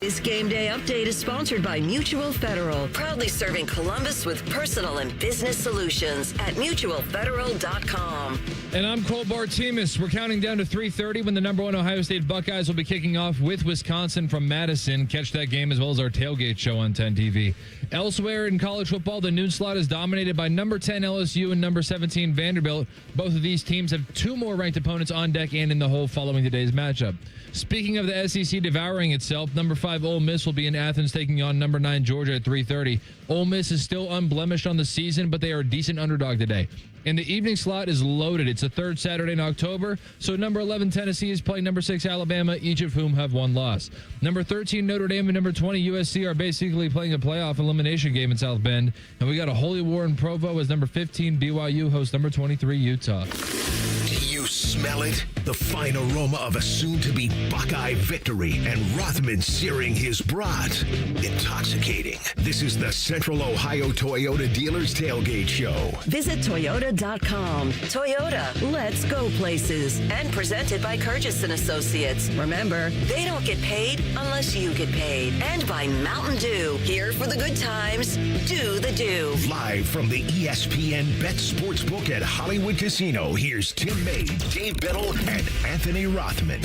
This game day update is sponsored by Mutual Federal, proudly serving Columbus with personal and business solutions at mutualfederal.com. And I'm Cole Bartemus. We're counting down to 3:30 when the number one Ohio State Buckeyes will be kicking off with Wisconsin from Madison. Catch that game as well as our Tailgate show on 10 TV. Elsewhere in college football, the noon slot is dominated by number 10 LSU and number 17 Vanderbilt. Both of these teams have two more ranked opponents on deck and in the hole following today's matchup. Speaking of the SEC devouring itself, number 5 Ole Miss will be in Athens taking on number 9 Georgia at 3:30. Ole Miss is still unblemished on the season, but they are a decent underdog today. And the evening slot is loaded. It's the third Saturday in October, so number 11 Tennessee is playing number 6 Alabama, each of whom have one loss. Number 13 Notre Dame and number 20 USC are basically playing a playoff elimination game in South Bend. And we got a holy war in Provo as number 15 BYU hosts number 23 Utah. Do you smell it? The fine aroma of a soon-to-be Buckeye victory and Rothman searing his brat. Intoxicating. This is the Central Ohio Toyota Dealers Tailgate Show. Visit Toyota.com. Toyota, let's go places. And presented by Curtis & Associates. Remember, they don't get paid unless you get paid. And by Mountain Dew. Here for the good times. Do the do. Live from the ESPN Bet Sportsbook at Hollywood Casino, here's Tim May, Dave Biddle, and Anthony Rothman.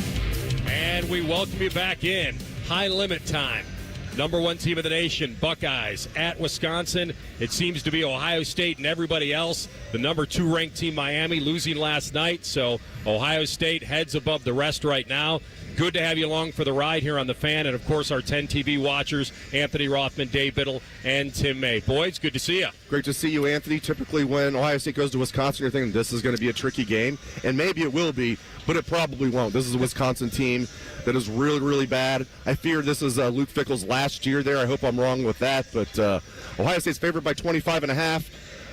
And we welcome you back in. High limit time. Number one team of the nation, Buckeyes, at Wisconsin. It seems to be Ohio State and everybody else. The number 2 ranked team, Miami, losing last night. So Ohio State heads above the rest right now. Good to have you along for the ride here on The Fan. And, of course, our 10 TV watchers, Anthony Rothman, Dave Biddle, and Tim May. Boys, good to see you. Great to see you, Anthony. Typically when Ohio State goes to Wisconsin, you're thinking this is going to be a tricky game. And maybe it will be, but it probably won't. This is a Wisconsin team that is really, really bad. I fear this is Luke Fickell's last year there. I hope I'm wrong with that. But Ohio State's favored by 25.5.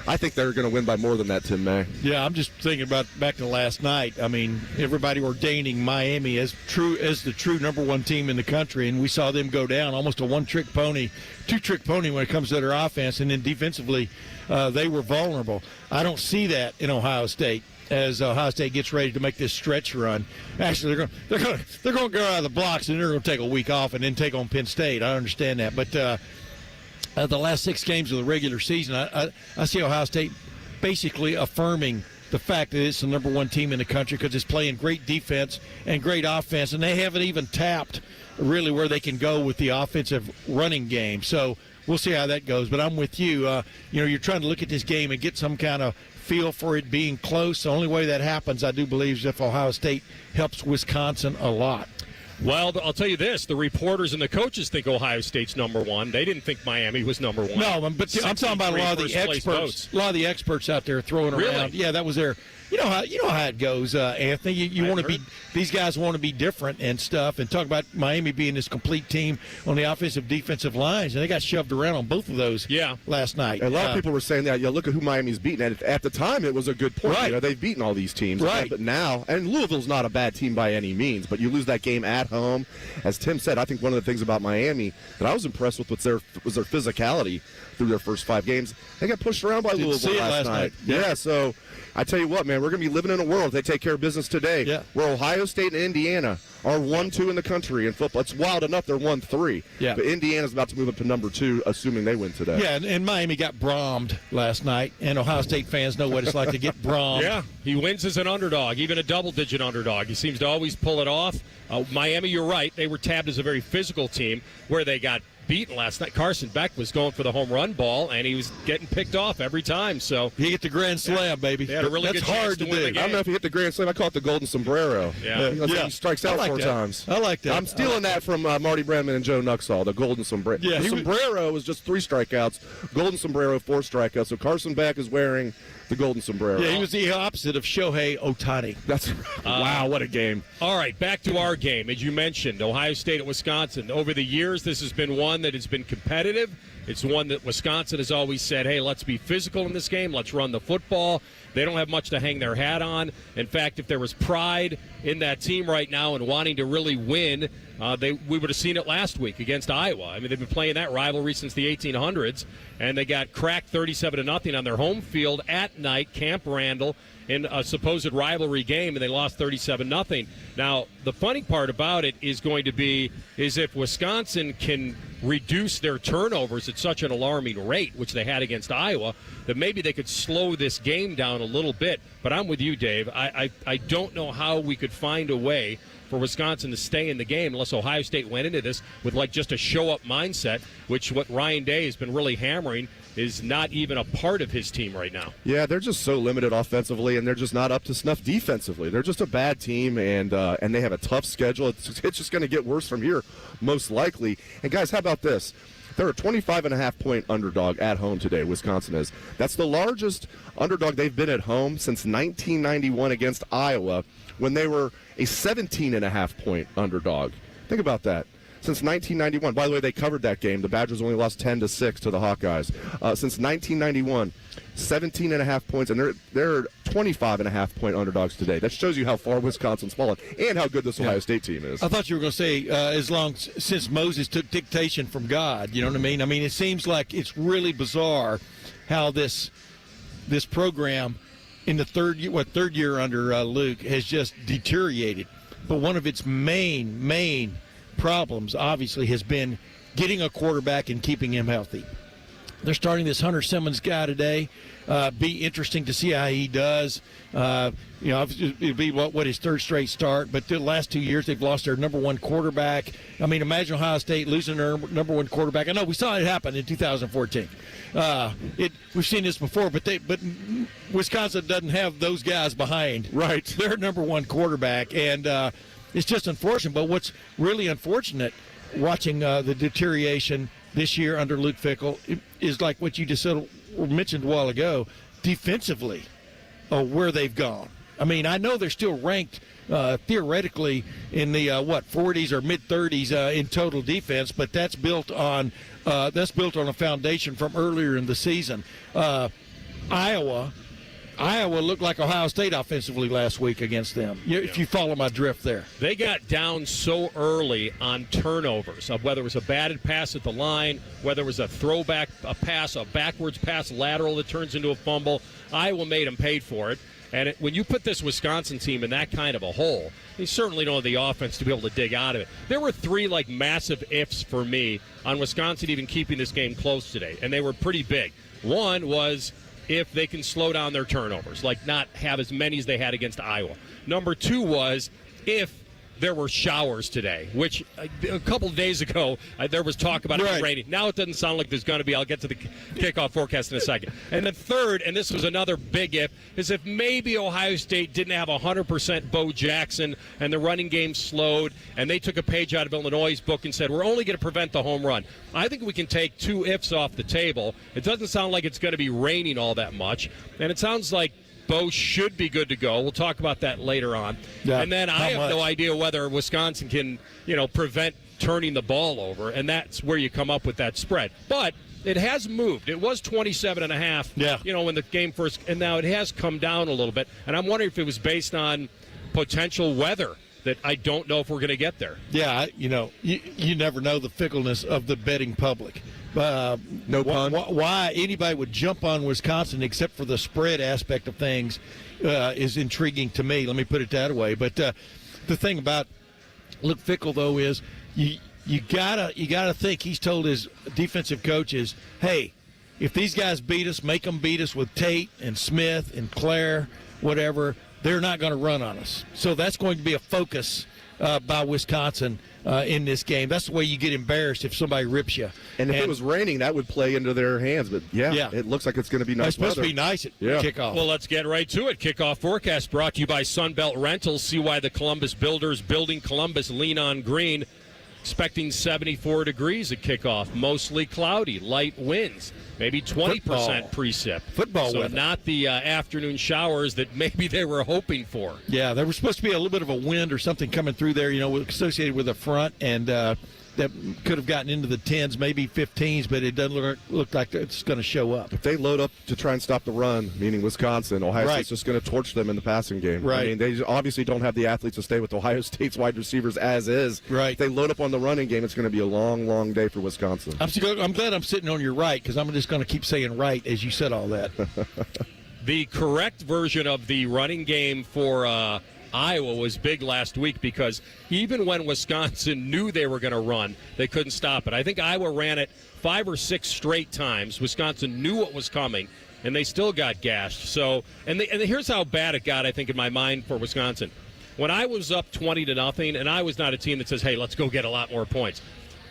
I think they're going to win by more than that, Tim May. Yeah, I'm just thinking about back to last night. I mean, everybody ordaining Miami as the true number one team in the country, and we saw them go down almost a one-trick pony, two-trick pony when it comes to their offense, and then defensively they were vulnerable. I don't see that in Ohio State as Ohio State gets ready to make this stretch run. Actually, they're going to go out of the blocks, and they're going to take a week off and then take on Penn State. I understand that, but the last 6 games of the regular season, I see Ohio State basically affirming the fact that it's the number one team in the country because it's playing great defense and great offense, and they haven't even tapped really where they can go with the offensive running game. So we'll see how that goes. But I'm with you. You're trying to look at this game and get some kind of feel for it being close. The only way that happens, I do believe, is if Ohio State helps Wisconsin a lot. Well, I'll tell you this. The reporters and the coaches think Ohio State's number one. They didn't think Miami was number one. No, but I'm talking about a lot of the experts. A lot of the experts out there throwing around. Really? Yeah, that was their. You know how it goes, Anthony. You want to be. These guys want to be different and stuff, and talk about Miami being this complete team on the offensive, defensive lines, and they got shoved around on both of those. Last night. And a lot of people were saying that. Look at who Miami's beaten. At the time, it was a good point. Right. They've beaten all these teams. Right. But now, and Louisville's not a bad team by any means, but you lose that game at home. As Tim said, I think one of the things about Miami that I was impressed with was their physicality through their first 5 games. They got pushed around by Louisville last night. Yeah, so I tell you what, man, we're going to be living in a world, if they take care of business today, where Ohio State and Indiana are 1-2 in the country in football. It's wild enough they're 1-3. Yeah. But Indiana's about to move up to number 2, assuming they win today. Yeah, and Miami got brommed last night, and Ohio State fans know what it's like to get brommed. Yeah, he wins as an underdog, even a double-digit underdog. He seems to always pull it off. Miami, you're right. They were tabbed as a very physical team where they got beaten last night. Carson Beck was going for the home run ball, and he was getting picked off every time. So he hit the grand slam, baby. They had a really That's good hard to win do. the I game. don't know if he hit the grand slam. I call it the golden sombrero. Yeah. He strikes out 4 times. I like that. I'm stealing that from Marty Brennan and Joe Nuxall, the golden sombrero. Yeah, the sombrero was just 3 strikeouts. Golden sombrero, 4 strikeouts. So Carson Beck is wearing the golden sombrero. Yeah, he was the opposite of Shohei Ohtani. That's wow, what a game. All right, back to our game. As you mentioned, Ohio State and Wisconsin. Over the years, this has been one one that has been competitive. It's one that Wisconsin has always said, hey, let's be physical in this game. Let's run the football. They don't have much to hang their hat on. In fact, if there was pride in that team right now and wanting to really win, we would have seen it last week against Iowa. I mean, they've been playing that rivalry since the 1800s, and they got cracked 37-0 on their home field at night, Camp Randall, in a supposed rivalry game, and they lost 37-0. Now, the funny part about it is going to be is if Wisconsin can reduce their turnovers at such an alarming rate, which they had against Iowa, that maybe they could slow this game down a little bit. But I'm with you, Dave. I don't know how we could find a way for Wisconsin to stay in the game unless Ohio State went into this with like just a show-up mindset, which what Ryan Day has been really hammering is not even a part of his team right now. Yeah, they're just so limited offensively, and they're just not up to snuff defensively. They're just a bad team, and they have a tough schedule. It's just going to get worse from here, most likely. And, guys, how about this? They're a 25.5-point underdog at home today, Wisconsin is. That's the largest underdog they've been at home since 1991 against Iowa, when they were a 17.5-point underdog. Think about that. Since 1991. By the way, they covered that game. The Badgers only lost 10-6 to the Hawkeyes. Since 1991, 17.5 points, and they're 25.5-point underdogs today. That shows you how far Wisconsin's fallen and how good this Ohio State team is. I thought you were going to say since Moses took dictation from God. You know what I mean? I mean, it seems like it's really bizarre how this program in the third year under Luke has just deteriorated. But one of its main problems, obviously, has been getting a quarterback and keeping him healthy. They're starting this Hunter Simmons guy today. Be interesting to see how he does. It'll be what his third straight start. But the last 2 years, they've lost their number one quarterback. I mean, imagine Ohio State losing their number one quarterback. I know we saw it happen in 2014. We've seen this before, but Wisconsin doesn't have those guys behind their number one quarterback, and it's just unfortunate. But what's really unfortunate, watching the deterioration this year under Luke Fickell, is like what you just said, mentioned a while ago, defensively, where they've gone. I mean, I know they're still ranked theoretically in the 40s or mid 30s in total defense, but that's built on a foundation from earlier in the season. Iowa looked like Ohio State offensively last week against them, if you follow my drift there. They got down so early on turnovers, of whether it was a batted pass at the line, whether it was a throwback, a pass, a backwards pass lateral that turns into a fumble. Iowa made them pay for it. And when you put this Wisconsin team in that kind of a hole, they certainly don't have the offense to be able to dig out of it. There were three massive ifs for me on Wisconsin even keeping this game close today, and they were pretty big. One was if they can slow down their turnovers, like not have as many as they had against Iowa. Number two was if there were showers today, which a couple of days ago there was talk about it raining. Now it doesn't sound like there's going to be. I'll get to the kickoff forecast in a second. And the third, and this was another big if, is if maybe Ohio State didn't have 100% Bo Jackson and the running game slowed, and they took a page out of Illinois' book and said, we're only going to prevent the home run. I think we can take two ifs off the table. It doesn't sound like it's going to be raining all that much, and it sounds like Bo should be good to go. We'll talk about that later on. Yeah, and then I have no idea whether Wisconsin can, prevent turning the ball over, and that's where you come up with that spread. But it has moved. It was 27.5, when the game first, and now it has come down a little bit. And I'm wondering if it was based on potential weather that I don't know if we're going to get there. Yeah, you never know the fickleness of the betting public. No pun. Why anybody would jump on Wisconsin except for the spread aspect of things is intriguing to me. Let me put it that way. But the thing about Luke Fickell, though, is you gotta think he's told his defensive coaches, hey, if these guys beat us, make them beat us with Tate and Smith and Claire, whatever. They're not going to run on us. So that's going to be a focus by Wisconsin in this game. That's the way you get embarrassed if somebody rips you. And if it was raining, that would play into their hands. But, it looks like it's going to be nice It's supposed to be nice at kickoff. Well, let's get right to it. Kickoff forecast brought to you by Sunbelt Rentals. See why the Columbus Builders building Columbus lean on green. Expecting 74 degrees at kickoff. Mostly cloudy. Light winds. Maybe 20% precip. Football weather. So not the afternoon showers that maybe they were hoping for. Yeah, there was supposed to be a little bit of a wind or something coming through there, associated with the front. And that could have gotten into the 10s, maybe 15s, but it doesn't look like it's going to show up. If they load up to try and stop the run, meaning Wisconsin, Ohio Right. State's just going to torch them in the passing game. Right. I mean, they obviously don't have the athletes to stay with Ohio State's wide receivers as is. Right. If they load up on the running game, it's going to be a long, long day for Wisconsin. I'm glad I'm sitting on your right because I'm just going to keep saying right as you said all that. The correct version of the running game for Iowa was big last week because even when Wisconsin knew they were going to run, they couldn't stop it. I think Iowa ran it 5 or 6 straight times. Wisconsin knew what was coming, and they still got gashed. So, and here's how bad it got, I think, in my mind for Wisconsin. When I was up 20-0, and I was not a team that says, hey, let's go get a lot more points.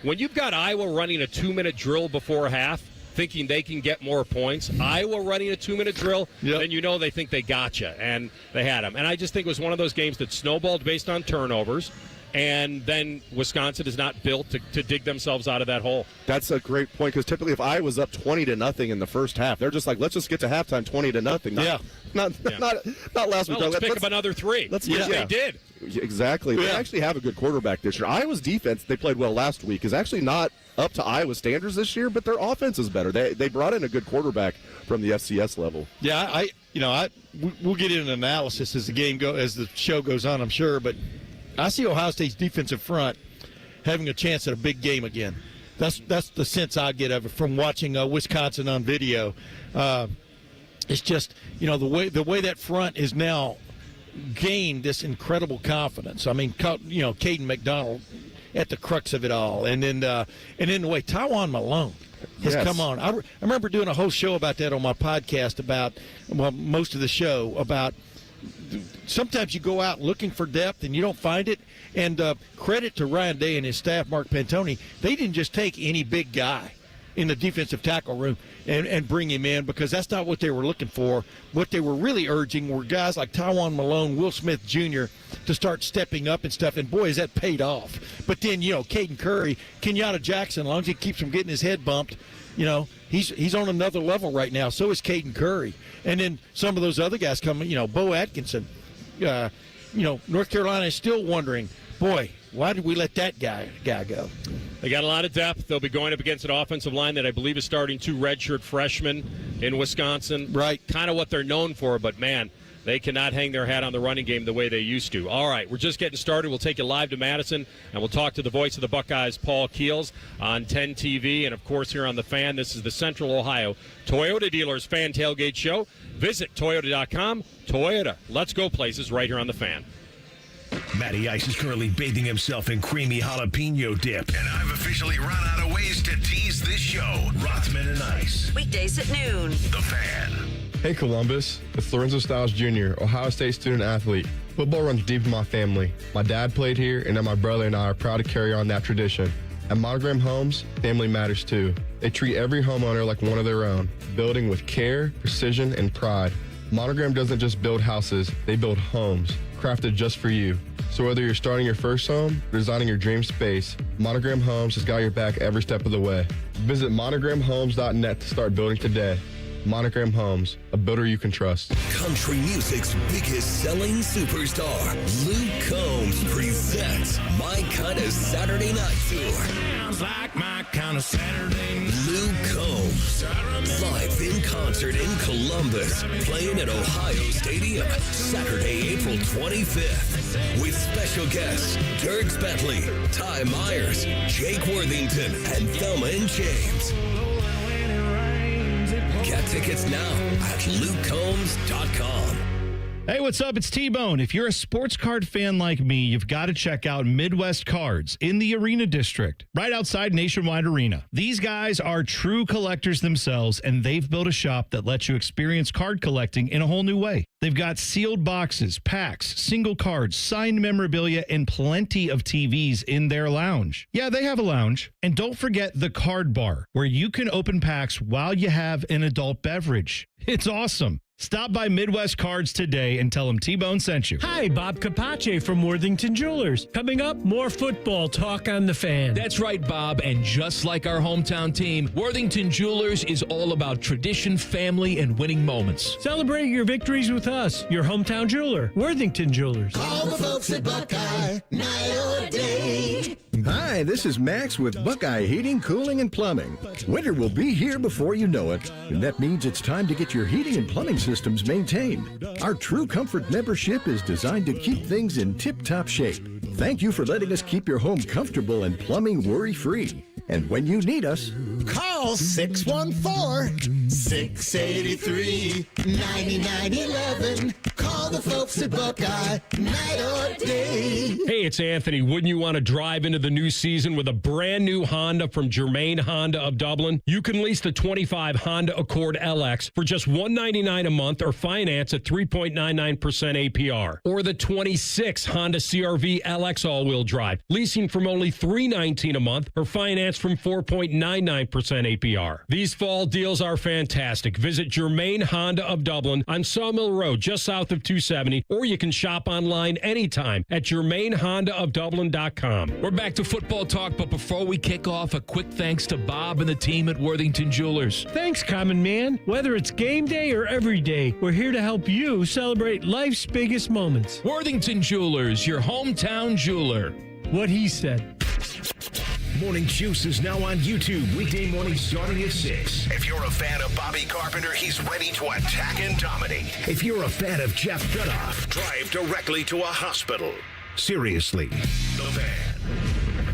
When you've got Iowa running a 2-minute drill before half, thinking they can get more points, Iowa running a 2-minute drill, then you know they think they got you, and they had them. And I just think it was one of those games that snowballed based on turnovers, and then Wisconsin is not built to dig themselves out of that hole. That's a great point because typically if Iowa's up 20-0 in the first half, they're just like, let's just get to halftime 20-0. Not last week. Let's pick up another 3. They did. Exactly. They actually have a good quarterback this year. Iowa's defense, they played well last week, is actually not up to Iowa standards this year, but their offense is better. They brought in a good quarterback from the FCS level. Yeah, we'll get into an analysis as the show goes on, I'm sure, but I see Ohio State's defensive front having a chance at a big game again. That's the sense I get of it from watching Wisconsin on video. It's just the way that front is now gained this incredible confidence. I mean, Caden McDonald at the crux of it all, and then the way Tywan Malone has come on. I remember doing a whole show about that on my podcast most of the show about sometimes you go out looking for depth and you don't find it. And credit to Ryan Day and his staff, Mark Pantoni, they didn't just take any big guy in the defensive tackle room and bring him in because that's not what they were looking for. What they were really urging were guys like Tywan Malone, Will Smith Jr. to start stepping up and stuff, and boy, has that paid off. But then, Caden Curry, Kenyatta Jackson, as long as he keeps from getting his head bumped, he's on another level right now. So is Caden Curry. And then some of those other guys coming, Bo Atkinson. North Carolina is still wondering, boy, why did we let that guy go? They got a lot of depth. They'll be going up against an offensive line that I believe is starting 2 redshirt freshmen in Wisconsin. Right. Kind of what they're known for, but, man, they cannot hang their hat on the running game the way they used to. All right, we're just getting started. We'll take you live to Madison, and we'll talk to the voice of the Buckeyes, Paul Keels, on 10 TV, and, of course, here on The Fan. This is the Central Ohio Toyota Dealers Fan Tailgate Show. Visit Toyota.com. Toyota, let's go places right here on The Fan. Matty Ice is currently bathing himself in creamy jalapeno dip. And I've officially run out of ways to tease this show. Rothman and Ice. Weekdays at noon. The Fan. Hey Columbus, it's Lorenzo Stiles Jr., Ohio State student athlete. Football runs deep in my family. My dad played here, and now my brother and I are proud to carry on that tradition. At Monogram Homes, family matters too. They treat every homeowner like one of their own, building with care, precision, and pride. Monogram doesn't just build houses, they build homes, crafted just for you. So whether you're starting your first home or designing your dream space, Monogram Homes has got your back every step of the way. Visit monogramhomes.net to start building today. Monogram Homes, a builder you can trust. Country music's biggest selling superstar, Luke Combs, presents My Kinda Saturday Night Tour. Sounds like my kind of Saturday night. Luke Combs, live in concert in Columbus, playing at Ohio Stadium, Saturday, April 25th, with special guests Dirks Bentley, Ty Myers, Jake Worthington, and Thelma and James. Get tickets now at lukecombs.com. Hey, what's up? It's T-Bone. If you're a sports card fan like me, you've got to check out Midwest Cards in the Arena District, right outside Nationwide Arena. These guys are true collectors themselves, and they've built a shop that lets you experience card collecting in a whole new way. They've got sealed boxes, packs, single cards, signed memorabilia, and plenty of TVs in their lounge. Yeah, they have a lounge. And don't forget the card bar, where you can open packs while you have an adult beverage. It's awesome. Stop by Midwest Cards today and tell them T-Bone sent you. Hi, Bob Capace from Worthington Jewelers. Coming up, more football talk on The Fan. That's right, Bob. And just like our hometown team, Worthington Jewelers is all about tradition, family, and winning moments. Celebrate your victories with us, your hometown jeweler, Worthington Jewelers. Call the folks at Buckeye, night or day. Hi, this is Max with Buckeye Heating, Cooling, and Plumbing. Winter will be here before you know it, and that means it's time to get your heating and plumbing systems maintained. Our True Comfort membership is designed to keep things in tip-top shape. Thank you for letting us keep your home comfortable and plumbing worry-free. And when you need us, call 614-683-9911. Call the folks at Buckeye, night or day. Hey, it's Anthony. Wouldn't you want to drive into the new season with a brand new Honda from Germain Honda of Dublin? You can lease the 25 Honda Accord LX for just $199 a month or finance at 3.99% APR. Or the 26 Honda CR-V LX all-wheel drive, leasing from only $319 a month or finance from 4.99% APR. These fall deals are fantastic. Visit Germain Honda of Dublin on Sawmill Road, just south of 270, or you can shop online anytime at GermainHondaofDublin.com. We're back to football talk, but before we kick off, a quick thanks to Bob and the team at Worthington Jewelers. Thanks, Common Man. Whether it's game day or every day, we're here to help you celebrate life's biggest moments. Worthington Jewelers, your hometown jeweler. What he said. Morning Juice is now on YouTube, weekday morning starting at 6. If you're a fan of Bobby Carpenter, he's ready to attack and dominate. If you're a fan of Jeff Gudoff, drive directly to a hospital. Seriously, the Fan.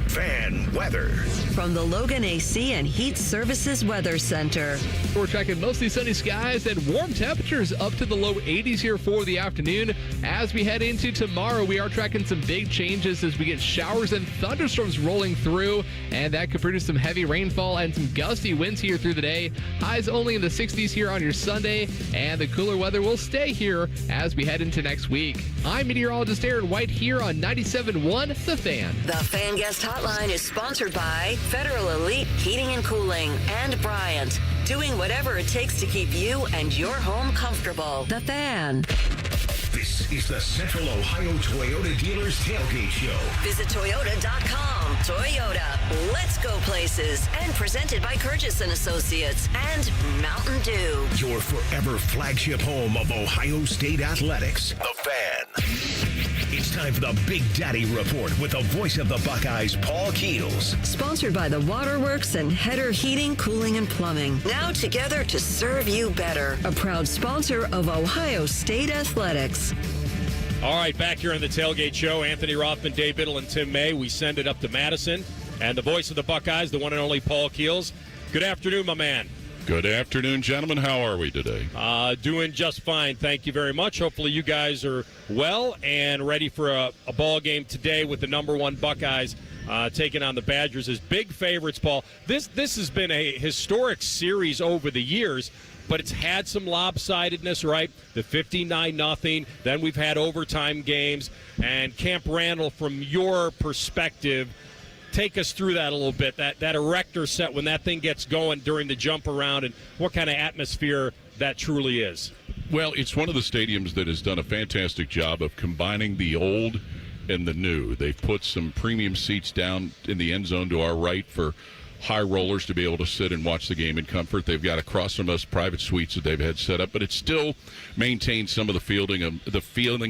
Fan weather. From the Logan AC and Heat Services Weather Center. We're tracking mostly sunny skies and warm temperatures up to the low 80s here for the afternoon. As we head into tomorrow, we are tracking some big changes as we get showers and thunderstorms rolling through, and that could produce some heavy rainfall and some gusty winds here through the day. Highs only in the 60s here on your Sunday, and the cooler weather will stay here as we head into next week. I'm meteorologist Aaron White here on 97.1 The Fan. The Fan Guest Hotline is sponsored by Federal Elite Heating and Cooling and Bryant, doing whatever it takes to keep you and your home comfortable. The Fan. This is the Central Ohio Toyota Dealers Tailgate Show. Visit Toyota.com. Toyota, let's go places. And presented by Curtis & Associates and Mountain Dew. Your forever flagship home of Ohio State Athletics. The Fan. It's time for the Big Daddy Report with the voice of the Buckeyes, Paul Keels. Sponsored by the Waterworks and Header Heating, Cooling, and Plumbing. Now together to serve you better. A proud sponsor of Ohio State Athletics. All right, back here on the Tailgate Show, Anthony Rothman, Dave Biddle, and Tim May. We send it up to Madison. And the voice of the Buckeyes, the one and only Paul Keels. Good afternoon, my man. Good afternoon, gentlemen. How are we today? Doing just fine. Thank you very much. Hopefully you guys are well and ready for a ball game today with the number one Buckeyes taking on the Badgers as big favorites, Paul. This has been a historic series over the years, but it's had some lopsidedness, right? The 59-0, then we've had overtime games. And Camp Randall, from your perspective, take us through that a little bit, that erector set when that thing gets going during the jump around, and what kind of atmosphere that truly is. Well, it's one of the stadiums that has done a fantastic job of combining the old and the new. They've put some premium seats down in the end zone to our right for high rollers to be able to sit and watch the game in comfort. They've got across from us private suites that they've had set up, but it still maintains some of the feeling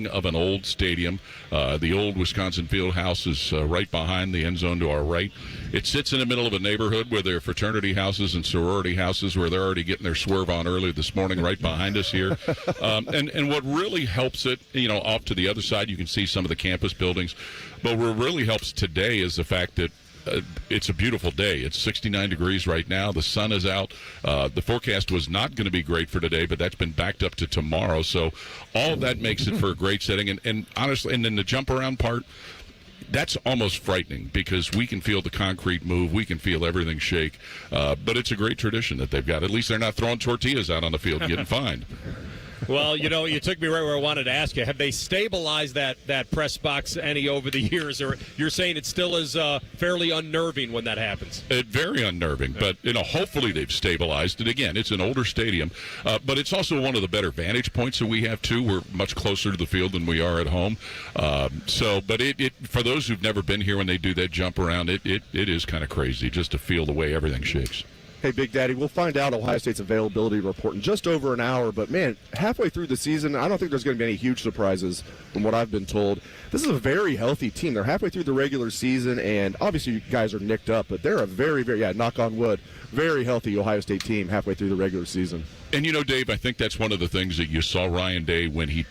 of an old stadium. The old Wisconsin field house is right behind the end zone to our right. It sits in the middle of a neighborhood where there are fraternity houses and sorority houses where they're already getting their swerve on early this morning right behind us here. And what really helps it, off to the other side, you can see some of the campus buildings. But what really helps today is the fact that it's a beautiful day. It's 69 degrees right now. The sun is out. The forecast was not going to be great for today, but that's been backed up to tomorrow. So all of that makes it for a great setting. And honestly, and then the jump around part, that's almost frightening because we can feel the concrete move. We can feel everything shake. But it's a great tradition that they've got. At least they're not throwing tortillas out on the field and getting fined. Well, you took me right where I wanted to ask you. Have they stabilized that press box any over the years, or you're saying it still is fairly unnerving when that happens? Very unnerving, but hopefully they've stabilized it. Again, it's an older stadium, but it's also one of the better vantage points that we have too. We're much closer to the field than we are at home. But it for those who've never been here when they do that jump around, it is kind of crazy just to feel the way everything shakes. Hey, Big Daddy, we'll find out Ohio State's availability report in just over an hour. But, man, halfway through the season, I don't think there's going to be any huge surprises from what I've been told. This is a very healthy team. They're halfway through the regular season, and obviously you guys are nicked up, but they're a very, very, knock on wood, very healthy Ohio State team halfway through the regular season. And, Dave, I think that's one of the things that you saw Ryan Day when he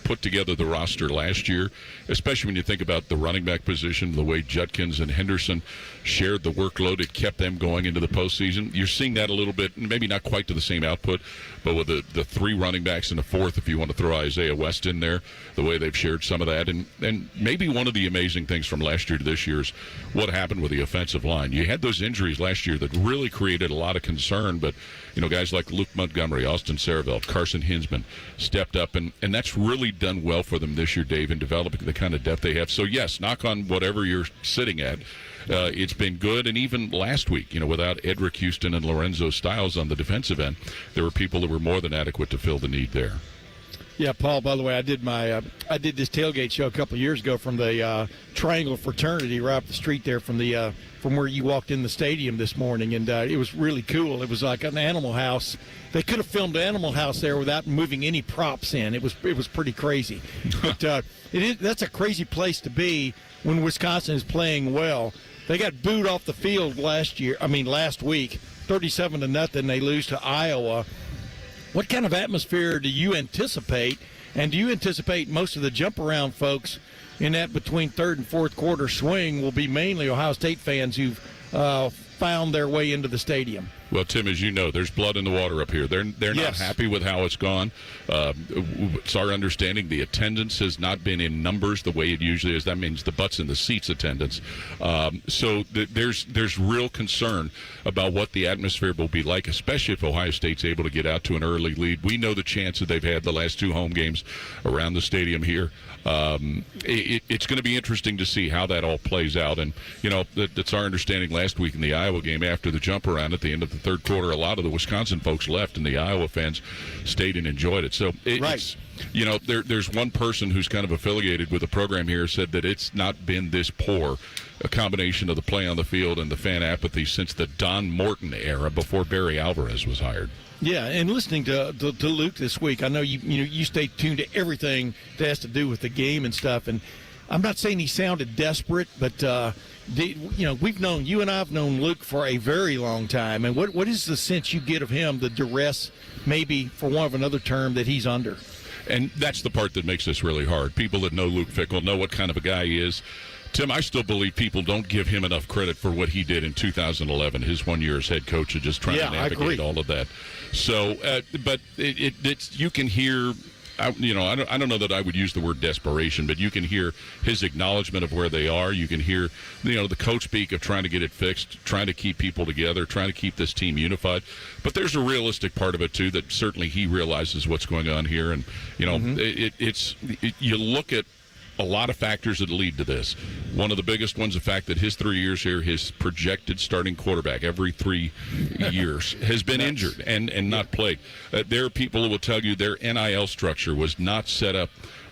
put together the roster last year, especially when you think about the running back position, the way Judkins and Henderson shared the workload. It kept them going into the postseason. You're seeing that a little bit, maybe not quite to the same output, but with the three running backs and the fourth, if you want to throw Isaiah West in there, the way they've shared some of that. And maybe one of the amazing things from last year to this year is what happened with the offensive line. You had those injuries last year that really created a lot of concern, but guys like Luke Montgomery, Austin Saravelt, Carson Hinsman stepped up, and that's really done well for them this year, Dave, in developing the kind of depth they have. So, yes, knock on whatever you're sitting at. It's been good, and even last week, without Edric Houston and Lorenzo Stiles on the defensive end, there were people that were more than adequate to fill the need there. Yeah, Paul, by the way, I did this tailgate show a couple of years ago from the Triangle Fraternity right up the street there from where you walked in the stadium this morning, and it was really cool. It was like an Animal House. They could have filmed Animal House there without moving any props in. It was pretty crazy. But that's a crazy place to be when Wisconsin is playing well. They got booed off the field last week, 37-0. They lose to Iowa. What kind of atmosphere do you anticipate? And do you anticipate most of the jump around folks in that between third and fourth quarter swing will be mainly Ohio State fans who've found their way into the stadium? Well, Tim, as you know, there's blood in the water up here. They're not happy with how it's gone. It's our understanding the attendance has not been in numbers the way it usually is. That means the butts in the seats attendance. So there's real concern about what the atmosphere will be like, especially if Ohio State's able to get out to an early lead. We know the chance that they've had the last two home games around the stadium here. It's going to be interesting to see how that all plays out. And, that's our understanding last week in the Iowa game after the jump around at the end of the third quarter. A lot of the Wisconsin folks left, and the Iowa fans stayed and enjoyed it. So it's, there's one person who's kind of affiliated with the program here said that it's not been this poor, a combination of the play on the field and the fan apathy since the Don Morton era before Barry Alvarez was hired. Yeah, and listening to Luke this week, I know you stay tuned to everything that has to do with the game and stuff. And I'm not saying he sounded desperate, but you and I have known Luke for a very long time. And what is the sense you get of him, the duress, maybe for want of another term, that he's under? And that's the part that makes this really hard. People that know Luke Fickell know what kind of a guy he is. Tim, I still believe people don't give him enough credit for what he did in 2011, his 1 year as head coach, and just trying to navigate all of that. So, but it's you can hear. I don't know that I would use the word desperation, but you can hear his acknowledgement of where they are. You can hear, the coach speak of trying to get it fixed, trying to keep people together, trying to keep this team unified. But there's a realistic part of it, too, that certainly he realizes what's going on here. And, you look at a lot of factors that lead to this. One of the biggest ones, the fact that his 3 years here, his projected starting quarterback every 3 years has been injured and not played. There are people who will tell you their NIL structure was not set up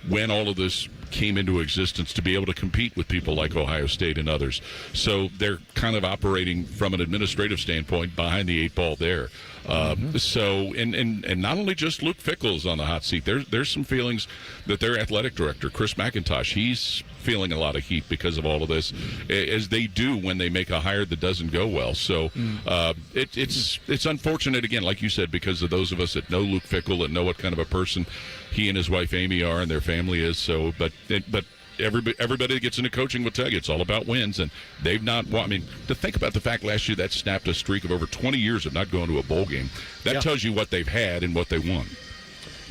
when all of this came into existence to be able to compete with people like Ohio State and others. So they're kind of operating from an administrative standpoint behind the eight ball there. So, and not only just Luke Fickell is on the hot seat. There's some feelings that their athletic director, Chris McIntosh, he's feeling a lot of heat because of all of this, as they do when they make a hire that doesn't go well. So it's unfortunate, again, like you said, because of those of us that know Luke Fickell and know what kind of a person he and his wife Amy are and their family is. So, but everybody that gets into coaching will tell you it's all about wins, and they've not won. I mean, to think about the fact last year that snapped a streak of over 20 years of not going to a bowl game, that tells you what they've had and what they won.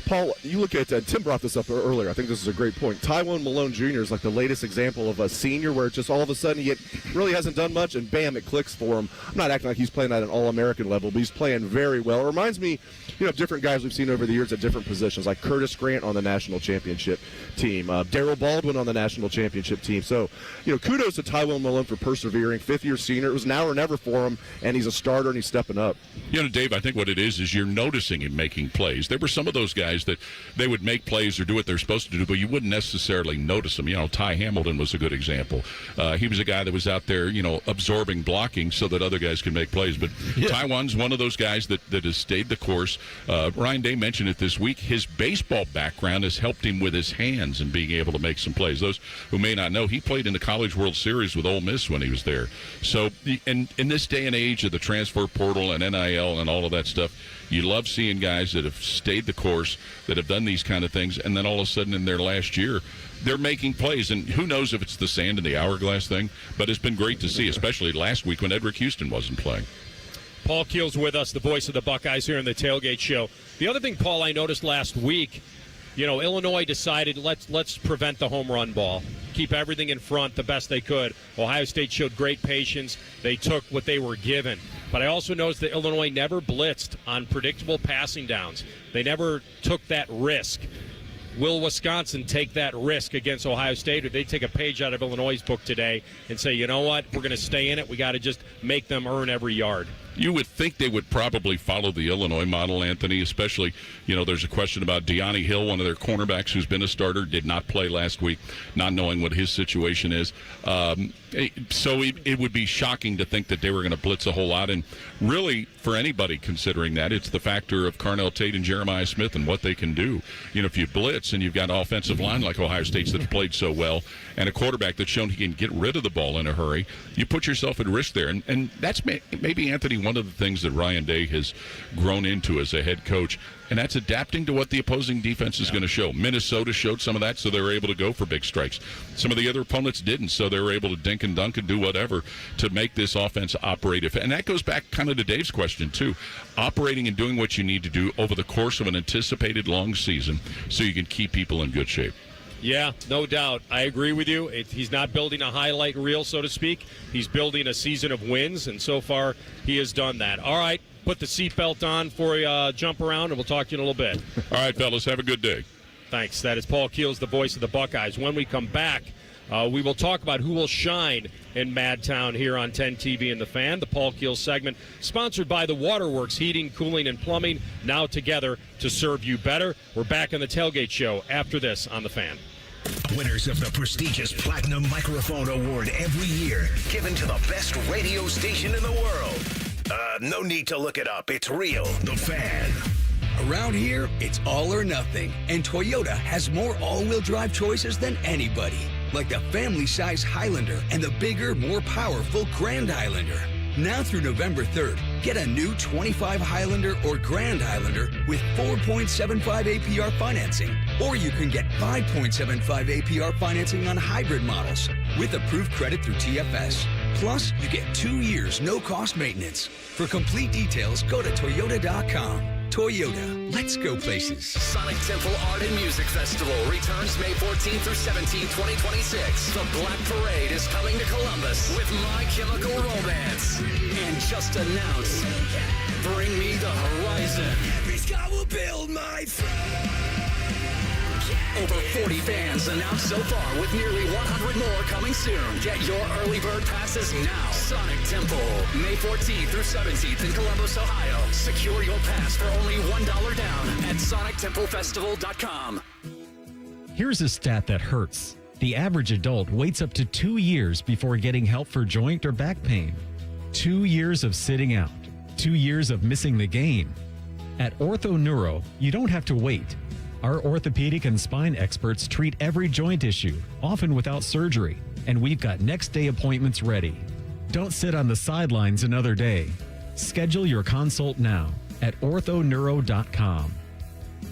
Paul, you look at Tim brought this up earlier. I think this is a great point. Tywone Malone Jr. is like the latest example of a senior where it's just all of a sudden he really hasn't done much, and bam, it clicks for him. I'm not acting like he's playing at an All-American level, but he's playing very well. It reminds me, of different guys we've seen over the years at different positions, like Curtis Grant on the national championship team, Darryl Baldwin on the national championship team. So, kudos to Tywone Malone for persevering. Fifth-year senior. It was now or never for him, and he's a starter, and he's stepping up. Dave, I think what it is you're noticing him making plays. There were some of those guys is that they would make plays or do what they're supposed to do, but you wouldn't necessarily notice them. Ty Hamilton was a good example. He was a guy that was out there, absorbing blocking so that other guys could make plays. But Taiwan's one of those guys that has stayed the course. Ryan Day mentioned it this week. His baseball background has helped him with his hands and being able to make some plays. Those who may not know, he played in the College World Series with Ole Miss when he was there. So in this day and age of the transfer portal and NIL and all of that stuff, you love seeing guys that have stayed the course, that have done these kind of things, and then all of a sudden in their last year, they're making plays. And who knows if it's the sand in the hourglass thing, but it's been great to see, especially last week when Edric Houston wasn't playing. Paul Keel's with us, the voice of the Buckeyes here in the Tailgate Show. The other thing, Paul, I noticed last week, Illinois decided let's prevent the home run ball, keep everything in front the best they could. Ohio State showed great patience. They took what they were given. But I also noticed that Illinois never blitzed on predictable passing downs. They never took that risk. Will Wisconsin take that risk against Ohio State, or they take a page out of Illinois' book today and say, you know what, we're going to stay in it. We got to just make them earn every yard. You would think they would probably follow the Illinois model, Anthony, especially, there's a question about Deani Hill, one of their cornerbacks who's been a starter, did not play last week, not knowing what his situation is. So it would be shocking to think that they were going to blitz a whole lot. And really, for anybody considering that, it's the factor of Carnell Tate and Jeremiah Smith and what they can do. If you blitz and you've got an offensive line like Ohio State's that's played so well, and a quarterback that's shown he can get rid of the ball in a hurry, you put yourself at risk there. And that's maybe, Anthony, one of the things that Ryan Day has grown into as a head coach, and that's adapting to what the opposing defense is going to show. Minnesota showed some of that, so they were able to go for big strikes. Some of the other opponents didn't, so they were able to dink and dunk and do whatever to make this offense operate. And that goes back kind of to Dave's question, too. Operating and doing what you need to do over the course of an anticipated long season so you can keep people in good shape. Yeah, no doubt. I agree with you. He's not building a highlight reel, so to speak. He's building a season of wins, and so far he has done that. All right, put the seatbelt on for a jump around, and we'll talk to you in a little bit. All right, fellas, have a good day. Thanks. That is Paul Keels, the voice of the Buckeyes. When we come back, we will talk about who will shine in Madtown here on 10 TV and The Fan. The Paul Keels segment, sponsored by the Waterworks Heating, Cooling, and Plumbing, now together to serve you better. We're back on the Tailgate Show after this on The Fan. Winners of the prestigious Platinum Microphone Award every year, given to the best radio station in the world. No need to look it up. It's real. The Fan. Around here, it's all or nothing, and Toyota has more all-wheel drive choices than anybody, like the family-size Highlander and the bigger, more powerful Grand Highlander. Now through November 3rd, get a new 25 Highlander or Grand Highlander with 4.75 APR financing, or you can get 5.75 APR financing on hybrid models with approved credit through TFS. Plus, you get 2 years no-cost maintenance. For complete details, go to Toyota.com. Toyota, let's go places. Sonic Temple Art and Music Festival returns May 14th through 17th, 2026. The Black Parade is coming to Columbus with My Chemical Romance. And just announced, Bring Me the Horizon. Every sky will build my throne. Over 40 bands announced so far, with nearly 100 more coming soon. Get your early bird passes now. Sonic Temple, May 14th through 17th in Columbus, Ohio. Secure your pass for only $1 down at SonicTempleFestival.com. Here's a stat that hurts. The average adult waits up to 2 years before getting help for joint or back pain. 2 years of sitting out. 2 years of missing the game. At Ortho Neuro, you don't have to wait. Our orthopedic and spine experts treat every joint issue, often without surgery, and we've got next-day appointments ready. Don't sit on the sidelines another day. Schedule your consult now at orthoneuro.com.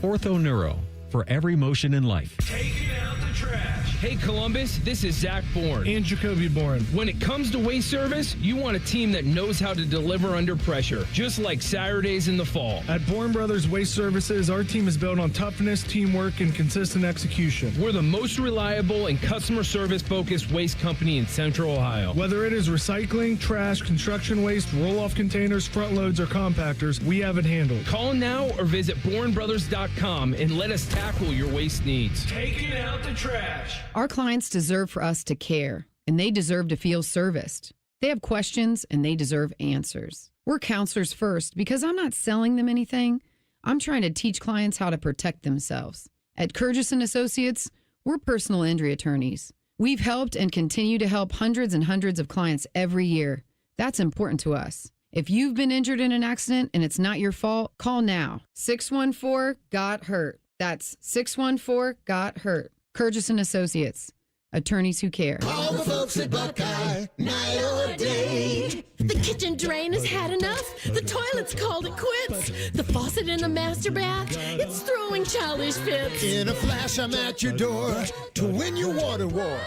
Ortho Neuro, for every motion in life. Taking out the trash. Hey, Columbus, this is Zach Bourne. And Jacoby Bourne. When it comes to waste service, you want a team that knows how to deliver under pressure, just like Saturdays in the fall. At Bourne Brothers Waste Services, our team is built on toughness, teamwork, and consistent execution. We're the most reliable and customer service-focused waste company in Central Ohio. Whether it is recycling, trash, construction waste, roll-off containers, front loads, or compactors, we have it handled. Call now or visit BourneBrothers.com and let us tackle your waste needs. Taking out the trash. Our clients deserve for us to care, and they deserve to feel serviced. They have questions, and they deserve answers. We're counselors first because I'm not selling them anything. I'm trying to teach clients how to protect themselves. At Curtis & Associates, we're personal injury attorneys. We've helped and continue to help hundreds and hundreds of clients every year. That's important to us. If you've been injured in an accident and it's not your fault, call now. 614-GOT-HURT. That's 614-GOT-HURT. Curtis & Associates. Attorneys who care. All the folks at Buckeye, night or day. The kitchen drain has had enough. The toilet's called it quits. The faucet in the master bath, it's throwing childish fits. In a flash, I'm at your door to win your water war.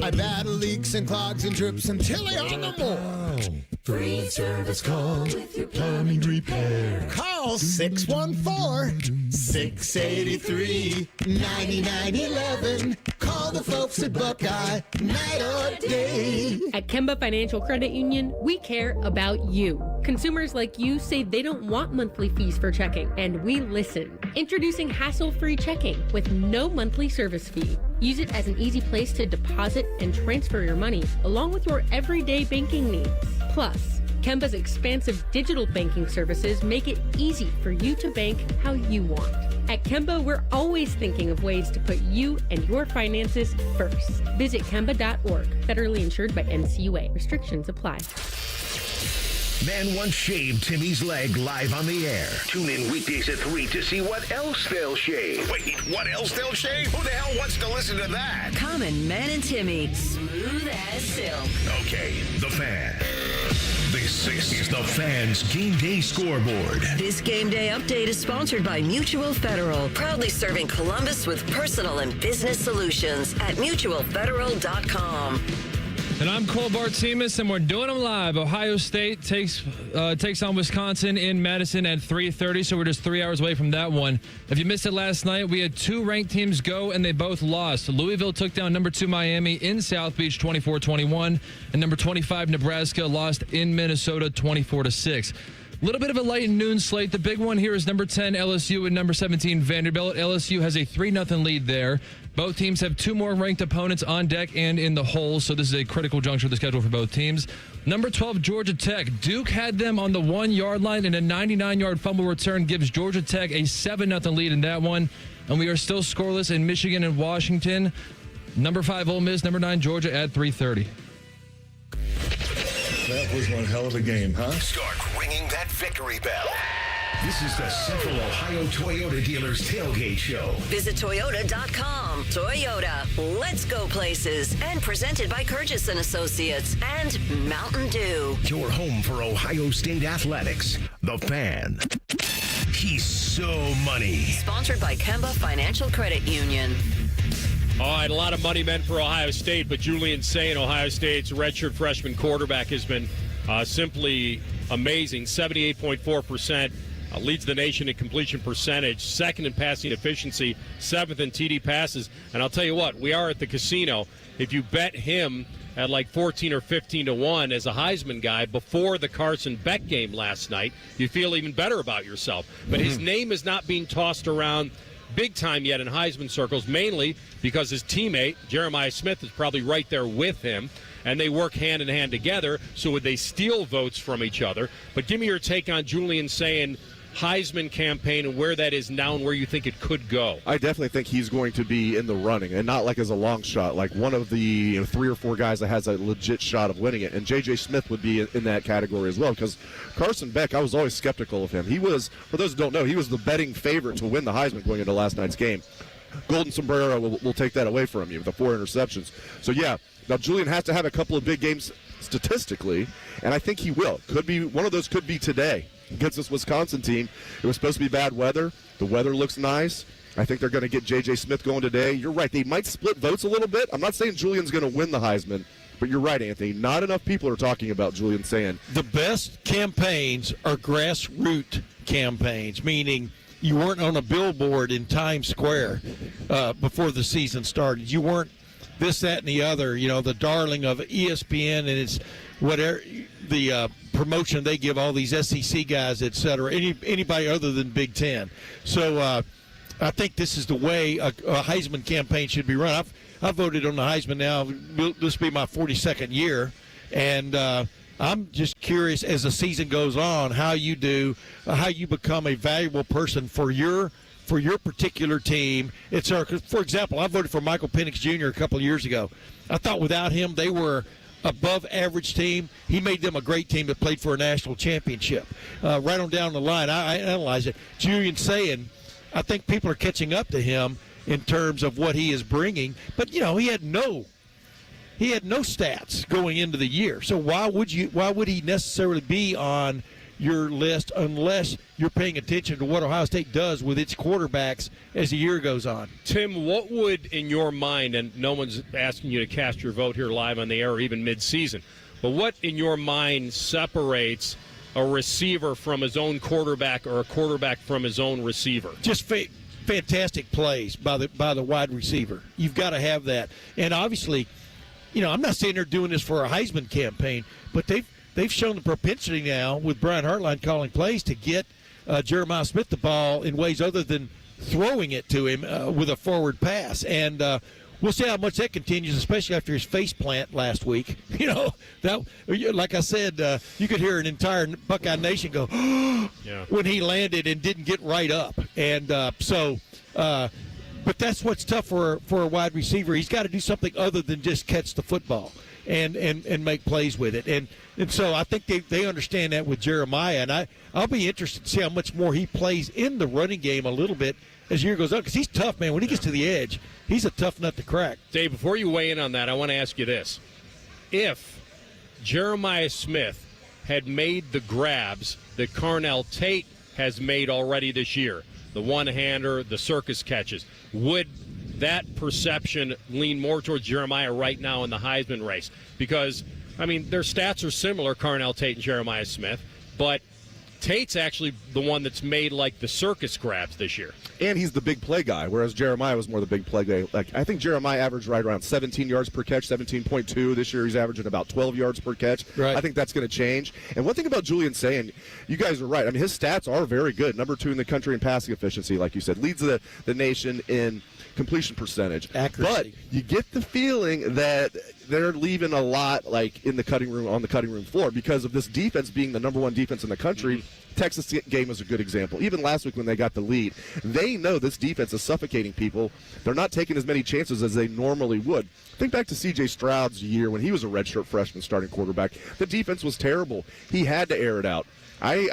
I battle leaks and clogs and drips until I are no more. Free service call with your plumbing repair. Call 614-683-9911. Call the folks at Buckeye, night or day. At Kemba Financial Credit Union, we care about you. Consumers like you say they don't want monthly fees for checking, and we listen. Introducing hassle-free checking with no monthly service fee. Use it as an easy place to deposit and transfer your money, along with your everyday banking needs. Plus, Kemba's expansive digital banking services make it easy for you to bank how you want. At Kemba, we're always thinking of ways to put you and your finances first. Visit Kemba.org, federally insured by NCUA. Restrictions apply. Man once shaved Timmy's leg live on the air. Tune in weekdays at 3 to see what else they'll shave. Wait, what else they'll shave? Who the hell wants to listen to that? Common Man and Timmy, smooth as silk. Okay, The Fan. This is The Fan's Game Day Scoreboard. This Game Day update is sponsored by Mutual Federal, proudly serving Columbus with personal and business solutions at mutualfederal.com. And I'm Cole Bartemus, and we're doing them live. Ohio State takes on Wisconsin in Madison at 3:30, so we're just 3 hours away from that one. If you missed it last night, we had two ranked teams go, and they both lost. Louisville took down number 2 Miami in South Beach 24-21, and number 25 Nebraska lost in Minnesota 24-6. A little bit of a light noon slate. The big one here is number 10 LSU and number 17 Vanderbilt. LSU has a 3-0 lead there. Both teams have two more ranked opponents on deck and in the hole, so this is a critical juncture of the schedule for both teams. Number 12, Georgia Tech. Duke had them on the 1-yard line, and a 99-yard fumble return gives Georgia Tech a 7-0 lead in that one. And we are still scoreless in Michigan and Washington. Number 5, Ole Miss. Number 9, Georgia at 3:30. That was one hell of a game, huh? Start ringing that victory bell. This is the Central Ohio Toyota Dealers Tailgate Show. Visit Toyota.com. Toyota, let's go places. And presented by Curtis & Associates and Mountain Dew. Your home for Ohio State athletics. The Fan. He's so money. Sponsored by Kemba Financial Credit Union. All right, a lot of money meant for Ohio State, but Julian Sayin, Ohio State's redshirt freshman quarterback, has been simply amazing. 78.4%. Leads the nation in completion percentage, second in passing efficiency, seventh in TD passes. And I'll tell you what, we are at the casino. If you bet him at like 14 or 15 to 1 as a Heisman guy before the Carson Beck game last night, you feel even better about yourself. But his name is not being tossed around big time yet in Heisman circles, mainly because his teammate, Jeremiah Smith, is probably right there with him, and they work hand in hand together. So would they steal votes from each other? But give me your take on Julian Sayin Heisman campaign and where that is now and where you think it could go. I definitely think he's going to be in the running, and not like as a long shot, like one of the 3 or 4 guys that has a legit shot of winning it. And J.J. Smith would be in that category as well, because Carson Beck, I was always skeptical of him. He was, for those who don't know, he was the betting favorite to win the Heisman going into last night's game. Golden Sombrero will take that away from you with the 4 interceptions. So, yeah, now Julian has to have a couple of big games statistically, and I think he will. Could be one of those. Could be today against this Wisconsin team. It was supposed to be bad weather. The weather looks nice. I think they're going to get J.J. Smith going today. You're right. They might split votes a little bit. I'm not saying Julian's going to win the Heisman, but you're right, Anthony. Not enough people are talking about Julian Sayin. The best campaigns are grassroots campaigns, meaning you weren't on a billboard in Times Square before the season started. You weren't this, that, and the other, the darling of ESPN and it's whatever the promotion they give all these SEC guys, et cetera, anybody other than Big Ten. So I think this is the way a Heisman campaign should be run. I've voted on the Heisman now. This will be my 42nd year, and I'm just curious as the season goes on how you become a valuable person for your particular team. For example, I voted for Michael Penix Jr. a couple of years ago. I thought without him they were above average team. He made them a great team that played for a national championship. Right on down the line, I analyzed it. Julian Sayin, I think people are catching up to him in terms of what he is bringing. But he had no stats going into the year. So why would he necessarily be on your list unless you're paying attention to what Ohio State does with its quarterbacks as the year goes on? Tim, what would, in your mind, and no one's asking you to cast your vote here live on the air or even mid-season, but what in your mind separates a receiver from his own quarterback or a quarterback from his own receiver? Just fantastic plays by the wide receiver. You've got to have that. And obviously, I'm not saying they're doing this for a Heisman campaign, but they've shown the propensity now with Brian Hartline calling plays to get Jeremiah Smith the ball in ways other than throwing it to him with a forward pass. And we'll see how much that continues, especially after his face plant last week. That, like I said, you could hear an entire Buckeye Nation go yeah, when he landed and didn't get right up. And but that's what's tough for a wide receiver. He's got to do something other than just catch the football and make plays with it. And so I think they understand that with Jeremiah. And I'll be interested to see how much more he plays in the running game a little bit as the year goes on, because he's tough, man. When he gets to the edge, he's a tough nut to crack. Dave, before you weigh in on that, I want to ask you this. If Jeremiah Smith had made the grabs that Carnell Tate has made already this year, the one-hander, the circus catches, would that perception lean more towards Jeremiah right now in the Heisman race? Because, their stats are similar, Carnell Tate and Jeremiah Smith, but Tate's actually the one that's made, the circus grabs this year. And he's the big play guy, whereas Jeremiah was more the big play guy. I think Jeremiah averaged right around 17 yards per catch, 17.2. This year he's averaging about 12 yards per catch. Right. I think that's going to change. And one thing about Julian Sayin, you guys are right. His stats are very good. Number 2 in the country in passing efficiency, like you said. Leads the nation in completion percentage. Accuracy. But you get the feeling that they're leaving a lot in the cutting room, on the cutting room floor, because of this defense being the number 1 defense in the country. Mm-hmm. Texas game is a good example. Even last week when they got the lead, they know this defense is suffocating people. They're not taking as many chances as they normally would. Think back to C.J. Stroud's year when he was a redshirt freshman starting quarterback. The defense was terrible. He had to air it out. I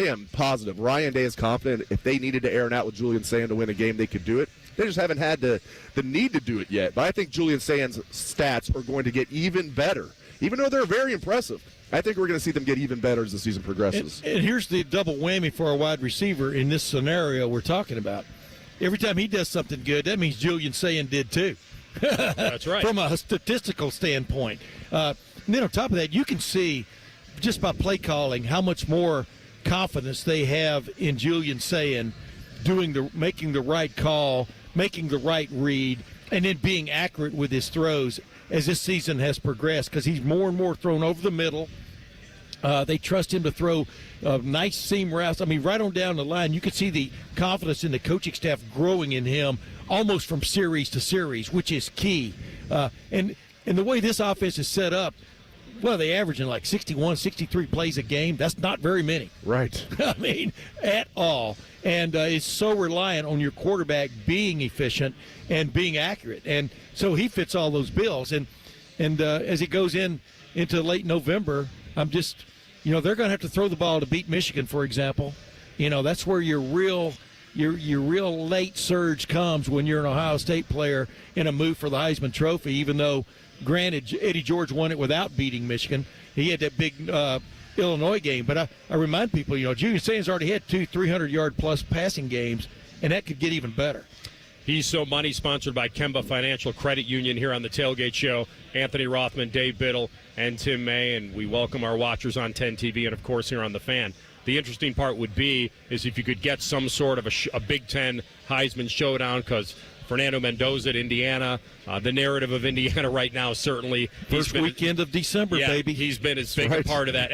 am positive Ryan Day is confident if they needed to air it out with Julian Sayin to win a game, they could do it. They just haven't had the need to do it yet. But I think Julian Sayin's stats are going to get even better, even though they're very impressive. I think we're going to see them get even better as the season progresses. And here's the double whammy for a wide receiver in this scenario we're talking about. Every time he does something good, that means Julian Sayin did too. That's right. From a statistical standpoint. And then on top of that, you can see just by play calling how much more confidence they have in Julian Sayin making the right call, making the right read, and then being accurate with his throws as this season has progressed, because he's more and more thrown over the middle. They trust him to throw nice seam routes. Right on down the line, you can see the confidence in the coaching staff growing in him almost from series to series, which is key. And the way this offense is set up, they averaging 61, 63 plays a game. That's not very many. Right. At all. And it's so reliant on your quarterback being efficient and being accurate. And so he fits all those bills. And as it goes into late November, I'm just, they're going to have to throw the ball to beat Michigan, for example. That's where your real late surge comes when you're an Ohio State player in a move for the Heisman Trophy, even though, granted, Eddie George won it without beating Michigan. He had that big Illinois game. But I remind people, Julian Sayin's already had 2 300-yard-plus passing games, and that could get even better. He's So Money, sponsored by Kemba Financial Credit Union here on the Tailgate Show. Anthony Rothman, Dave Biddle, and Tim May, and we welcome our watchers on 10 TV and, of course, here on The Fan. The interesting part would be is if you could get some sort of a Big Ten Heisman showdown, because Fernando Mendoza at Indiana, the narrative of Indiana right now, certainly. First weekend of December, baby. He's been as big a part of that.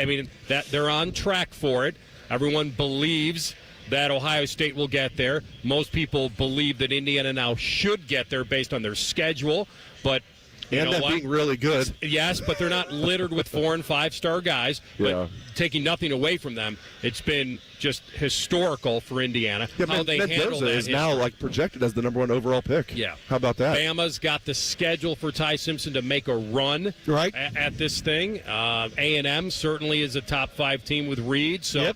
That they're on track for it. Everyone believes that Ohio State will get there. Most people believe that Indiana now should get there based on their schedule. But And that being really good. Yes, but they're not littered with 4- and 5-star guys. But taking nothing away from them, it's been just historical for Indiana how they handle that. Is now like projected as the number 1 overall pick. Yeah. How about that? Bama's got the schedule for Ty Simpson to make a run at this thing. A&M certainly is a top 5 team with Reed. So,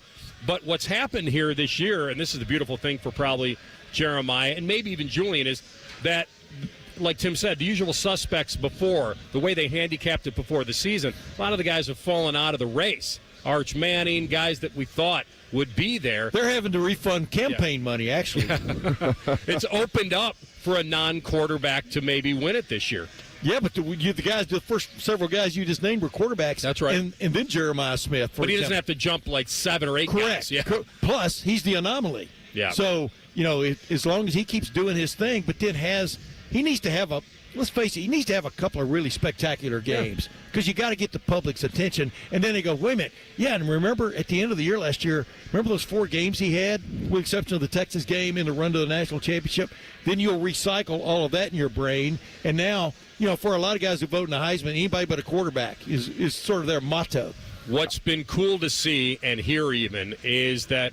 but what's happened here this year, and this is the beautiful thing for probably Jeremiah and maybe even Julian, is that, like Tim said, the usual suspects before, the way they handicapped it before the season, a lot of the guys have fallen out of the race. Arch Manning, guys that we thought would be there. They're having to refund campaign money, actually. It's opened up for a non-quarterback to maybe win it this year. Yeah, but the first several guys you just named were quarterbacks. That's right. And then Jeremiah Smith, but he doesn't have to jump like 7 or 8 Correct. guys. Yeah. Plus, he's the anomaly. Yeah. So, as long as he keeps doing his thing, but then he needs to have let's face it, he needs to have a couple of really spectacular games because you got to get the public's attention. And then they go, wait a minute. Yeah, and remember at the end of the year last year, remember those 4 games he had, with the exception of the Texas game and the run to the national championship? Then you'll recycle all of that in your brain. And now, for a lot of guys who vote in the Heisman, anybody but a quarterback is sort of their motto. What's been cool to see and hear even is that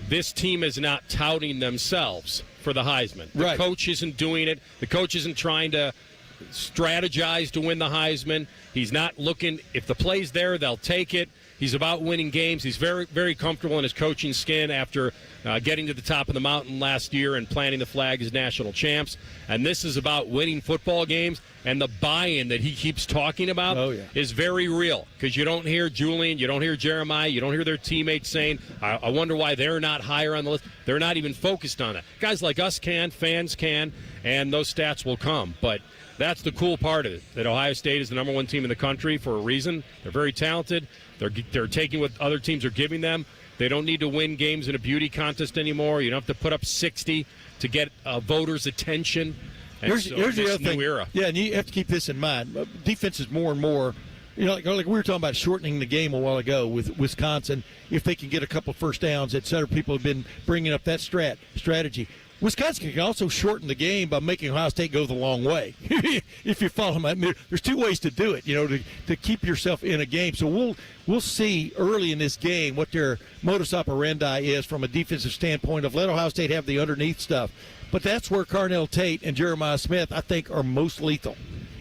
this team is not touting themselves for the Heisman. The coach isn't doing it. The coach isn't trying to strategize to win the Heisman. He's not looking, if the play's there, they'll take it. He's about winning games. He's very, very comfortable in his coaching skin after getting to the top of the mountain last year and planting the flag as national champs. And this is about winning football games. And the buy-in that he keeps talking about is very real, because you don't hear Julian, you don't hear Jeremiah, you don't hear their teammates saying, I wonder why they're not higher on the list. They're not even focused on that. Guys like us can, fans can, and those stats will come. But that's the cool part of it, that Ohio State is the number 1 team in the country for a reason. They're very talented. They're taking what other teams are giving them. They don't need to win games in a beauty contest anymore. You don't have to put up 60 to get voters' attention. Here's the other thing. Era. Yeah, and you have to keep this in mind. Defense is more and more, like we were talking about shortening the game a while ago with Wisconsin. If they can get a couple first downs, et cetera, people have been bringing up that strategy. Wisconsin can also shorten the game by making Ohio State go the long way. If you follow them, there's 2 ways to do it, to keep yourself in a game. So we'll see early in this game what their modus operandi is from a defensive standpoint of let Ohio State have the underneath stuff. But that's where Carnell Tate and Jeremiah Smith, I think, are most lethal.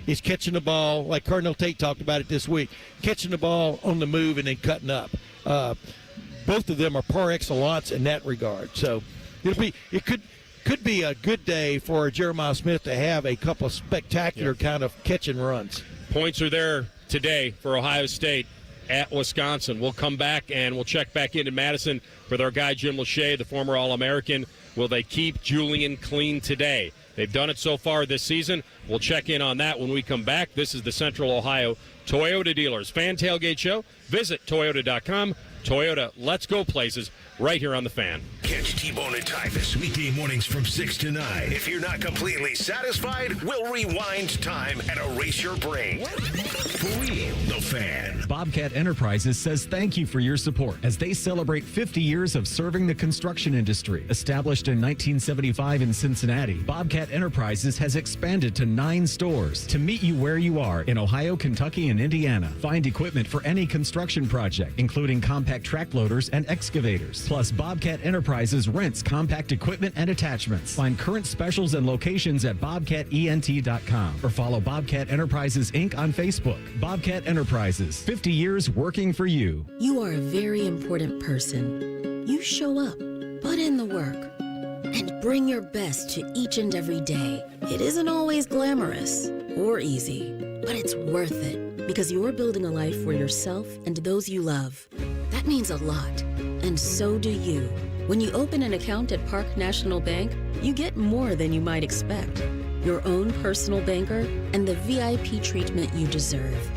Is catching the ball, like Carnell Tate talked about it this week, catching the ball on the move and then cutting up. Both of them are par excellence in that regard. So it could be a good day for Jeremiah Smith to have a couple of spectacular kind of catch and runs. Points are there today for Ohio State at Wisconsin. We'll come back and we'll check back in Madison with our guy Jim Lachey, the former All-American. Will they keep Julian clean today? They've done it so far this season. We'll check in on that when we come back. This is the Central Ohio Toyota Dealers Fan Tailgate Show. Visit Toyota.com. Toyota, let's go places right here on The Fan. Catch T-Bone and Tyvus weekday mornings from 6 to 9. If you're not completely satisfied, we'll rewind time and erase your brain. For real, The Fan. Bobcat Enterprises says thank you for your support as they celebrate 50 years of serving the construction industry. Established in 1975 in Cincinnati, Bobcat Enterprises has expanded to 9 stores to meet you where you are in Ohio, Kentucky, and Indiana. Find equipment for any construction project, including compact track loaders and excavators. Plus, Bobcat Enterprises rents compact equipment and attachments. Find current specials and locations at bobcatent.com or follow Bobcat Enterprises Inc. on Facebook. Bobcat Enterprises, 50 years working for you. You are a very important person. You show up, put in the work, and bring your best to each and every day. It isn't always glamorous or easy, but it's worth it because you're building a life for yourself and those you love. That means a lot, and so do you. When you open an account at Park National Bank, you get more than you might expect. Your own personal banker and the VIP treatment you deserve.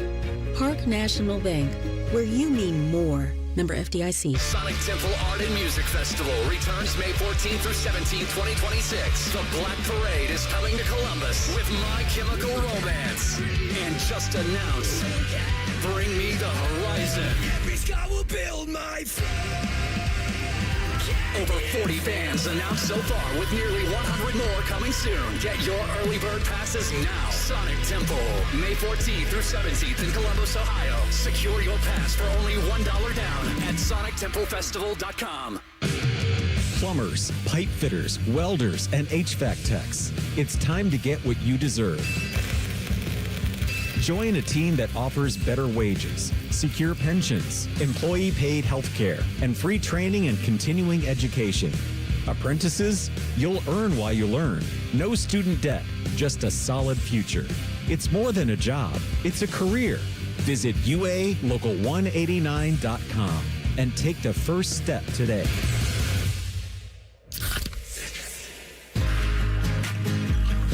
Park National Bank, where you mean more. Member FDIC. Sonic Temple Art and Music Festival returns May 14th through 17th, 2026. The Black Parade is coming to Columbus with My Chemical Romance. And just announced, Bring Me the Horizon. Every sky will build my friend. Over 40 fans announced so far, with nearly 100 more coming soon. Get your early bird passes now. Sonic Temple, May 14th through 17th in Columbus, Ohio. Secure your pass for only $1 down at SonicTempleFestival.com. Plumbers, pipe fitters, welders, and HVAC techs. It's time to get what you deserve. Join a team that offers better wages, secure pensions, employee-paid health care, and free training and continuing education. Apprentices? You'll earn while you learn. No student debt, just a solid future. It's more than a job, it's a career. Visit UALocal189.com and take the first step today.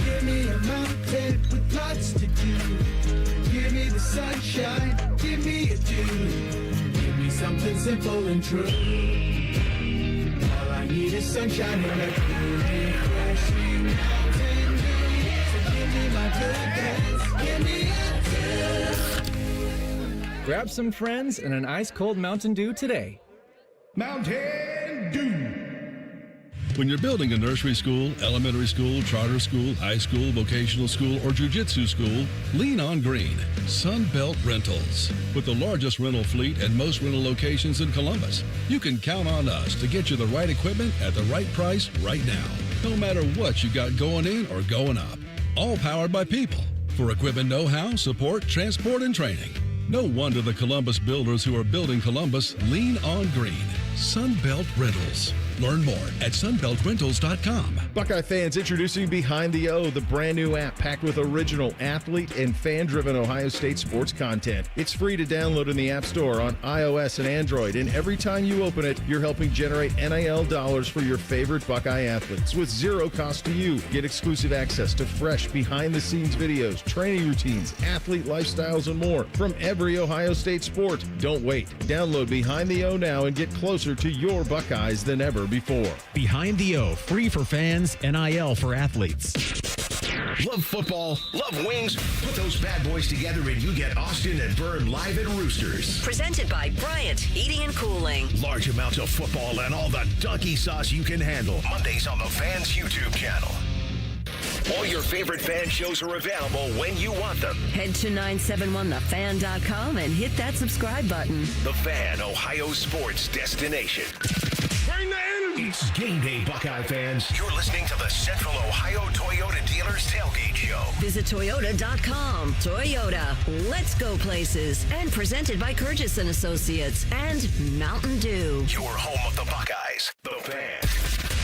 Give me a mountain with lots to do. Give me the sunshine, give me a dew. Give me something simple and true. All I need is sunshine and a cool, refreshing mountain dew. So give me my goodness, give me a dew. Grab some friends and an ice-cold Mountain Dew today. Mountain Dew. When you're building a nursery school, elementary school, charter school, high school, vocational school, or jiu-jitsu school, lean on green. Sunbelt Rentals. With the largest rental fleet and most rental locations in Columbus, you can count on us to get you the right equipment at the right price right now. No matter what you got going in or going up. All powered by people. For equipment know-how, support, transport, and training. No wonder the Columbus builders who are building Columbus lean on green. Sunbelt Rentals. Learn more at sunbeltrentals.com. Buckeye fans, introducing Behind the O, the brand new app packed with original athlete and fan-driven Ohio State sports content. It's free to download in the App Store on iOS and Android, and every time you open it, you're helping generate NIL dollars for your favorite Buckeye athletes with zero cost to you. Get exclusive access to fresh behind-the-scenes videos, training routines, athlete lifestyles, and more from every Ohio State sport. Don't wait. Download Behind the O now and get closer to your Buckeyes than ever before. Behind the O, free for fans, NIL for athletes. Love football, love wings? Put those bad boys together and you get Austin and Byrne live at Roosters. Presented by Bryant Heating and Cooling. Large amounts of football and all the donkey sauce you can handle. Mondays on the Fans YouTube channel. All your favorite fan shows are available when you want them. Head to 971thefan.com and hit that subscribe button. The Fan, Ohio sports destination. Bring the energy. It's game day, Buckeye fans. You're listening to the Central Ohio Toyota Dealers Tailgate Show. Visit Toyota.com. Toyota, let's go places. And presented by Curtis & Associates and Mountain Dew. Your home of the Buckeyes, the Fan.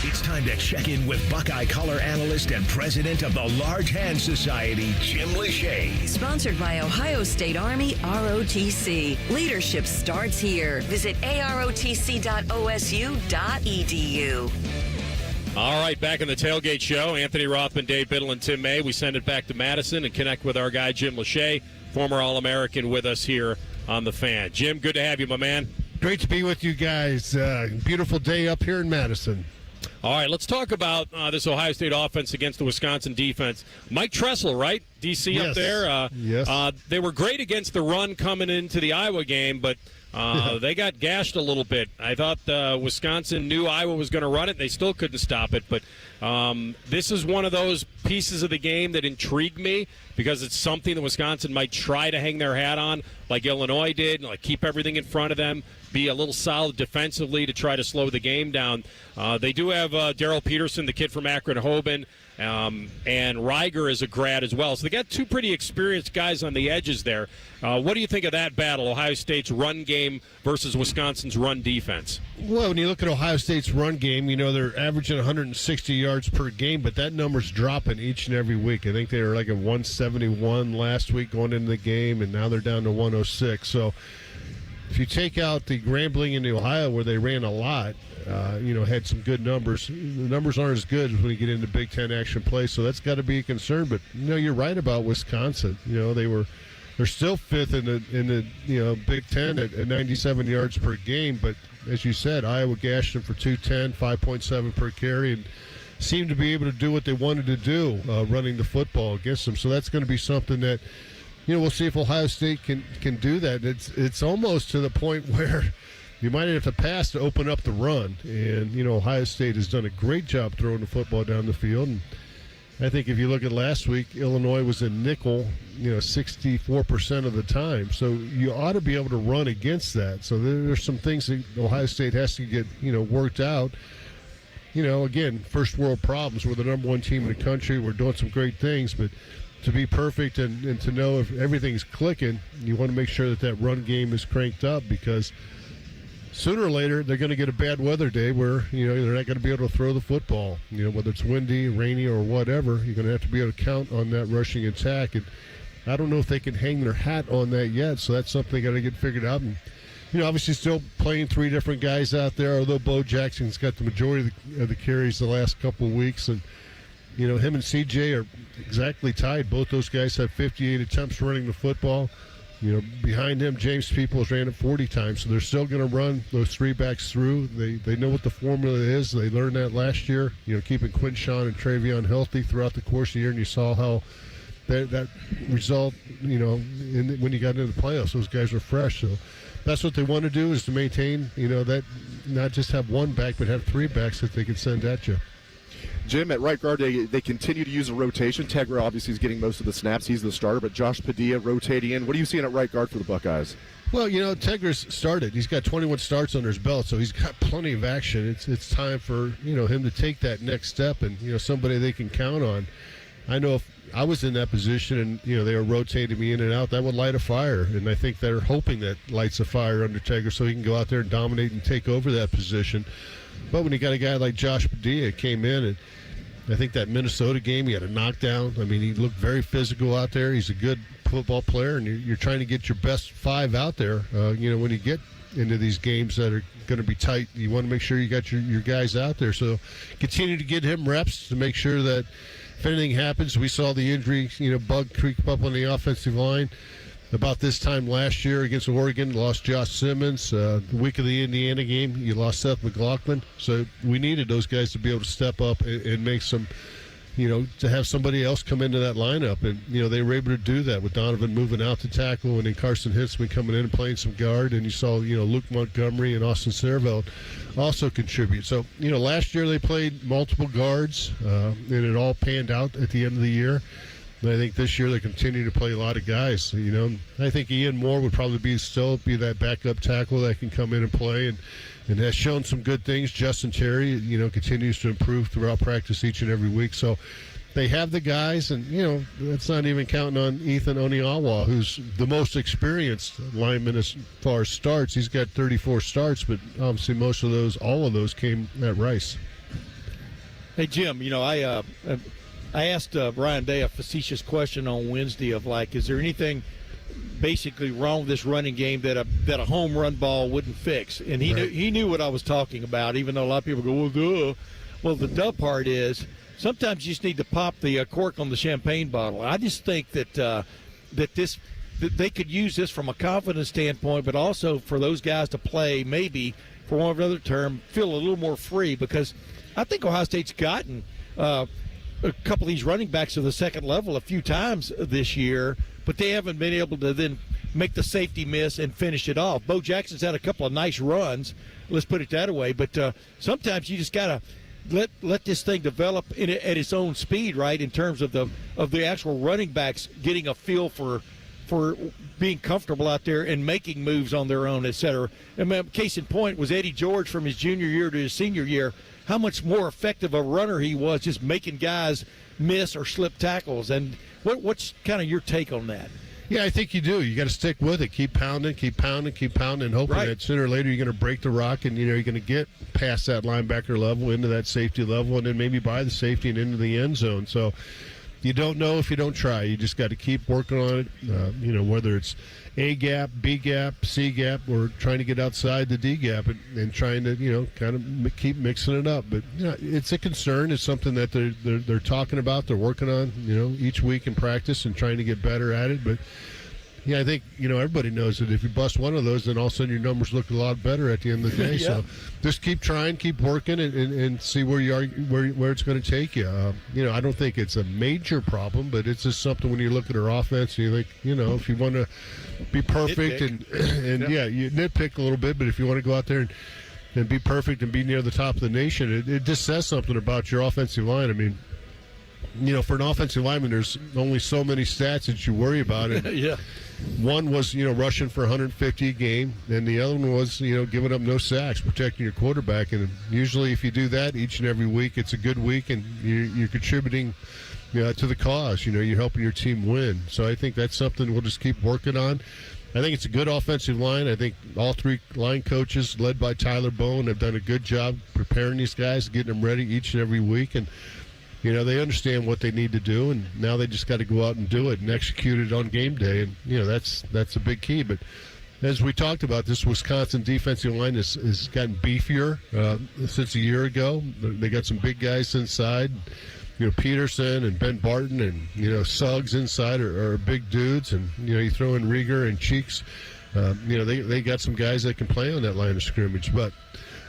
It's time to check in with Buckeye color analyst and president of the Large Hand Society, Jim Lachey. Sponsored by Ohio State Army ROTC. Leadership starts here. Visit arotc.osu.edu. All right, back in the Tailgate Show. Anthony Rothman, Dave Biddle, and Tim May. We send it back to Madison and connect with our guy, Jim Lachey, former All-American, with us here on The Fan. Jim, good to have you, my man. Great to be with you guys. Beautiful day up here in Madison. All right, let's talk about this Ohio State offense against the Wisconsin defense. Mike Tressel, right? DC Yes. up there. Yes. They were great against the run coming into the Iowa game, but they got gashed a little bit. I thought Wisconsin knew Iowa was going to run it. They still couldn't stop it. But this is one of those pieces of the game that intrigued me because it's something that Wisconsin might try to hang their hat on, like Illinois did, like keep everything in front of them, be a little solid defensively to try to slow the game down. They do have Darrell Peterson, the kid from Akron-Hoban, and Reiger is a grad as well. So they got two pretty experienced guys on the edges there. What do you think of that battle, Ohio State's run game versus Wisconsin's run defense? Well, when you look at Ohio State's run game, you know, they're averaging 160 yards per game, but that number's dropping each and every week. I think they were like at 171 last week going into the game, and now they're down to 106. So if you take out the Grambling in Ohio where they ran a lot, had some good numbers. The numbers aren't as good when you get into Big Ten action play, so that's got to be a concern. But you're right about Wisconsin. They're still fifth in the Big Ten at 97 yards per game. But as you said, Iowa gashed them for 210, 5.7 per carry, and seemed to be able to do what they wanted to do, running the football against them. So that's going to be something that we'll see if Ohio State can do that. It's almost to the point where you might have to pass to open up the run. And, Ohio State has done a great job throwing the football down the field. And I think if you look at last week, Illinois was in nickel, 64% of the time. So you ought to be able to run against that. So there's some things that Ohio State has to get, worked out. Again, first world problems. We're the number one team in the country. We're doing some great things, but to be perfect and to know if everything's clicking, you want to make sure that run game is cranked up, because sooner or later they're going to get a bad weather day where they're not going to be able to throw the football. Whether it's windy, rainy, or whatever, you're going to have to be able to count on that rushing attack. And I don't know if they can hang their hat on that yet, so that's something they got to get figured out. And obviously still playing three different guys out there, although Bo Jackson's got the majority of the carries the last couple of weeks. And, him and CJ are exactly tied. Both those guys have 58 attempts running the football. Behind him, James Peoples ran it 40 times. So they're still going to run those three backs through. They know what the formula is. They learned that last year, keeping Quinshawn and Travion healthy throughout the course of the year. And you saw how that result, when you got into the playoffs, those guys were fresh. So that's what they want to do, is to maintain, that not just have one back, but have three backs that they can send at you. Jim, at right guard, they continue to use a rotation. Tegra obviously is getting most of the snaps. He's the starter, but Josh Padilla rotating in. What are you seeing at right guard for the Buckeyes? Well, Tegra's started. He's got 21 starts under his belt, so he's got plenty of action. It's time for, him to take that next step and, somebody they can count on. I know if I was in that position and, they were rotating me in and out, that would light a fire. And I think they're hoping that lights a fire under Tegra so he can go out there and dominate and take over that position. But when you got a guy like Josh Padilla came in, and I think that Minnesota game, he had a knockdown. I mean, he looked very physical out there. He's a good football player, and you're trying to get your best five out there. When you get into these games that are going to be tight, you want to make sure you got your guys out there. So continue to get him reps to make sure that if anything happens, we saw the injury, bug creep up on the offensive line. About this time last year against Oregon, lost Josh Simmons. The week of the Indiana game, you lost Seth McLaughlin. So we needed those guys to be able to step up and make some, to have somebody else come into that lineup. And, they were able to do that with Donovan moving out to tackle and then Carson Hitzman coming in and playing some guard. And you saw, Luke Montgomery and Austin Servelt also contribute. So, last year they played multiple guards, and it all panned out at the end of the year. And I think this year they continue to play a lot of guys. I think Ian Moore would probably still be that backup tackle that can come in and play and has shown some good things. Justin Terry, continues to improve throughout practice each and every week. So they have the guys, and, that's not even counting on Ethan Oniawa, who's the most experienced lineman as far as starts. He's got 34 starts, but obviously all of those came at Rice. Hey, Jim, I asked Ryan Day a facetious question on Wednesday of, is there anything basically wrong with this running game that a home run ball wouldn't fix? And he knew what I was talking about, even though a lot of people go, well, duh. Well, the duh part is sometimes you just need to pop the cork on the champagne bottle. I just think that they could use this from a confidence standpoint, but also for those guys to play, maybe, for one of another term, feel a little more free, because I think Ohio State's gotten a couple of these running backs to the second level a few times this year, but they haven't been able to then make the safety miss and finish it off. Bo Jackson's had a couple of nice runs, let's put it that way, but sometimes you just got to let this thing develop at its own speed, right, in terms of the actual running backs getting a feel for being comfortable out there and making moves on their own, et cetera. And case in point was Eddie George from his junior year to his senior year, how much more effective a runner he was just making guys miss or slip tackles. And what's kind of your take on that? Yeah, I think you do. You got to stick with it. Keep pounding, hoping that sooner or later you're going to break the rock and, you're going to get past that linebacker level into that safety level and then maybe by the safety and into the end zone. So you don't know if you don't try. You just got to keep working on it, whether it's A gap, B gap, C gap, or trying to get outside the D gap and trying to, kind of keep mixing it up. But, it's a concern. It's something that they're talking about. They're working on, each week in practice and trying to get better at it. But I think, everybody knows that if you bust one of those, then all of a sudden your numbers look a lot better at the end of the day. Yeah. So just keep trying, keep working, and see where you are, where it's going to take you. I don't think it's a major problem, but it's just something when you look at our offense and you think, if you want to be perfect you nitpick a little bit, but if you want to go out there and be perfect and be near the top of the nation, it just says something about your offensive line. I mean, for an offensive lineman, there's only so many stats that you worry about. And Yeah. one was, rushing for 150 a game, and the other one was, giving up no sacks, protecting your quarterback. And usually if you do that each and every week, it's a good week, and you're contributing to the cause. You're helping your team win. So I think that's something we'll just keep working on. I think it's a good offensive line. I think all three line coaches, led by Tyler Bowen, have done a good job preparing these guys, getting them ready each and every week. And they understand what they need to do, and now they just got to go out and do it and execute it on game day. And, that's a big key. But as we talked about, this Wisconsin defensive line has gotten beefier since a year ago. They got some big guys inside. Peterson and Ben Barton and, Suggs inside are big dudes. And, you throw in Rieger and Cheeks. They got some guys that can play on that line of scrimmage. But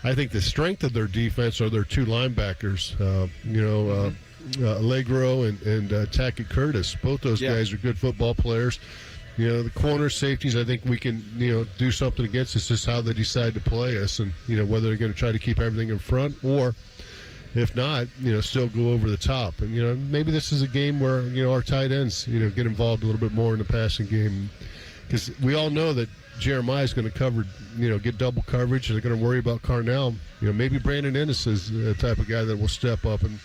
I think the strength of their defense are their two linebackers, Allegro and Tackett Curtis. Both those guys are good football players. The corner safeties, I think we can, do something against. It's just how they decide to play us, and, whether they're going to try to keep everything in front, or if not, still go over the top. And, maybe this is a game where, our tight ends, get involved a little bit more in the passing game, because we all know that Jeremiah's going to cover, get double coverage. They're going to worry about Carnell. Maybe Brandon Ennis is the type of guy that will step up and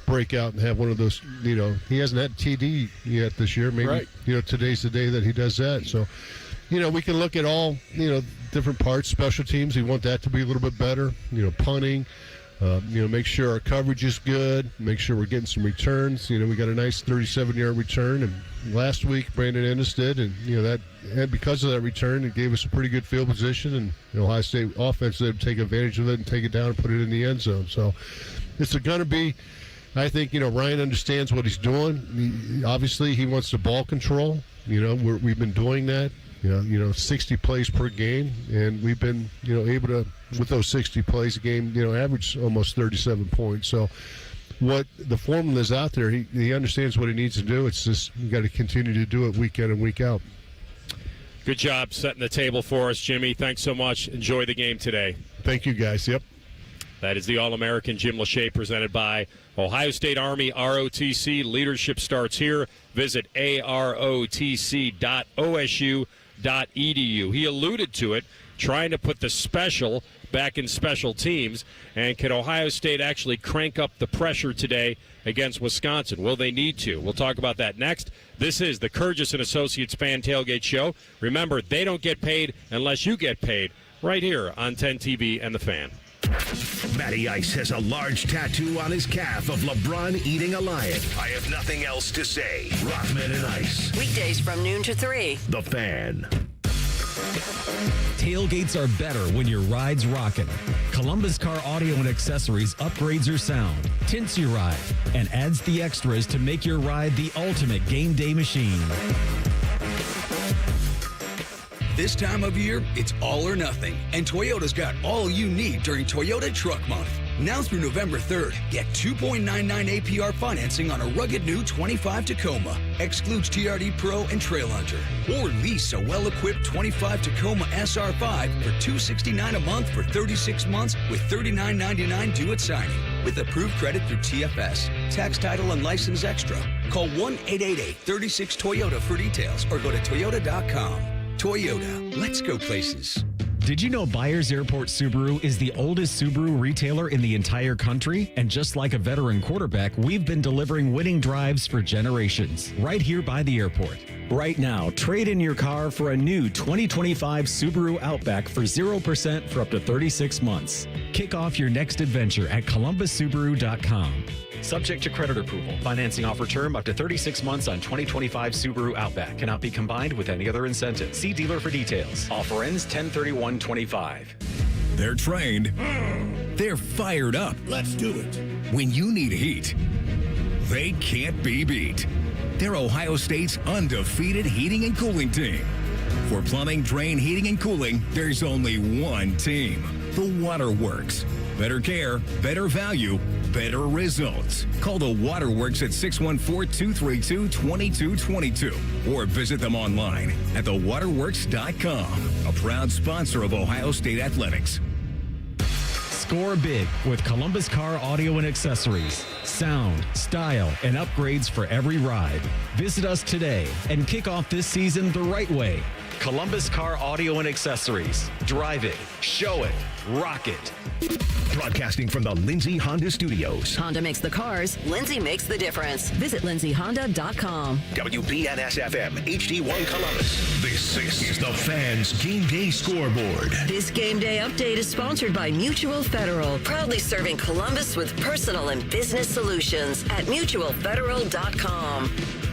break out and have one of those. He hasn't had TD yet this year. Maybe today's the day that he does that. So, we can look at all different parts. Special teams, we want that to be a little bit better. Punting. Make sure our coverage is good. Make sure we're getting some returns. We got a nice 37-yard return, and last week Brandon Ennis did, and because of that return, it gave us a pretty good field position, and Ohio State offense did take advantage of it and take it down and put it in the end zone. So it's going to be, I think, Ryan understands what he's doing. Obviously, he wants the ball control. We've been doing that. 60 plays per game, and we've been, able to, with those 60 plays a game, average almost 37 points. So what the formula is out there, he understands what he needs to do. It's just you got to continue to do it week in and week out. Good job setting the table for us, Jimmy. Thanks so much. Enjoy the game today. Thank you, guys. Yep. That is the All-American Jim Lachey, presented by Ohio State Army ROTC. Leadership starts here. Visit arotc.osu.edu. He alluded to it, trying to put the special back in special teams. And can Ohio State actually crank up the pressure today against Wisconsin? Will they need to? We'll talk about that next. This is the Curtis and Associates Fan Tailgate Show. Remember, they don't get paid unless you get paid, right here on 10 TV and The Fan. Matty Ice has a large tattoo on his calf of LeBron eating a lion. I have nothing else to say. Rothman and Ice. Weekdays from noon to 3. The Fan. Tailgates are better when your ride's rocking. Columbus Car Audio and Accessories upgrades your sound, tints your ride, and adds the extras to make your ride the ultimate game day machine. This time of year, it's all or nothing, and Toyota's got all you need during Toyota Truck Month. Now through November 3rd, get 2.99 APR financing on a rugged new 25 Tacoma. Excludes TRD Pro and Trail Hunter. Or lease a well-equipped 25 Tacoma SR5 for $269 a month for 36 months with $39.99 due at signing. With approved credit through TFS. Tax, title, and license extra. Call 1-888-36-TOYOTA for details or go to toyota.com. Toyota, let's go places. Did you know Byers Airport Subaru is the oldest Subaru retailer in the entire country? And just like a veteran quarterback, we've been delivering winning drives for generations, right here by the airport. Right now, trade in your car for a new 2025 Subaru Outback for 0% for up to 36 months. Kick off your next adventure at columbussubaru.com. Subject to credit approval. Financing offer term up to 36 months on 2025 Subaru Outback. Cannot be combined with any other incentive. See dealer for details. Offer ends 10/31/25. They're trained. They're fired up. Let's do it. When you need heat, they can't be beat. They're Ohio State's undefeated heating and cooling team. For plumbing, drain, heating, and cooling, there's only one team. The Waterworks. Better care, better value, better results. Call the Waterworks at 614-232-2222 or visit them online at thewaterworks.com. A proud sponsor of Ohio State Athletics. Score big with Columbus Car Audio and Accessories. Sound, style, and upgrades for every ride. Visit us today and kick off this season the right way. Columbus Car Audio and Accessories. Drive it, show it, rock it. Broadcasting from the Lindsay Honda Studios. Honda makes the cars. Lindsay makes the difference. Visit lindsayhonda.com. WBNS-FM, HD1 Columbus. This is the Fans Game Day Scoreboard. This game day update is sponsored by Mutual Federal, proudly serving Columbus with personal and business solutions at mutualfederal.com.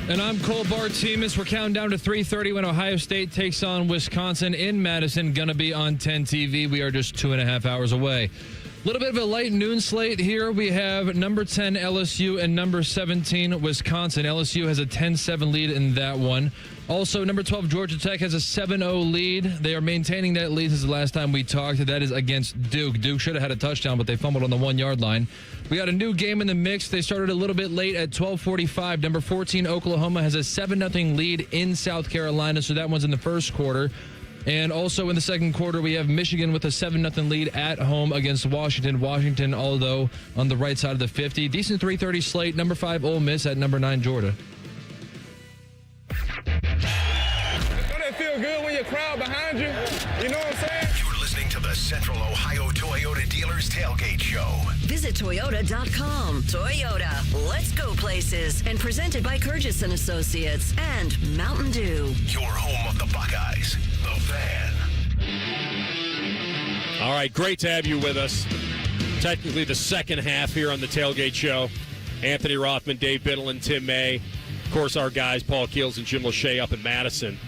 And I'm Cole Bartemus. We're counting down to 3:30 when Ohio State takes on Wisconsin in Madison. Gonna be on 10 TV. We are just 2.5 hours away. A little bit of a light noon slate here. We have number 10 LSU and number 17 Wisconsin. LSU has a 10-7 lead in that one. Also, number 12 Georgia Tech has a 7-0 lead. They are maintaining that lead since the last time we talked. That is against Duke. Duke should have had a touchdown, but they fumbled on the 1-yard line. We got a new game in the mix. They started a little bit late at 12:45. Number 14 Oklahoma has a 7-0 lead in South Carolina, so that one's in the first quarter. And also in the second quarter, we have Michigan with a 7-0 lead at home against Washington. Washington, although on the right side of the 50. Decent 3:30 slate. Number 5 Ole Miss at number 9 Georgia. Don't it feel good when your crowd behind you? You know what I'm saying? You're listening to the Central Ohio Toyota Dealers Tailgate Show. Visit Toyota.com. Toyota, let's go places. And presented by Curtis & Associates and Mountain Dew. Your home of the Buckeyes, the Fan. All right, great to have you with us. Technically the second half here on the Tailgate Show. Anthony Rothman, Dave Biddle, and Tim May. Of course, our guys, Paul Keels and Jim Lachey up in Madison.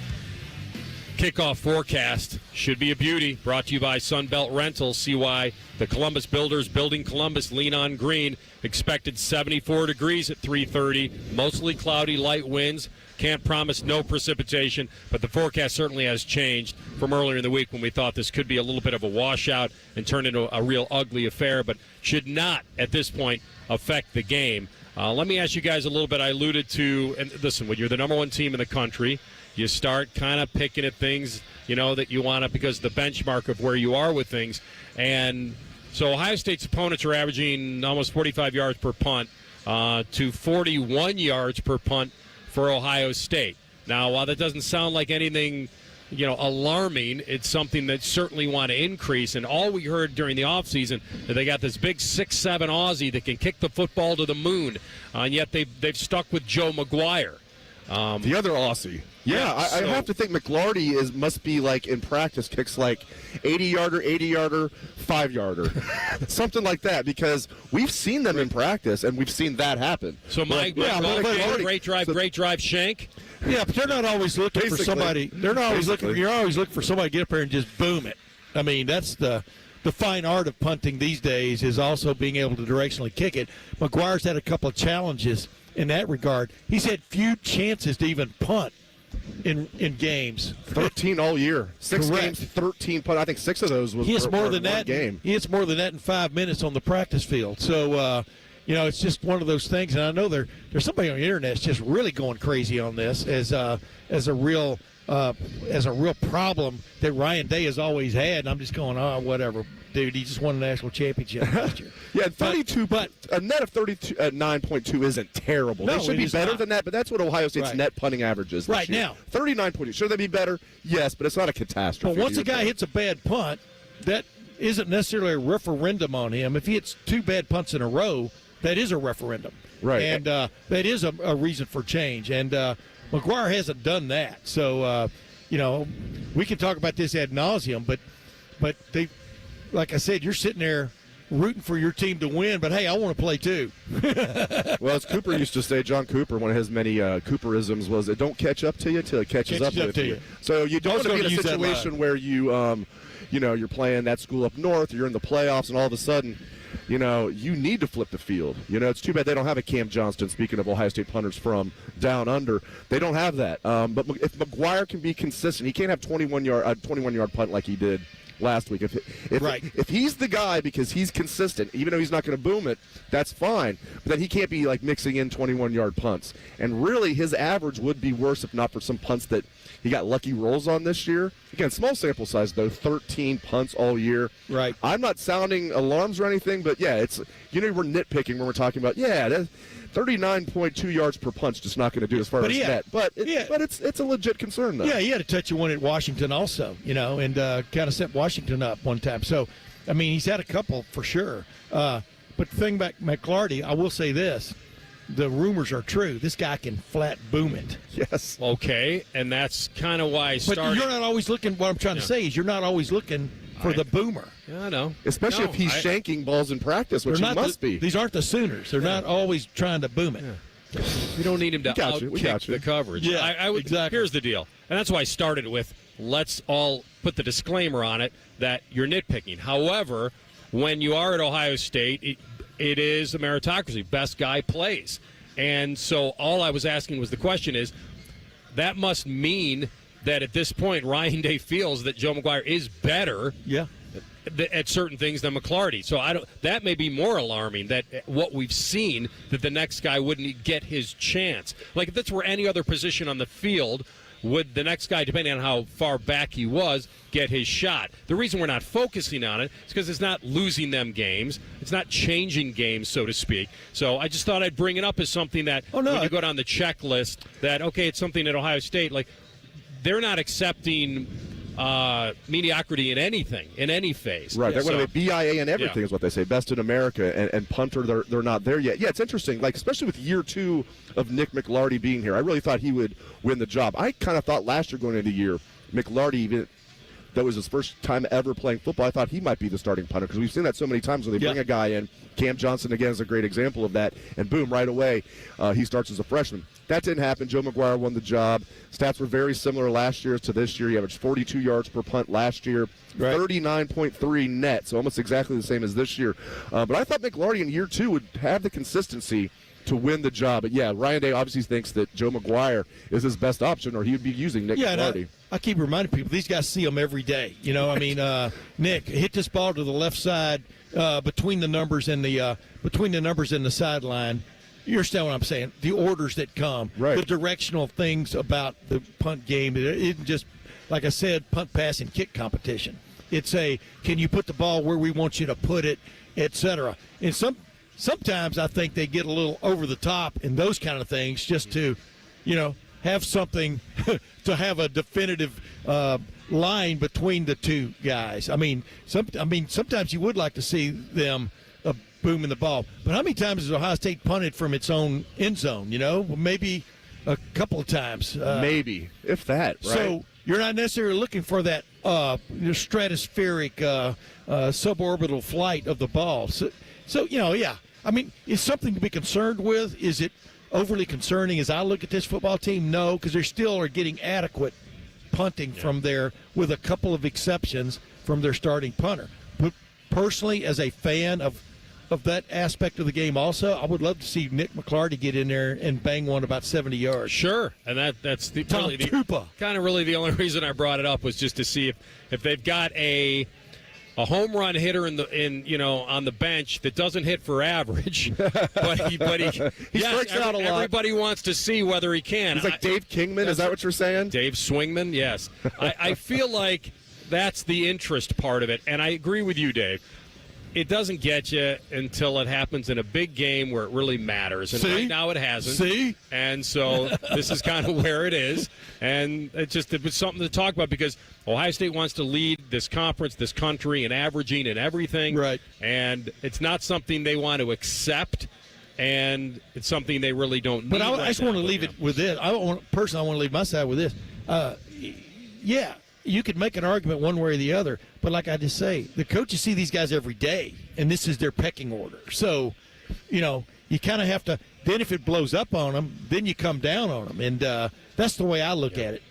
Kickoff forecast should be a beauty. Brought to you by Sunbelt Rentals. See why the Columbus Builders building Columbus lean on green. Expected 74 degrees at 3:30. Mostly cloudy, light winds. Can't promise no precipitation, but the forecast certainly has changed from earlier in the week when we thought this could be a little bit of a washout and turn into a real ugly affair, but should not at this point affect the game. Let me ask you guys a little bit. I alluded to, and listen, when you're the number one team in the country, you start kind of picking at things, that you want to, because the benchmark of where you are with things. And so Ohio State's opponents are averaging almost 45 yards per punt to 41 yards per punt for Ohio State. Now, while that doesn't sound like anything, alarming, it's something that certainly want to increase. And all we heard during the offseason that they got this big 6'7" Aussie that can kick the football to the moon, and yet they've stuck with Joe McGuire. The other Aussie. Yeah, I have to think McLarty must be like in practice kicks like 80-yarder, 5-yarder, something like that, because we've seen them in practice and we've seen that happen. So great drive, Shank. Yeah, but they're not always looking for somebody. They're not always looking. You're always looking for somebody to get up there and just boom it. I mean, that's the fine art of punting these days, is also being able to directionally kick it. McGuire's had a couple of challenges in that regard. He's had few chances to even punt in games. 13 all year. 6 Correct. games, 13 punt. I think 6 of those was he hits more in than that game. He hits more than that in 5 minutes on the practice field. So, it's just one of those things. And I know there's somebody on the internet that's just really going crazy on this as a real problem that Ryan Day has always had. And I'm just going, whatever. Dude, he just won a national championship last year. Yeah, 32, but a net of 32 at 9.2 isn't terrible. No, they should be better than that, but that's what Ohio State's net punting average is right year. Now. 39.2. Should they be better? Yes, but it's not a catastrophe. But once a guy hits a bad punt, that isn't necessarily a referendum on him. If he hits 2 bad punts in a row, that is a referendum. Right. And that is a reason for change. And McGuire hasn't done that. So, we can talk about this ad nauseum, but they – like I said, you're sitting there rooting for your team to win, but hey, I want to play too. Well, as Cooper used to say, John Cooper, one of his many Cooperisms was, it don't catch up to you till it catches up with you. So you don't want to be in a situation where you you're playing that school up north, you're in the playoffs, and all of a sudden, you need to flip the field. It's too bad they don't have a Cam Johnston, speaking of Ohio State punters from down under. They don't have that. But if McGuire can be consistent, he can't have 21-yard punt like he did last week. If he's the guy because he's consistent, even though he's not going to boom it, that's fine. But then he can't be like mixing in 21-yard punts. And really, his average would be worse if not for some punts that he got lucky rolls on this year. Again, small sample size though, 13 punts all year. Right. I'm not sounding alarms or anything, but yeah, it's we're nitpicking when we're talking about 39.2 yards per punch just not going to do as far as net. But it's a legit concern though. Yeah, he had a touchy one at Washington also, and kind of set Washington up one time. So, I mean, he's had a couple for sure. But the thing about McClarty, I will say this. The rumors are true. This guy can flat boom it. Yes. Okay, and that's kind of why I started. But you're not always looking, what I'm trying to say is you're not always looking for the boomer. Yeah, I know. Especially if he's shanking balls in practice, which he must be. These aren't the Sooners. They're not always trying to boom it. Yeah. You don't need him to out-kick the coverage. Yeah, exactly. Here's the deal, and that's why I started with let's all put the disclaimer on it that you're nitpicking. However, when you are at Ohio State, it is a meritocracy. Best guy plays. And so all I was asking was the question is, that must mean that at this point Ryan Day feels that Joe McGuire is better at certain things than McClarty. So that may be more alarming, that what we've seen, that the next guy wouldn't get his chance. Like if this were any other position on the field, would the next guy, depending on how far back he was, get his shot? The reason we're not focusing on it is because it's not losing them games. It's not changing games, so to speak. So I just thought I'd bring it up as something that when you go down the checklist, that, okay, it's something at Ohio State. Like, they're not accepting mediocrity in anything, in any phase. Right. They're going to be BIA and everything is what they say. Best in America. And punter, they're not there yet. Yeah, it's interesting. Like, especially with year 2 of Nick McLarty being here. I really thought he would win the job. I kind of thought last year going into the year, McLarty, even that was his first time ever playing football, I thought he might be the starting punter because we've seen that so many times when they bring a guy in. Cam Johnson, again, is a great example of that. And boom, right away, he starts as a freshman. That didn't happen. Joe McGuire won the job. Stats were very similar last year to this year. He averaged 42 yards per punt last year, 39.3 net, so almost exactly the same as this year. But I thought McLarty in year 2 would have the consistency to win the job. But, yeah, Ryan Day obviously thinks that Joe McGuire is his best option, or he would be using Nick McLarty. I keep reminding people, these guys see him every day. Nick, hit this ball to the left side between the numbers and the sideline. You understand what I'm saying? The orders that come, the directional things about the punt game. It isn't just, like I said, punt, pass, and kick competition. It's can you put the ball where we want you to put it, et cetera. And sometimes I think they get a little over the top in those kind of things just to, have something to have a definitive line between the two guys. Sometimes you would like to see them booming the ball. But how many times has Ohio State punted from its own end zone? Maybe a couple of times. Maybe, if that, right? So you're not necessarily looking for that stratospheric suborbital flight of the ball. So it's something to be concerned with. Is it overly concerning as I look at this football team? No, because they still are getting adequate punting from there, with a couple of exceptions from their starting punter. But personally, as a fan of that aspect of the game also, I would love to see Nick McLarty get in there and bang one about 70 yards. That's kind of really the only reason I brought it up, was just to see if they've got a home run hitter on the bench that doesn't hit for average, but he strikes out a lot. Everybody wants to see whether he can. He's like Dave Kingman. Is that what you're saying? Dave Swingman. Yes. I feel like that's the interest part of it, and I agree with you, Dave. It doesn't get you until it happens in a big game where it really matters. And right now it hasn't. And so this is kind of where it is. And it was something to talk about, because Ohio State wants to lead this conference, this country, in averaging and everything. Right. And it's not something they want to accept. And it's something they really don't need. But I just want to leave it with this. I want to leave my side with this. You could make an argument one way or the other, but like I just say, the coaches see these guys every day, and this is their pecking order. So, you kind of have to. Then if it blows up on them, then you come down on them, and that's the way I look at it.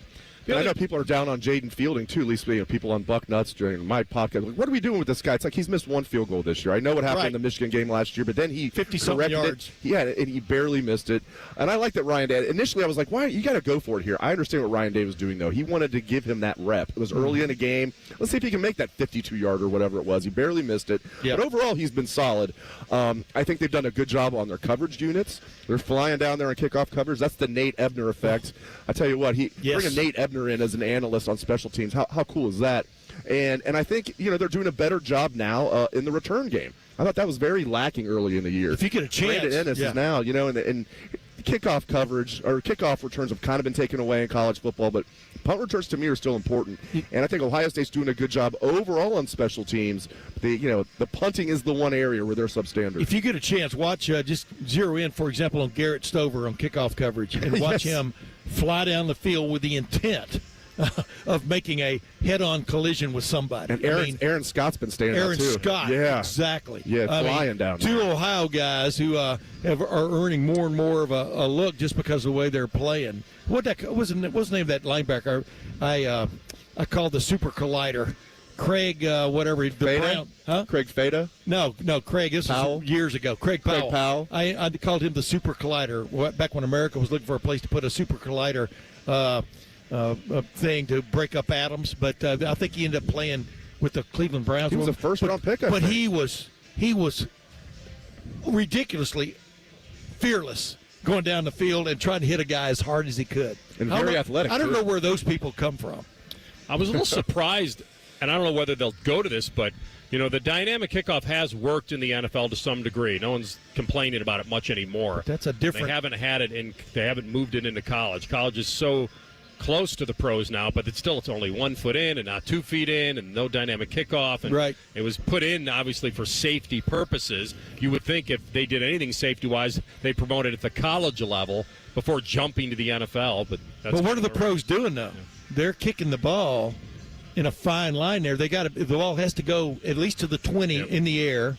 And I know people are down on Jaden Fielding, too, at least people on Bucknuts during my podcast. Like, what are we doing with this guy? It's like he's missed one field goal this year. I know what happened in the Michigan game last year, but then he 50-something yards. And he barely missed it. And I like that Ryan Day. Initially, I was like, why? You got to go for it here. I understand what Ryan Day was doing, though. He wanted to give him that rep. It was early in the game. Let's see if he can make that 52-yard or whatever it was. He barely missed it. Yep. But overall, he's been solid. I think they've done a good job on their coverage units. They're flying down there on kickoff coverage. That's the Nate Ebner effect. I tell you what, bringing Nate Ebner in as an analyst on special teams, how cool is that? And I think they're doing a better job now in the return game. I thought that was very lacking early in the year. If you get a chance, Brandon Ennis is now, and kickoff coverage or kickoff returns have kind of been taken away in college football, but punt returns to me are still important. And I think Ohio State's doing a good job overall on special teams. The punting is the one area where they're substandard. If you get a chance, watch just zero in, for example, on Garrett Stover on kickoff coverage and watch him fly down the field with the intent of making a head-on collision with somebody. And Aaron Scott's been standing Aaron up, too. Scott, exactly. Yeah, flying down there. Two Ohio guys who are earning more and more of a look just because of the way they're playing. What's the name of that linebacker? I called the super collider. Craig, whatever. Fada? Huh? Craig Fada? No, Craig. This was years ago. Craig Powell. I called him the super collider back when America was looking for a place to put a super collider thing to break up atoms. But I think he ended up playing with the Cleveland Browns. He was a first-round pick, But he was ridiculously fearless going down the field and trying to hit a guy as hard as he could. And very athletic. I don't know where those people come from. I was a little surprised, and I don't know whether they'll go to this, but the dynamic kickoff has worked in the NFL to some degree. No one's complaining about it much anymore. But that's a different. They haven't had it they haven't moved it into college. College is so close to the pros now, but it's only 1 foot in and not 2 feet in, and no dynamic kickoff. And right. It was put in obviously for safety purposes. You would think if they did anything safety-wise, they promoted at the college level before jumping to the NFL. But what are the pros doing though? Yeah. They're kicking the ball in a fine line there. The ball has to go at least to the 20 in the air,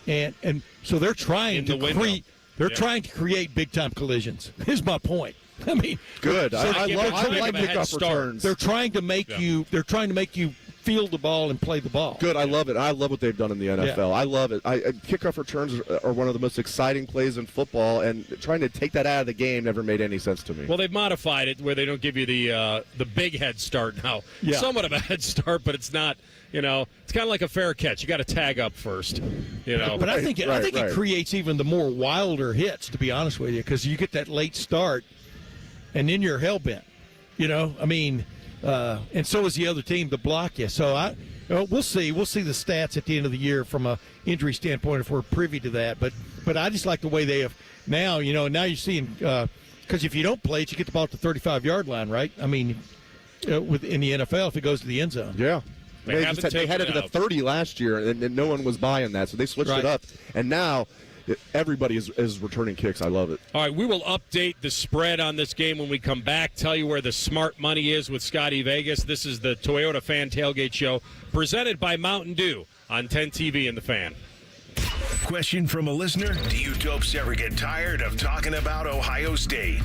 and so they're trying trying to create big time collisions. Here's my point. I mean, good. So I like kickoff returns. They're trying to make you. They're trying to make you field the ball and play the ball. Good. I love it. I love what they've done in the NFL. Yeah. I love it. Kickoff returns are one of the most exciting plays in football, and trying to take that out of the game never made any sense to me. Well, they've modified it where they don't give you the big head start now. Yeah. Somewhat of a head start, but it's not. It's kind of like a fair catch. You got to tag up first. But I think it creates even the more wilder hits. To be honest with you, because you get that late start, and then you're hell bent. And so is the other team to block you. So we'll see. We'll see the stats at the end of the year from a injury standpoint if we're privy to that. But I just like the way they have now. Now you're seeing because if you don't play it, you get the ball at the 35-yard line, right? I mean, in the NFL, if it goes to the end zone. Yeah. They had it at the 30 last year, and no one was buying that, so they switched it up. And now everybody is returning kicks. I love it. All right, we will update the spread on this game when we come back, tell you where the smart money is with Scotty Vegas. This is the Toyota Fan Tailgate Show presented by Mountain Dew on 10 TV and The Fan. Question from a listener: do you dopes ever get tired of talking about Ohio State?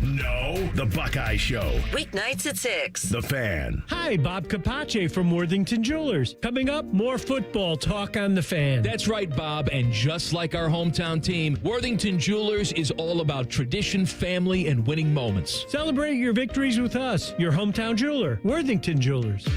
No. The Buckeye Show. Weeknights at 6. The Fan. Hi, Bob Capace from Worthington Jewelers. Coming up, more football talk on The Fan. That's right, Bob. And just like our hometown team, Worthington Jewelers is all about tradition, family, and winning moments. Celebrate your victories with us, your hometown jeweler, Worthington Jewelers.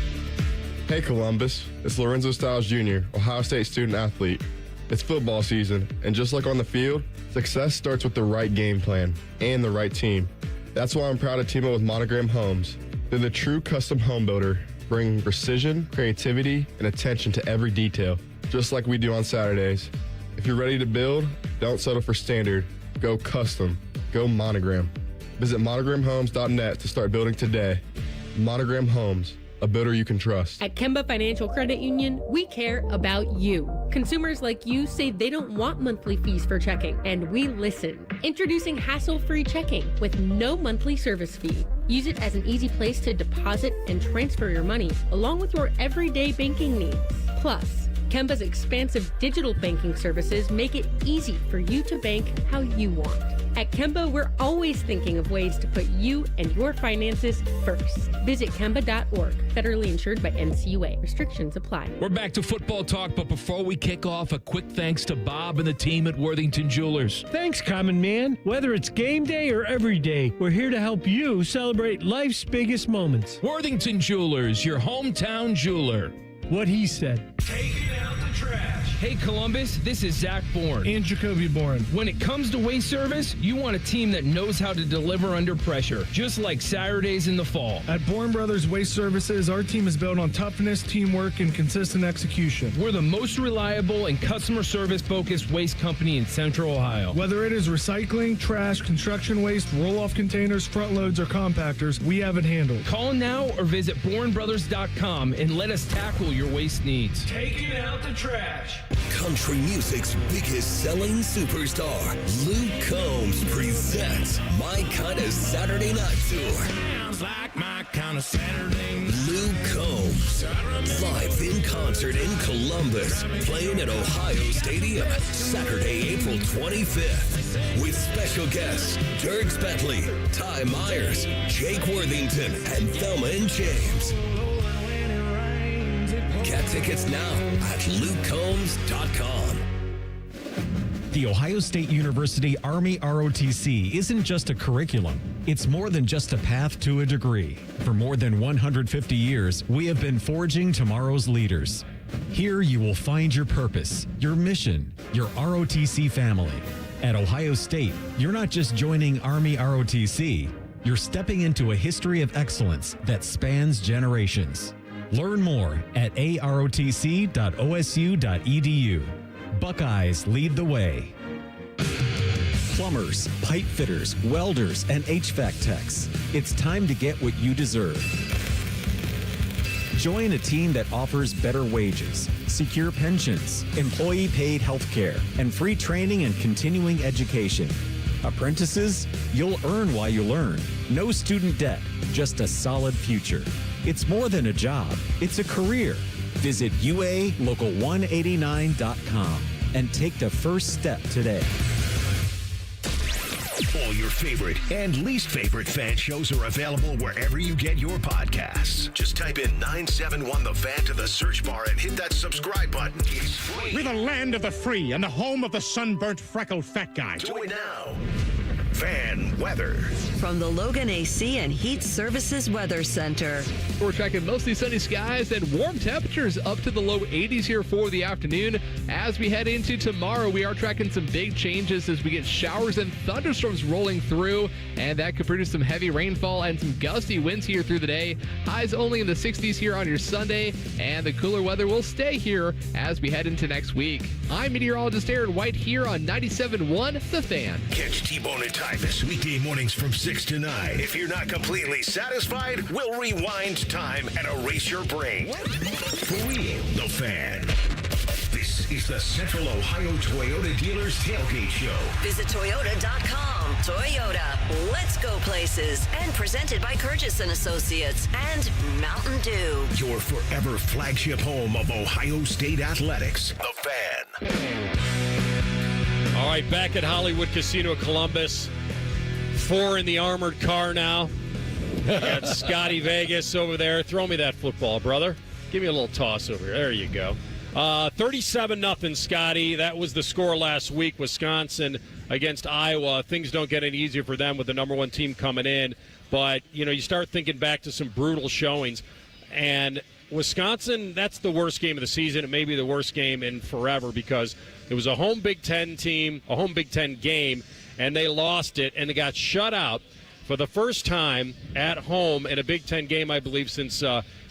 Hey, Columbus. It's Lorenzo Stiles Jr., Ohio State student athlete. It's football season, and just like on the field, success starts with the right game plan and the right team. That's why I'm proud to team up with Monogram Homes. They're the true custom home builder, bringing precision, creativity, and attention to every detail, just like we do on Saturdays. If you're ready to build, don't settle for standard. Go custom. Go Monogram. Visit monogramhomes.net to start building today. Monogram Homes. A builder you can trust. At Kemba Financial Credit Union, we care about you. Consumers like you say they don't want monthly fees for checking, and we listen. Introducing hassle-free checking with no monthly service fee. Use it as an easy place to deposit and transfer your money, along with your everyday banking needs. Plus, Kemba's expansive digital banking services make it easy for you to bank how you want. At Kemba, we're always thinking of ways to put you and your finances first. Visit Kemba.org. Federally insured by NCUA. Restrictions apply. We're back to football talk, but before we kick off, a quick thanks to Bob and the team at Worthington Jewelers. Thanks, Common Man. Whether it's game day or every day, we're here to help you celebrate life's biggest moments. Worthington Jewelers, your hometown jeweler. What he said. Taking out the trash. Hey, Columbus, this is Zach Bourne. And Jacoby Bourne. When it comes to waste service, you want a team that knows how to deliver under pressure, just like Saturdays in the fall. At Bourne Brothers Waste Services, our team is built on toughness, teamwork, and consistent execution. We're the most reliable and customer service-focused waste company in Central Ohio. Whether it is recycling, trash, construction waste, roll-off containers, front loads, or compactors, we have it handled. Call now or visit BourneBrothers.com and let us tackle your waste needs. Taking out the trash. Country music's biggest selling superstar, Luke Combs, presents My Kinda Saturday Night Tour. Sounds like my kind of Saturday night. Luke Combs, live in concert in Columbus, playing at Ohio Stadium, Saturday, April 25th, with special guests Dirk Bentley, Ty Myers, Jake Worthington, and Thelma and James. Get tickets now at lukecombs.com. The Ohio State University Army ROTC isn't just a curriculum. It's more than just a path to a degree. For more than 150 years, we have been forging tomorrow's leaders. Here you will find your purpose, your mission, your ROTC family. At Ohio State, you're not just joining Army ROTC, you're stepping into a history of excellence that spans generations. Learn more at arotc.osu.edu. Buckeyes lead the way. Plumbers, pipe fitters, welders, and HVAC techs. It's time to get what you deserve. Join a team that offers better wages, secure pensions, employee-paid health care, and free training and continuing education. Apprentices, you'll earn while you learn. No student debt, just a solid future. It's more than a job, it's a career. Visit UALocal189.com and take the first step today. All your favorite and least favorite fan shows are available wherever you get your podcasts. Just type in 971 The Fan to the search bar and hit that subscribe button. It's free. We're the land of the free and the home of the sunburnt, freckled fat guy. Do it now. Fan weather. From the Logan AC and Heat Services Weather Center. We're tracking mostly sunny skies and warm temperatures up to the low 80s here for the afternoon. As we head into tomorrow, we are tracking some big changes as we get showers and thunderstorms rolling through, and that could produce some heavy rainfall and some gusty winds here through the day. Highs only in the 60s here on your Sunday, and the cooler weather will stay here as we head into next week. I'm meteorologist Aaron White here on 97.1 The Fan. Catch T-Bone and Tyvis weekday mornings from 6 to 9. If you're not completely satisfied, we'll rewind time and erase your brain. For real, The Fan. This is the Central Ohio Toyota Dealers Tailgate Show. Visit Toyota.com. Toyota, let's go places. And presented by Curtis & Associates and Mountain Dew. Your forever flagship home of Ohio State athletics. The Fan. All right, back at Hollywood Casino Columbus. 4 in the armored car now. Got Scotty Vegas over there. Throw me that football, brother. Give me a little toss over here. There you go. 37-0, Scotty. That was the score last week. Wisconsin against Iowa. Things don't get any easier for them with the number one team coming in. But, you start thinking back to some brutal showings. And Wisconsin, that's the worst game of the season. It may be the worst game in forever because it was a home Big Ten team, a home Big Ten game, and they lost it, and they got shut out for the first time at home in a Big Ten game, I believe, since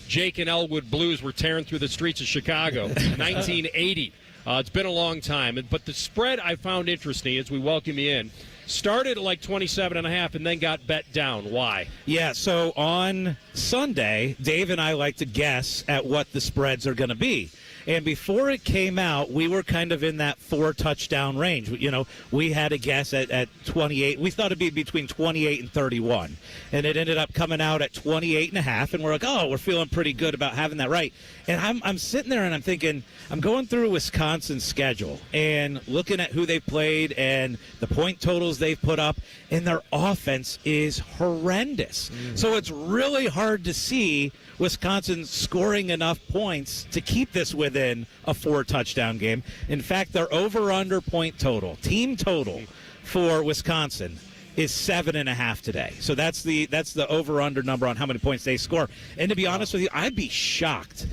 Jake and Elwood Blues were tearing through the streets of Chicago, 1980. It's been a long time. But the spread I found interesting as we welcome you in. Started at like 27.5 and then got bet down. Why? Yeah, so on Sunday, Dave and I like to guess at what the spreads are going to be. And before it came out, we were kind of in that 4-touchdown range. You know, we had a guess at 28. We thought it'd be between 28 and 31. And it ended up coming out at 28.5. And we're like, oh, we're feeling pretty good about having that right. And I'm sitting there and I'm thinking, I'm going through Wisconsin's schedule and looking at who they played and the point totals they've put up, and their offense is horrendous. So it's really hard to see Wisconsin scoring enough points to keep this within a 4-touchdown game. In fact, their over-under point total, team total for Wisconsin, is 7.5 today. So that's the over-under number on how many points they score. And to be honest with you, I'd be shocked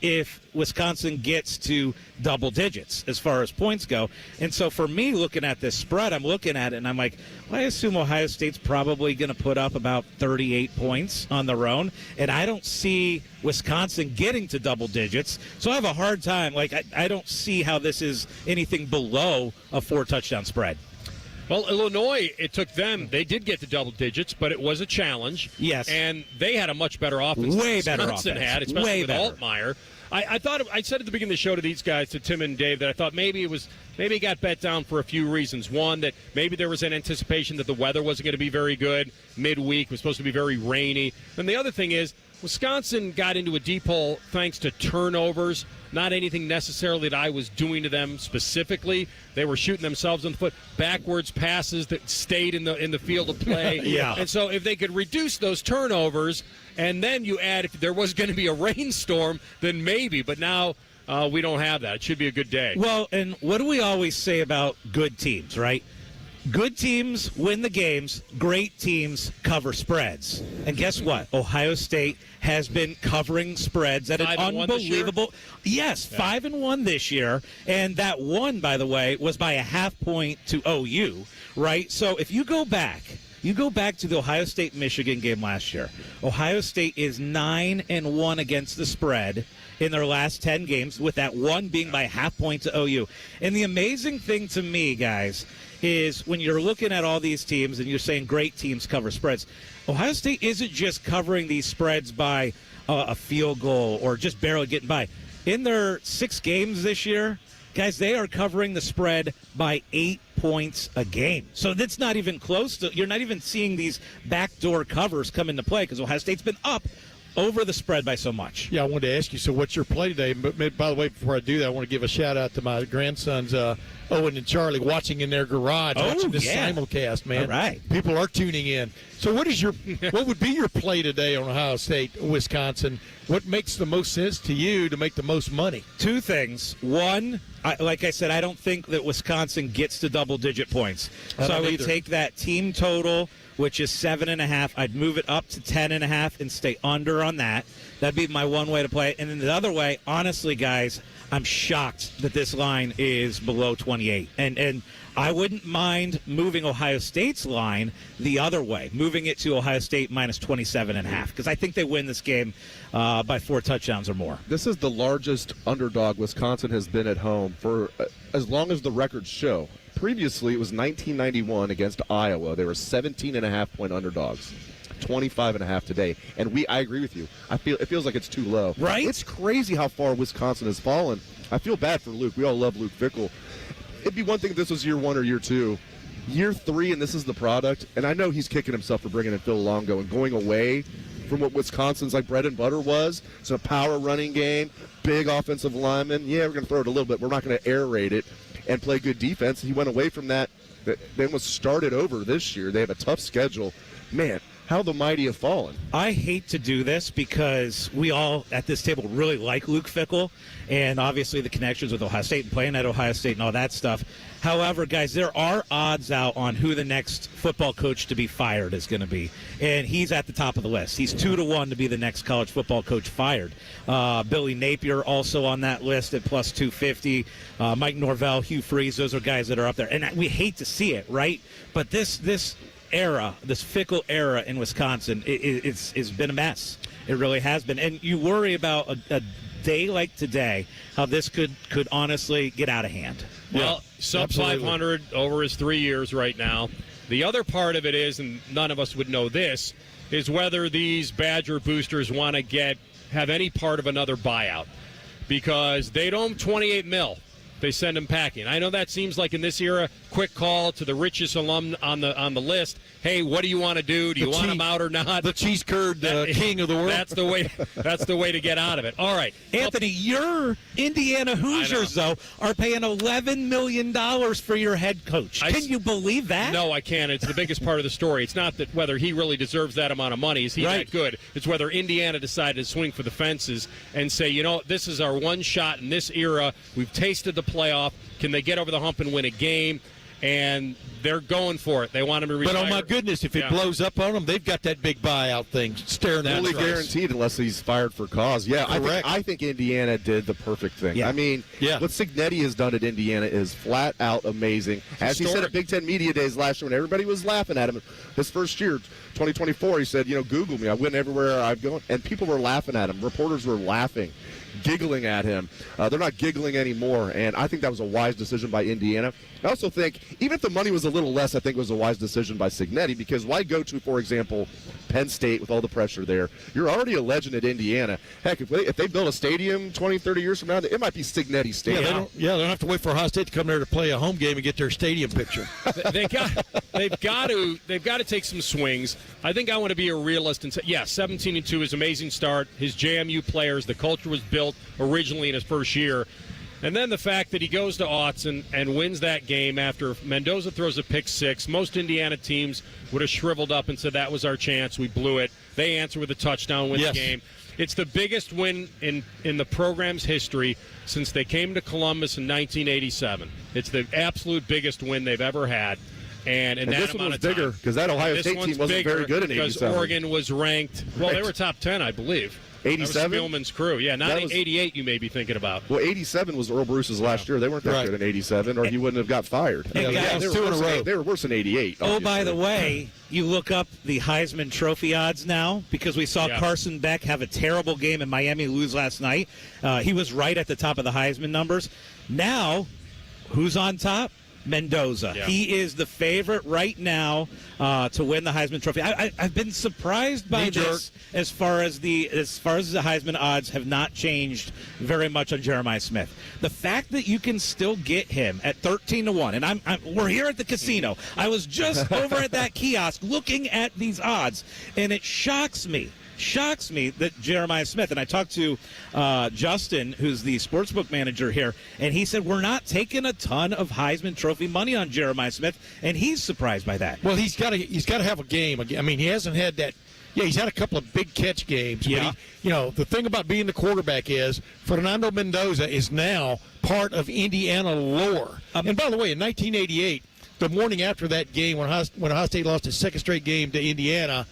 if Wisconsin gets to double digits as far as points go. And so for me, looking at this spread, I'm looking at it and I'm like, well, I assume Ohio State's probably going to put up about 38 points on their own. And I don't see Wisconsin getting to double digits. So I have a hard time. Like, I don't see how this is anything below a 4-touchdown spread. Well, Illinois, it took them. They did get to double digits, but it was a challenge. Yes. And they had a much better offense Way than better Wisconsin offense. had, especially Way with better. Altmaier. I said at the beginning of the show to these guys, to Tim and Dave, that I thought maybe it got bet down for a few reasons. One, that maybe there was an anticipation that the weather wasn't going to be very good midweek. It was supposed to be very rainy. And the other thing is, Wisconsin got into a deep hole thanks to turnovers, not anything necessarily that I was doing to them specifically. They were shooting themselves in the foot, backwards passes that stayed in the field of play. Yeah. And so if they could reduce those turnovers, and then you add if there was going to be a rainstorm, then maybe. But now we don't have that. It should be a good day. Well, and what do we always say about good teams, right? Good teams win the games. Great teams cover spreads. And guess what? Ohio State has been covering spreads at an 5-1 unbelievable. Yes, 5-1 this year. And that one, by the way, was by a half point to OU, right? So if you go back to the Ohio State-Michigan game last year. Ohio State is 9-1 against the spread in their last 10 games, with that one being by a half point to OU. And the amazing thing to me, guys, is when you're looking at all these teams and you're saying great teams cover spreads, Ohio State isn't just covering these spreads by a field goal or just barely getting by. In their 6 games this year, guys, they are covering the spread by 8 points a game. So that's not even close to, you're not even seeing these backdoor covers come into play because Ohio State's been up over the spread by so much. Yeah, I wanted to ask you, so what's your play today? But by the way, before I do that, I want to give a shout-out to my grandsons, Owen and Charlie, watching in their garage, watching this simulcast, man. All right. People are tuning in. So what would be your play today on Ohio State, Wisconsin? What makes the most sense to you to make the most money? 2 things. One, like I said, I don't think that Wisconsin gets to double-digit points. So I would take that team total, which is 7.5. I'd move it up to 10.5 and stay under on that. That'd be my one way to play it. And then the other way, honestly, guys, I'm shocked that this line is below 28. And I wouldn't mind moving Ohio State's line the other way, moving it to Ohio State minus 27.5, because I think they win this game by 4 touchdowns or more. This is the largest underdog Wisconsin has been at home for as long as the records show. Previously, it was 1991 against Iowa. They were 17.5-point underdogs. 25.5 today. And I agree with you. It feels like it's too low. Right? It's crazy how far Wisconsin has fallen. I feel bad for Luke. We all love Luke Fickell. It'd be one thing if this was year 1 or year 2. Year 3, and this is the product. And I know he's kicking himself for bringing in Phil Longo and going away from what Wisconsin's like bread and butter was. So a power running game, big offensive lineman. Yeah, we're going to throw it a little bit. We're not going to air raid it and play good defense. He went away from that. Then was started over this year. They have a tough schedule. Man, how the mighty have fallen. I hate to do this because we all at this table really like Luke Fickell and obviously the connections with Ohio State and playing at Ohio State and all that stuff. However, guys, there are odds out on who the next football coach to be fired is going to be. And he's at the top of the list. He's 2-1 to be the next college football coach fired. Billy Napier also on that list at plus 250. Mike Norvell, Hugh Freeze, those are guys that are up there. And we hate to see it, right? But this era, this Fickell era in Wisconsin, it's been a mess. It really has been. And you worry about a day like today, how this could honestly get out of hand. Well, sub 500 over his 3 years right now. The other part of it is, and none of us would know this, is whether these Badger boosters want to have any part of another buyout. because they owe him $28 million. They send him packing. I know that seems like in this era, quick call to the richest alum on the list. Hey, what do you want to do? Do you want him out or not? The cheese curd king of the world. That's the way. That's the way to get out of it. All right, Anthony, your Indiana Hoosiers though are paying $11 million for your head coach. Can you believe that? No, I can't. It's the biggest part of the story. It's not that whether he really deserves that amount of money. Is he that good? It's whether Indiana decided to swing for the fences and say, you know, this is our one shot in this era. We've tasted the playoff. Can they get over the hump and win a game? And they're going for it. They want him to retire. But oh my goodness, if it blows up on them, they've got that big buyout thing staring at them. Fully guaranteed unless he's fired for cause. Yeah, I think Indiana did the perfect thing. Yeah. I mean, what Cignetti has done at Indiana is flat out amazing. As he said at Big Ten Media Days last year when everybody was laughing at him, his first year, 2024, he said, you know, Google me. I went everywhere I've gone. And people were laughing at him. Reporters were laughing, giggling at him. They're not giggling anymore, and I think that was a wise decision by Indiana. I also think, even if the money was a little less, I think it was a wise decision by Cignetti, because why go to, for example, Penn State with all the pressure there? You're already a legend at Indiana. Heck, if they build a stadium 20, 30 years from now, it might be Cignetti Stadium. They don't have to wait for Ohio State to come there to play a home game and get their stadium picture. They've got to take some swings. I think I want to be a realist and say, 17-2 is an amazing start. His JMU players, the culture was built originally in his first year. And then the fact that he goes to Autzen and wins that game after Mendoza throws a pick six. Most Indiana teams would have shriveled up and said, that was our chance. We blew it. They answer with a touchdown, win the game. It's the biggest win in the program's history since they came to Columbus in 1987. It's the absolute biggest win they've ever had. And in that this one amount was of time. bigger because that Ohio State team wasn't very good in 87. Because Oregon was ranked, well, they were top 10, I believe. 87? That was Spielman's crew. Yeah, not 88 you may be thinking about. Well, 87 was Earl Bruce's last year. They weren't that good in 87, or he wouldn't have got fired. They were worse than 88. Oh, by the way, you look up the Heisman Trophy odds now because we saw Carson Beck have a terrible game and Miami lose last night. He was right at the top of the Heisman numbers. Now, who's on top? Mendoza. Yeah. He is the favorite right now to win the Heisman Trophy. I've been surprised by this as far as the Heisman odds have not changed very much on Jeremiah Smith. The fact that you can still get him at 13-1, and we're here at the casino. I was just over at that kiosk looking at these odds, and it shocks me that Jeremiah Smith, and I talked to Justin, who's the sportsbook manager here, and he said we're not taking a ton of Heisman Trophy money on Jeremiah Smith, and he's surprised by that. Well, he's got to have a game. I mean, he hasn't had that. Yeah, he's had a couple of big catch games. Yeah. But the thing about being the quarterback is Fernando Mendoza is now part of Indiana lore. And by the way, in 1988, the morning after that game when Ohio State lost its second straight game to Indiana,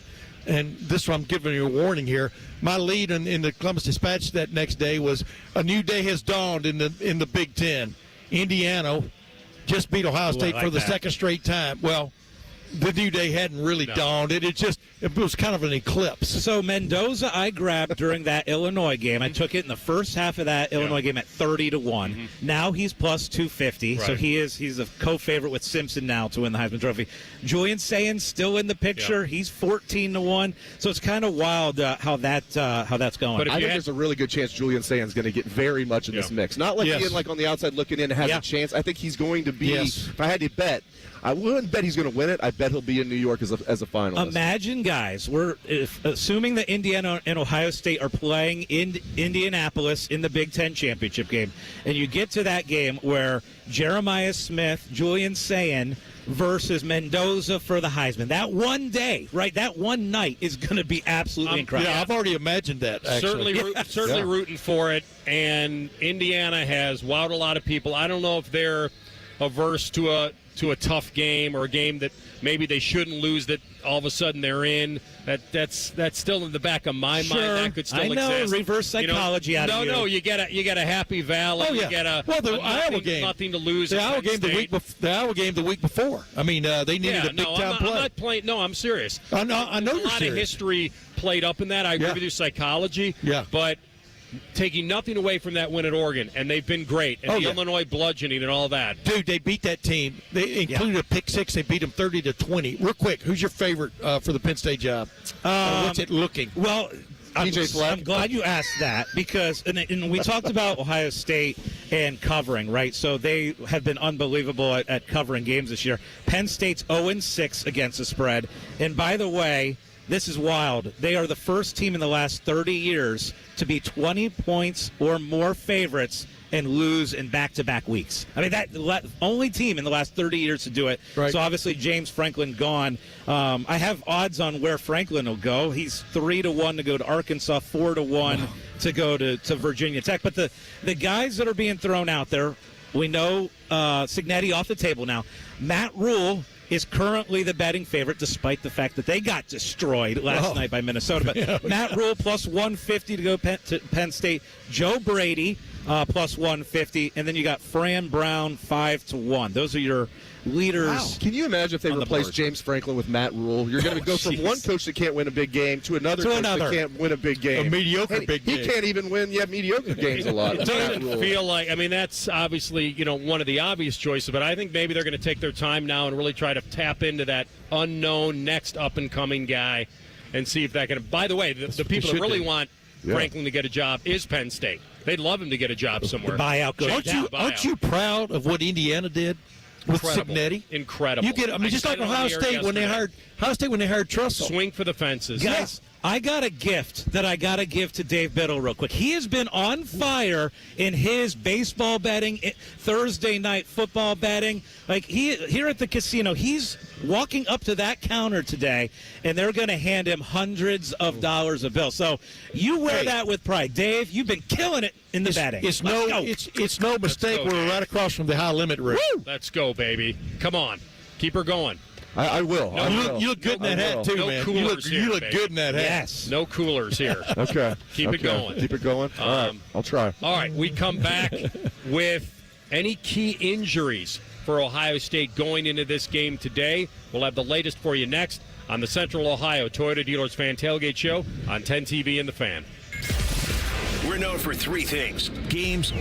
and this is why I'm giving you a warning here. My lead in the Columbus Dispatch that next day was a new day has dawned in the Big Ten. Indiana just beat Ohio State for the second straight time. Well, the new day hadn't really dawned. It was kind of an eclipse. So Mendoza, I grabbed during that Illinois game. I took it in the first half of that Illinois game at 30-1. Now he's plus 250. So he's a co-favorite with Simpson now to win the Heisman Trophy. Julian Sayin still in the picture. He's 14-1. So it's kind of wild how that's going. But I think there's a really good chance Julian Sayin's going to get very much in this mix. Not like being like on the outside looking in and has a chance. I think he's going to be. If I had to bet, I wouldn't bet he's going to win it. I bet he'll be in New York as a finalist. Imagine, guys, assuming that Indiana and Ohio State are playing in Indianapolis in the Big Ten championship game, and you get to that game where Jeremiah Smith, Julian Sayin versus Mendoza for the Heisman. That one day, that one night is going to be absolutely incredible. Yeah, I've already imagined that, actually. Certainly rooting for it, and Indiana has wowed a lot of people. I don't know if they're averse to a tough game or a game that maybe they shouldn't lose that all of a sudden they're in. That's still in the back of my mind. That could still exist. Reverse psychology out of you. No, you get a Happy Valley. Oh, yeah. You get the Iowa game. Nothing to lose. The Iowa game the week before. I mean, they needed a big time play. I'm not playing. No, I'm serious. I know you're serious. A lot of history played up in that. I agree with you, psychology. Yeah. But taking nothing away from that win at Oregon, and they've been great. And the Illinois bludgeoning and all that. Dude, they beat that team. They included a pick six. They beat them 30-20. Real quick, who's your favorite for the Penn State job? What's it looking? Well, I'm glad you asked that because and we talked about Ohio State and covering, right? So they have been unbelievable at covering games this year. Penn State's 0-6 against the spread. And by the way, this is wild. They are the first team in the last 30 years to be 20 points or more favorites and lose in back-to-back weeks. I mean, that only team in the last 30 years to do it. Right. So obviously James Franklin gone. I have odds on where Franklin will go. He's 3-1 to go to Arkansas, 4-1 to go to Virginia Tech. But the guys that are being thrown out there, we know Cignetti off the table now. Matt Rule is currently the betting favorite, despite the fact that they got destroyed last night by Minnesota. But yeah, Matt Rule plus 150 to go to Penn State. Joe Brady plus 150, and then you got Fran Brown 5-1. Those are your leaders. Wow. Can you imagine if they replaced James Franklin with Matt Rule? You're going to go from one coach that can't win a big game to another coach that can't win a big game. A mediocre big game. He can't even win mediocre games a lot. It doesn't feel like, I mean, that's obviously, one of the obvious choices, but I think maybe they're going to take their time now and really try to tap into that unknown next up-and-coming guy and see if that can. By the way, the people that really want Franklin to get a job is Penn State. They'd love him to get a job somewhere. Aren't you proud of what Indiana did with Cignetti? Incredible. You get, just like Ohio State when they hired Trussell. Swing for the fences. Guys, I got a gift that I got to give to Dave Biddle real quick. He has been on fire in his baseball betting, Thursday night football betting. Like here at the casino, he's walking up to that counter today, and they're going to hand him hundreds of dollars of bills. So you wear that with pride. Dave, you've been killing it in the betting. It's no mistake we're right across from the high limit rig. Let's go, baby. Come on. Keep her going. I will. You look good in that hat, too, man. You look good in that hat. Yes. No coolers here. Okay. Keep it going. Keep it going. All right. I'll try. All right. We come back with any key injuries for Ohio State going into this game today. We'll have the latest for you next on the Central Ohio Toyota Dealers Fan Tailgate Show on 10 TV and The Fan. We're known for three things: games,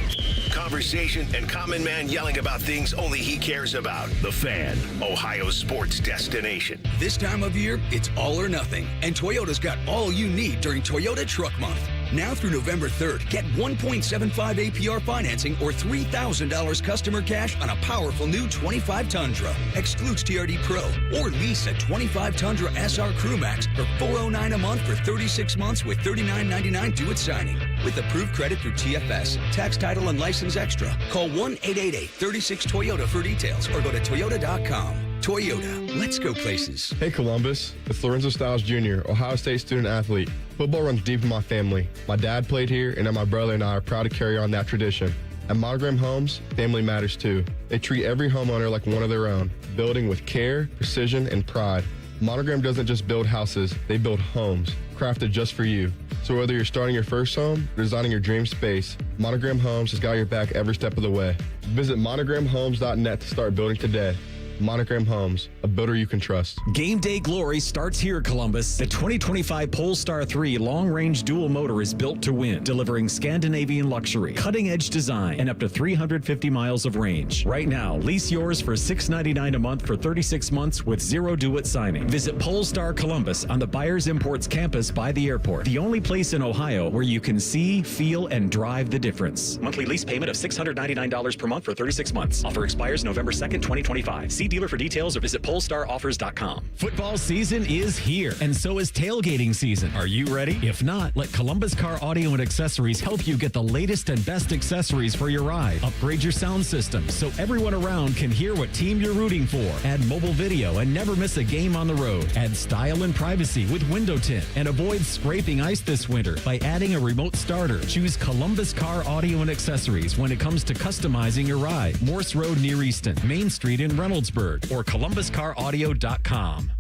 conversation, and Common Man yelling about things only he cares about. The Fan, Ohio's sports destination. This time of year, it's all or nothing, and Toyota's got all you need during Toyota Truck Month. Now through November 3rd, get 1.75 APR financing or $3,000 customer cash on a powerful new 25 Tundra. Excludes TRD Pro. Or lease a 25 Tundra SR Crew Max for $409 a month for 36 months with $39.99 due at signing. With approved credit through TFS. Tax, title, and license extra. Call 1-888-36-TOYOTA for details or go to Toyota.com. Toyota, let's go places. Hey Columbus, it's Lorenzo Styles Jr., Ohio State student athlete. Football runs deep in my family. My dad played here, and my brother and I are proud to carry on that tradition. At Monogram Homes, family matters too. They treat every homeowner like one of their own, building with care, precision, and pride. Monogram doesn't just build houses, they build homes, crafted just for you. So whether you're starting your first home or designing your dream space, Monogram Homes has got your back every step of the way. Visit monogramhomes.net to start building today. Monogram Homes, a builder you can trust. Game day glory starts here, Columbus. The 2025 Polestar 3 long-range dual motor is built to win, delivering Scandinavian luxury, cutting-edge design, and up to 350 miles of range. Right now, lease yours for $699 a month for 36 months with zero due at signing. Visit Polestar Columbus on the Buyers Imports campus by the airport, the only place in Ohio where you can see, feel, and drive the difference. Monthly lease payment of $699 per month for 36 months. Offer expires November 2nd, 2025. See dealer for details or visit polestaroffers.com. Football season is here, and so is tailgating season. Are you ready? If not, let Columbus Car Audio and Accessories help you get the latest and best accessories for your ride. Upgrade your sound system so everyone around can hear what team you're rooting for. Add mobile video and never miss a game on the road. Add style and privacy with window tint, and avoid scraping ice this winter by adding a remote starter. Choose Columbus Car Audio and Accessories when it comes to customizing your ride. Morse Road near Easton, Main Street in Reynoldsburg, or columbuscaraudio.com.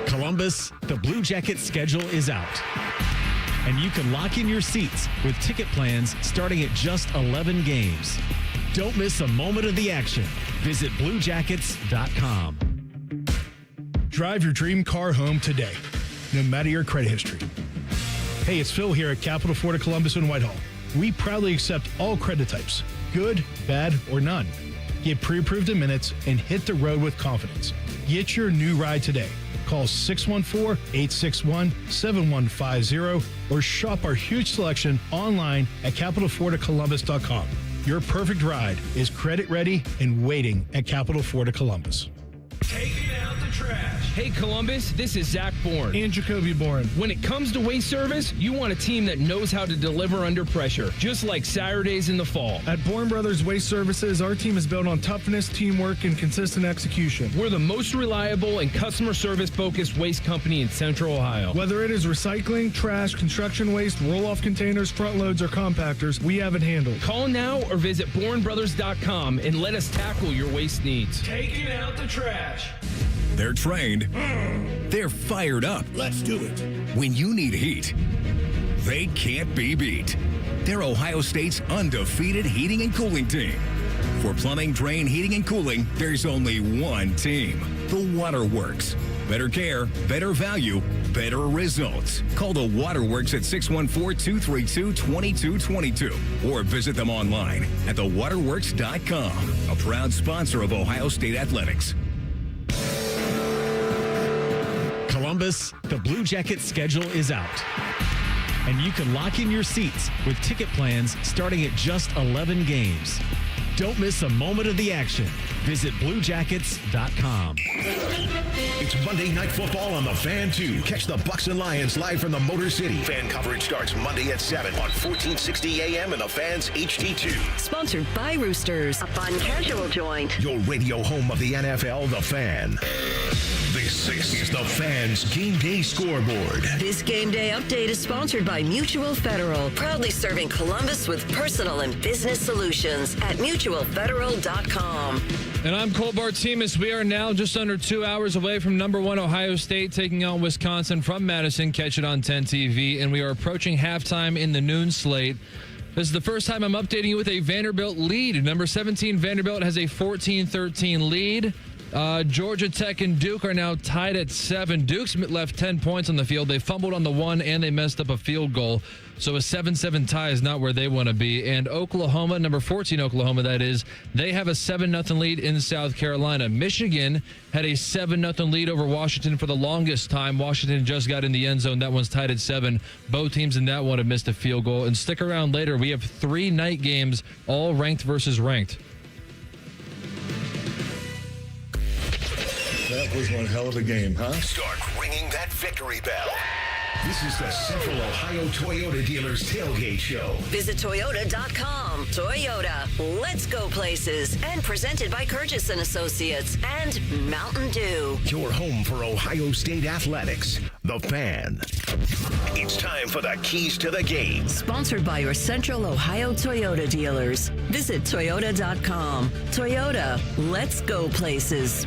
Columbus, the Blue Jackets schedule is out. And you can lock in your seats with ticket plans starting at just 11 games. Don't miss a moment of the action. Visit bluejackets.com. Drive your dream car home today, no matter your credit history. Hey, it's Phil here at Capital Ford of Columbus and Whitehall. We proudly accept all credit types, good, bad, or none. Get pre-approved in minutes and hit the road with confidence. Get your new ride today. Call 614-861-7150 or shop our huge selection online at CapitalFloridaColumbus.com. Your perfect ride is credit ready and waiting at Capital Florida Columbus. Taking out the trash. Hey Columbus, this is Zach Bourne. And Jacoby Bourne. When it comes to waste service, you want a team that knows how to deliver under pressure, just like Saturdays in the fall. At Bourne Brothers Waste Services, our team is built on toughness, teamwork, and consistent execution. We're the most reliable and customer service-focused waste company in Central Ohio. Whether it is recycling, trash, construction waste, roll-off containers, front loads, or compactors, we have it handled. Call now or visit BourneBrothers.com and let us tackle your waste needs. Taking out the trash. They're trained. They're fired up. Let's do it. When you need heat, they can't be beat. They're Ohio State's undefeated heating and cooling team. For plumbing, drain, heating, and cooling, there's only one team. The Waterworks. Better care, better value, better results. Call the Waterworks at 614-232-2222 or visit them online at thewaterworks.com. A proud sponsor of Ohio State Athletics. Columbus, the Blue Jackets schedule is out. And you can lock in your seats with ticket plans starting at just 11 games. Don't miss a moment of the action. Visit BlueJackets.com. It's Monday Night Football on the Fan 2. Catch the Bucks and Lions live from the Motor City. Fan coverage starts Monday at 7 on 1460 AM and the Fans HD2. Sponsored by Roosters, a fun casual joint. Your radio home of the NFL, The Fan. This is The Fan's Game Day Scoreboard. This game day update is sponsored by Mutual Federal, proudly serving Columbus with personal and business solutions at mutualfederal.com. And I'm Cole Bartemus. We are now just under 2 hours away from number 1 Ohio State taking on Wisconsin from Madison. Catch it on 10 TV. And we are approaching halftime in the noon slate. This is the first time I'm updating you with a Vanderbilt lead. Number 17, Vanderbilt has a 14-13 lead. Georgia Tech and Duke are now tied at 7. Duke's left 10 points on the field. They fumbled on the one and they messed up a field goal. So a 7-7 tie is not where they want to be. And Oklahoma, number 14 Oklahoma, that is, they have a 7-0 lead in South Carolina. Michigan had a 7-0 lead over Washington for the longest time. Washington just got in the end zone. That one's tied at 7. Both teams in that one have missed a field goal. And stick around later. We have 3 night games, all ranked versus ranked. That was one hell of a game, huh? Start ringing that victory bell. This is the Central Ohio Toyota Dealers Tailgate Show. Visit Toyota.com. Toyota, let's go places. And presented by Curtis & Associates and Mountain Dew. Your home for Ohio State athletics, The Fan. It's time for the keys to the game. Sponsored by your Central Ohio Toyota dealers. Visit Toyota.com. Toyota, let's go places.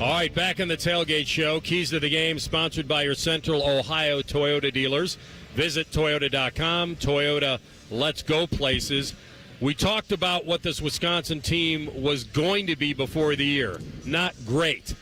All right, back in the Tailgate Show. Keys to the game sponsored by your Central Ohio Toyota dealers. Visit Toyota.com. Toyota, let's go places. We talked about what this Wisconsin team was going to be before the year. Not great.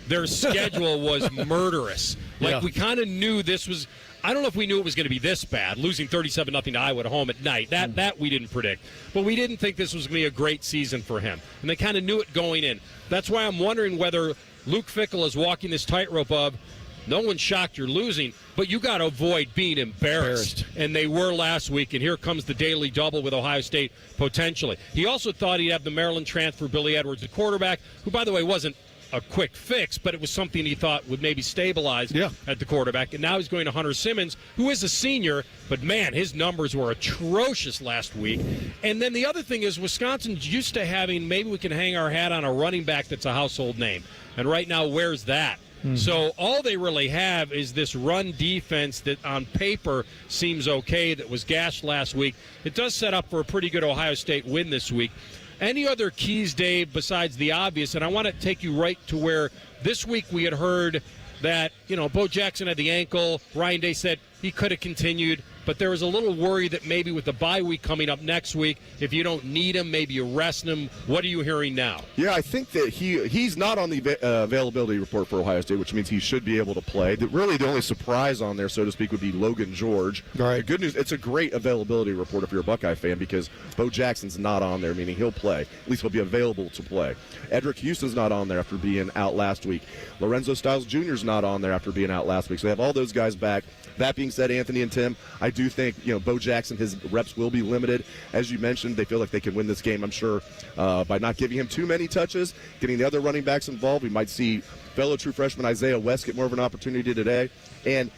Their schedule was murderous. We kind of knew this was... I don't know if we knew it was going to be this bad, losing 37-0 to Iowa at home at night. That we didn't predict. But we didn't think this was going to be a great season for him. And they kind of knew it going in. That's why I'm wondering whether Luke Fickell is walking this tightrope of, no one's shocked you're losing, but you got to avoid being embarrassed. And they were last week, and here comes the daily double with Ohio State potentially. He also thought he'd have the Maryland transfer, Billy Edwards, the quarterback, who, by the way, wasn't a quick fix, but it was something he thought would maybe stabilize at the quarterback. And now he's going to Hunter Simmons, who is a senior, but man, his numbers were atrocious last week. And then the other thing is Wisconsin's used to having, maybe we can hang our hat on a running back that's a household name. And right now, where's that? So all they really have is this run defense that on paper seems okay, that was gashed last week. It does set up for a pretty good Ohio State win this week. Any other keys, Dave, besides the obvious? And I want to take you right to where this week we had heard that, Bo Jackson had the ankle. Ryan Day said he could have continued. but there was a little worry that maybe with the bye week coming up next week, if you don't need him, maybe you rest him. What are you hearing now? Yeah, I think that he's not on the availability report for Ohio State, which means he should be able to play. Really, the only surprise on there, so to speak, would be Logan George. All right. The good news, it's a great availability report if you're a Buckeye fan because Bo Jackson's not on there, meaning he'll play. At least he'll be available to play. Edric Houston's not on there after being out last week. Lorenzo Styles Jr.'s not on there after being out last week. So they have all those guys back. That being said, Anthony and Tim, I do think, Bo Jackson, his reps will be limited. As you mentioned, they feel like they can win this game, I'm sure, by not giving him too many touches, getting the other running backs involved. We might see fellow true freshman Isaiah West get more of an opportunity today. And,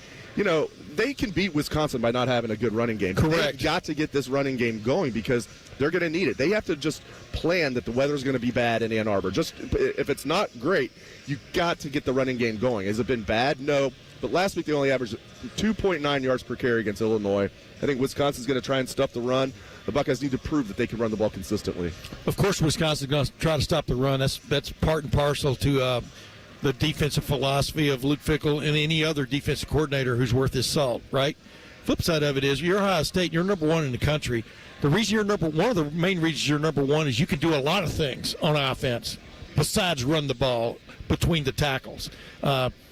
they can beat Wisconsin by not having a good running game. Correct. They've got to get this running game going because they're going to need it. They have to just plan that the weather's going to be bad in Ann Arbor. Just if it's not great, you've got to get the running game going. Has it been bad? No. But last week they only averaged 2.9 yards per carry against Illinois. I think Wisconsin's going to try and stuff the run. The Buckeyes need to prove that they can run the ball consistently. Of course, Wisconsin's going to try to stop the run. That's part and parcel to the defensive philosophy of Luke Fickell and any other defensive coordinator who's worth his salt, right? Flip side of it is you're Ohio State, you're number one in the country. The reason you're one of the main reasons you're number one is you can do a lot of things on offense besides run the ball between the tackles.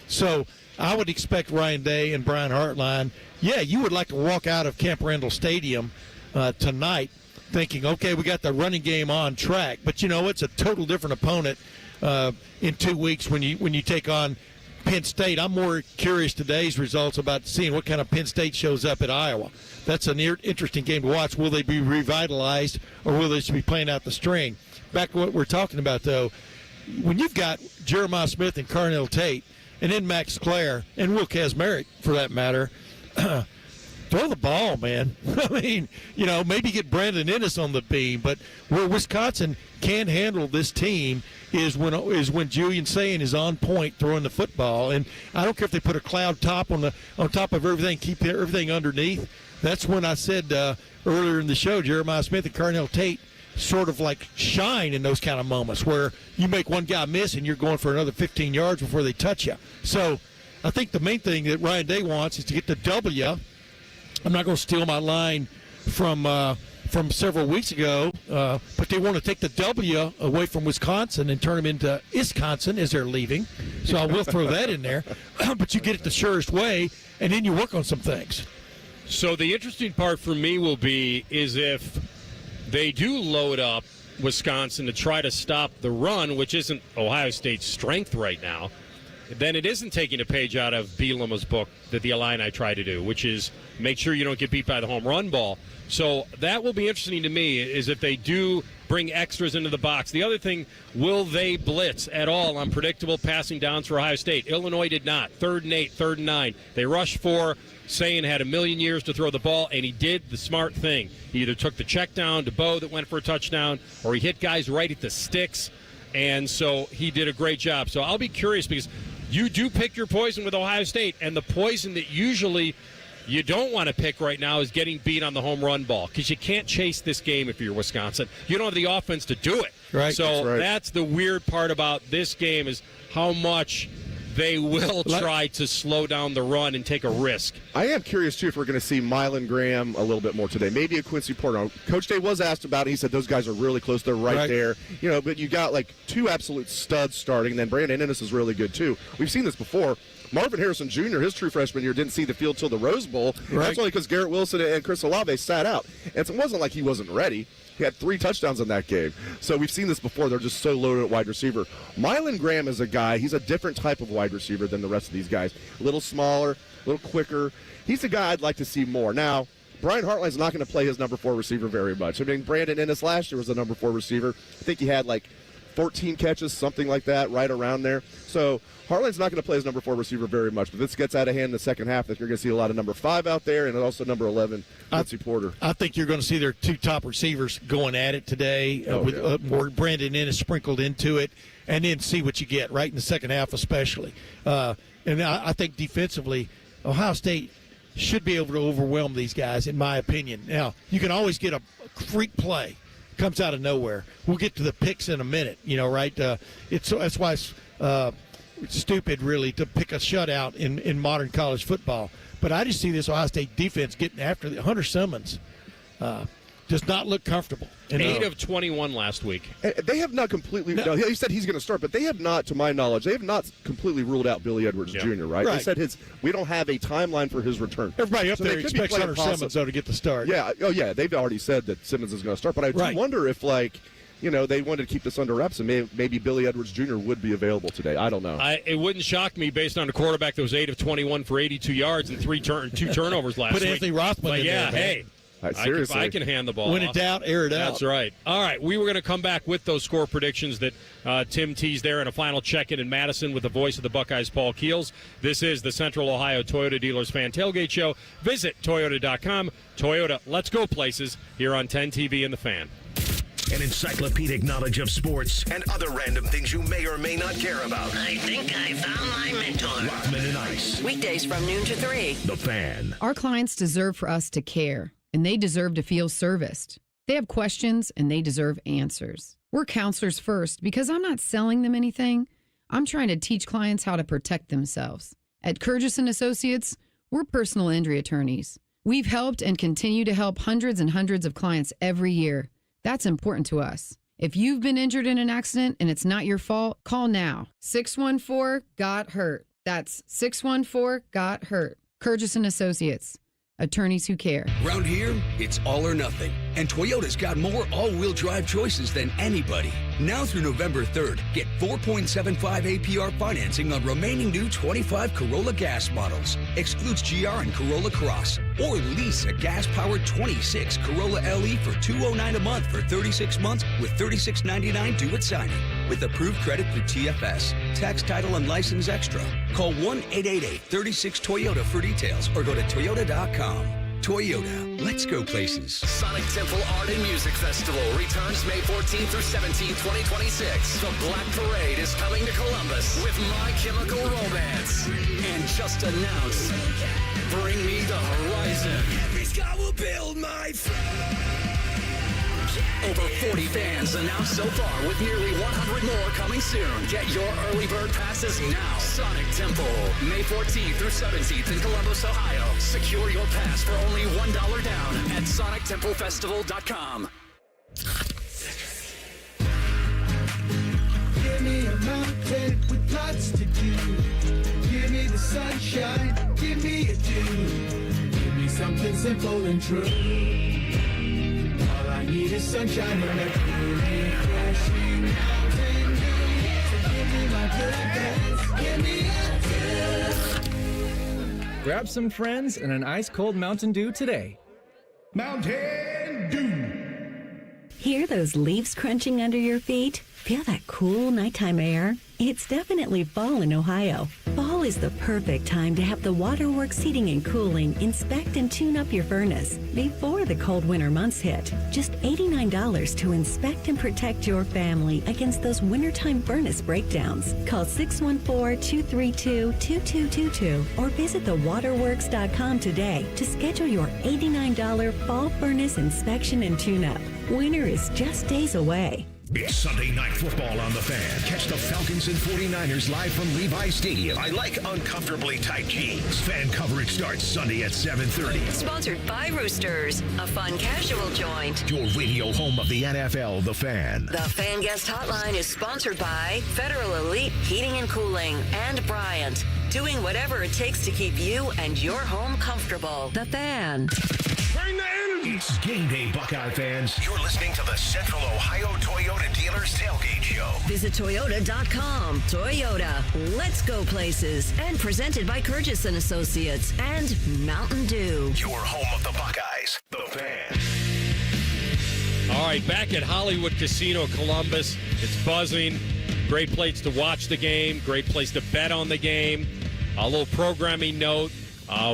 So I would expect Ryan Day and Brian Hartline, you would like to walk out of Camp Randall Stadium tonight thinking, okay, we got the running game on track. But, it's a total different opponent in 2 weeks when you take on Penn State. I'm more curious today's results about seeing what kind of Penn State shows up at Iowa. That's an interesting game to watch. Will they be revitalized or will they just be playing out the string? Back to what we're talking about, though, when you've got Jeremiah Smith and Carnell Tate and then Max Clare and Will Kazmarek, for that matter, throw the ball, man. I mean, maybe get Brandon Ennis on the beam, but where Wisconsin can handle this team is when Julian Sayin is on point throwing the football. And I don't care if they put a cloud top on top of everything, keep everything underneath. That's when I said earlier in the show, Jeremiah Smith and Carnell Tate sort of like shine in those kind of moments where you make one guy miss and you're going for another 15 yards before they touch you. So I think the main thing that Ryan Day wants is to get the W. I'm not going to steal my line from several weeks ago, but they want to take the W away from Wisconsin and turn them into Isconsin as they're leaving. So I will throw that in there. But you get it the surest way, and then you work on some things. So the interesting part for me will be is if they do load up Wisconsin to try to stop the run, which isn't Ohio State's strength right now, then it isn't taking a page out of Bielema's book that the Illini try to do, which is make sure you don't get beat by the home run ball. So that will be interesting to me is if they do bring extras into the box. The other thing, will they blitz at all on predictable passing downs for Ohio State? Illinois did not. 3rd and 8, 3rd and 9. They rushed 4. Sayin had a million years to throw the ball, and he did the smart thing. He either took the check down to Bo that went for a touchdown, or he hit guys right at the sticks, and so he did a great job. So I'll be curious because you do pick your poison with Ohio State, and the poison that usually you don't want to pick right now is getting beat on the home run ball because you can't chase this game if you're Wisconsin. You don't have the offense to do it. Right. So that's the weird part about this game is how much they will try to slow down the run and take a risk. I am curious, too, if we're going to see Mylan Graham a little bit more today. Maybe a Quincy Porter. Coach Day was asked about it. He said those guys are really close. They're right there. But you got like two absolute studs starting, and then Brandon Ennis is really good, too. We've seen this before. Marvin Harrison Jr., his true freshman year, didn't see the field till the Rose Bowl. Right. That's only because Garrett Wilson and Chris Olave sat out. And it wasn't like he wasn't ready. He had 3 touchdowns in that game. So we've seen this before. They're just so loaded at wide receiver. Mylan Graham is a guy, he's a different type of wide receiver than the rest of these guys. A little smaller, a little quicker. He's a guy I'd like to see more. Now, Brian Hartline's not going to play his number 4 receiver very much. I mean, Brandon Ennis last year was the number 4 receiver. I think he had like 14 catches, something like that, right around there. So Hartline's not going to play his number 4 receiver very much, but this gets out of hand in the second half. That you're going to see a lot of number 5 out there and also number 11, Quincy Porter. I think you're going to see their 2 top receivers going at it today with more Brandon Ennis sprinkled into it, and then see what you get right in the second half especially. And I think defensively, Ohio State should be able to overwhelm these guys, in my opinion. Now, you can always get a freak play. Comes out of nowhere. We'll get to the picks in a minute, right? That's why stupid, really, to pick a shutout in modern college football. But I just see this Ohio State defense getting after the Hunter Simmons. Does not look comfortable. 8 of 21 last week. They have not completely. No, he said he's going to start, but they have not, to my knowledge, they have not completely ruled out Billy Edwards Jr. Right? They said we don't have a timeline for his return. Everybody up there expects Hunter Simmons though to get the start. Yeah. Oh yeah. They've already said that Simmons is going to start, but I do wonder if they wanted to keep this under wraps, and maybe Billy Edwards Jr. would be available today. I don't know. It wouldn't shock me based on a quarterback that was 8 of 21 for 82 yards and 2 turnovers last week. Put Anthony Rothman in there. Hey. Seriously. I can hand the ball When in off. doubt, air it out. That's right. All right, we were going to come back with those score predictions that Tim teased there in a final check-in in Madison with the voice of the Buckeyes, Paul Keels. This is the Central Ohio Toyota Dealers Fan Tailgate Show. Visit Toyota.com. Toyota, let's go places here on 10 TV and The Fan. An encyclopedic knowledge of sports and other random things you may or may not care about. I think I found my mentor. Rothman and Ice. Weekdays from noon to 3. The Fan. Our clients deserve for us to care, and they deserve to feel serviced. They have questions, and they deserve answers. We're counselors first because I'm not selling them anything. I'm trying to teach clients how to protect themselves. At Curtis & Associates, we're personal injury attorneys. We've helped and continue to help hundreds and hundreds of clients every year. That's important to us. If you've been injured in an accident and it's not your fault, call now. 614-GOT-HURT. That's 614-GOT-HURT. Curtis & Associates. Attorneys who care. Around here, it's all or nothing. And Toyota's got more all-wheel drive choices than anybody. Now through November 3rd, get 4.75 APR financing on remaining new 25 Corolla gas models. Excludes GR and Corolla Cross. Or lease a gas-powered 26 Corolla LE for $209 a month for 36 months with $36.99 due at signing. With approved credit through TFS. Tax, title, and license extra. Call 1-888-36-TOYOTA for details or go to Toyota.com. Toyota, let's go places. Sonic Temple Art and Music Festival returns May 14th through 17th, 2026. The Black Parade is coming to Columbus with My Chemical Romance. And just announced, Bring Me the Horizon. Every sky will build my friend. Over 40 bands announced so far, with nearly 100 more coming soon. Get your early bird passes now. Sonic Temple, May 14th through 17th in Columbus, Ohio. Secure your pass for only $1 down at SonicTempleFestival.com. Give me a mountain with lots to do. Give me the sunshine, give me a dew. Give me something simple and true. All I need is sunshine and a cool, refreshing mountain dew. So give me my good friends, give me a dew. Grab some friends and an ice-cold Mountain Dew today. Mountain Dew. Hear those leaves crunching under your feet? Feel that cool nighttime air? It's definitely fall in Ohio. Fall is the perfect time to have the Waterworks Heating and Cooling inspect and tune up your furnace before the cold winter months hit. Just $89 to inspect and protect your family against those wintertime furnace breakdowns. Call 614-232-2222 or visit thewaterworks.com today to schedule your $89 fall furnace inspection and tune-up. Winter is just days away. It's Sunday Night Football on The Fan. Catch the Falcons and 49ers live from Levi Stadium. I like uncomfortably tight jeans. Fan coverage starts Sunday at 7:30. Sponsored by Roosters, a fun casual joint. Your radio home of the NFL, The Fan. The Fan Guest Hotline is sponsored by Federal Elite Heating and Cooling and Bryant, doing whatever it takes to keep you and your home comfortable. The Fan. Bring the energy. It's game day, Buckeye fans. You're listening to the Central Ohio Toyota Dealers Tailgate Show. Visit Toyota.com. Toyota, let's go places. And presented by Curtis & Associates and Mountain Dew. Your home of the Buckeyes, The Fan. All right, back at Hollywood Casino Columbus. It's buzzing. Great place to watch the game. Great place to bet on the game. A little programming note.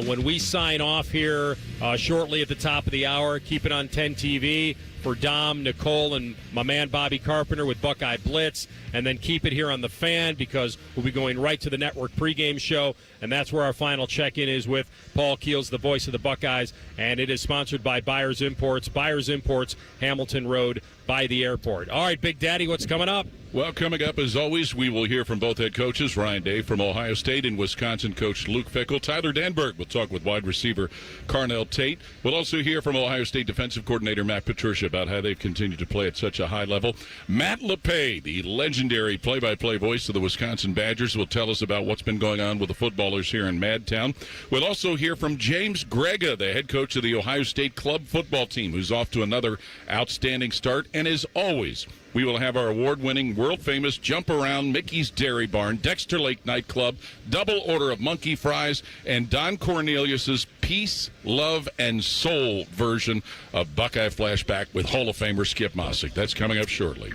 When we sign off here shortly at the top of the hour. Keep it on 10 TV for Dom, Nicole, and my man Bobby Carpenter with Buckeye Blitz. And then keep it here on The Fan because we'll be going right to the network pregame show. And that's where our final check-in is with Paul Keels, the voice of the Buckeyes. And it is sponsored by Byers Imports. Byers Imports, Hamilton Road by the airport. All right, Big Daddy, what's coming up? Well, coming up, as always, we will hear from both head coaches, Ryan Day from Ohio State and Wisconsin coach Luke Fickell. Tyler Danberg will talk with wide receiver Carnell Tate. We'll also hear from Ohio State defensive coordinator Matt Patricia about how they've continued to play at such a high level. Matt LePay, the legendary play-by-play voice of the Wisconsin Badgers, will tell us about what's been going on with the footballers here in Madtown. We'll also hear from James Grega, the head coach of the Ohio State club football team, who's off to another outstanding start. And as always, we will have our award-winning, world-famous Jump Around Mickey's Dairy Barn, Dexter Lake Nightclub, Double Order of Monkey Fries, and Don Cornelius's Peace, Love, and Soul version of Buckeye Flashback with Hall of Famer Skip Mossick. That's coming up shortly.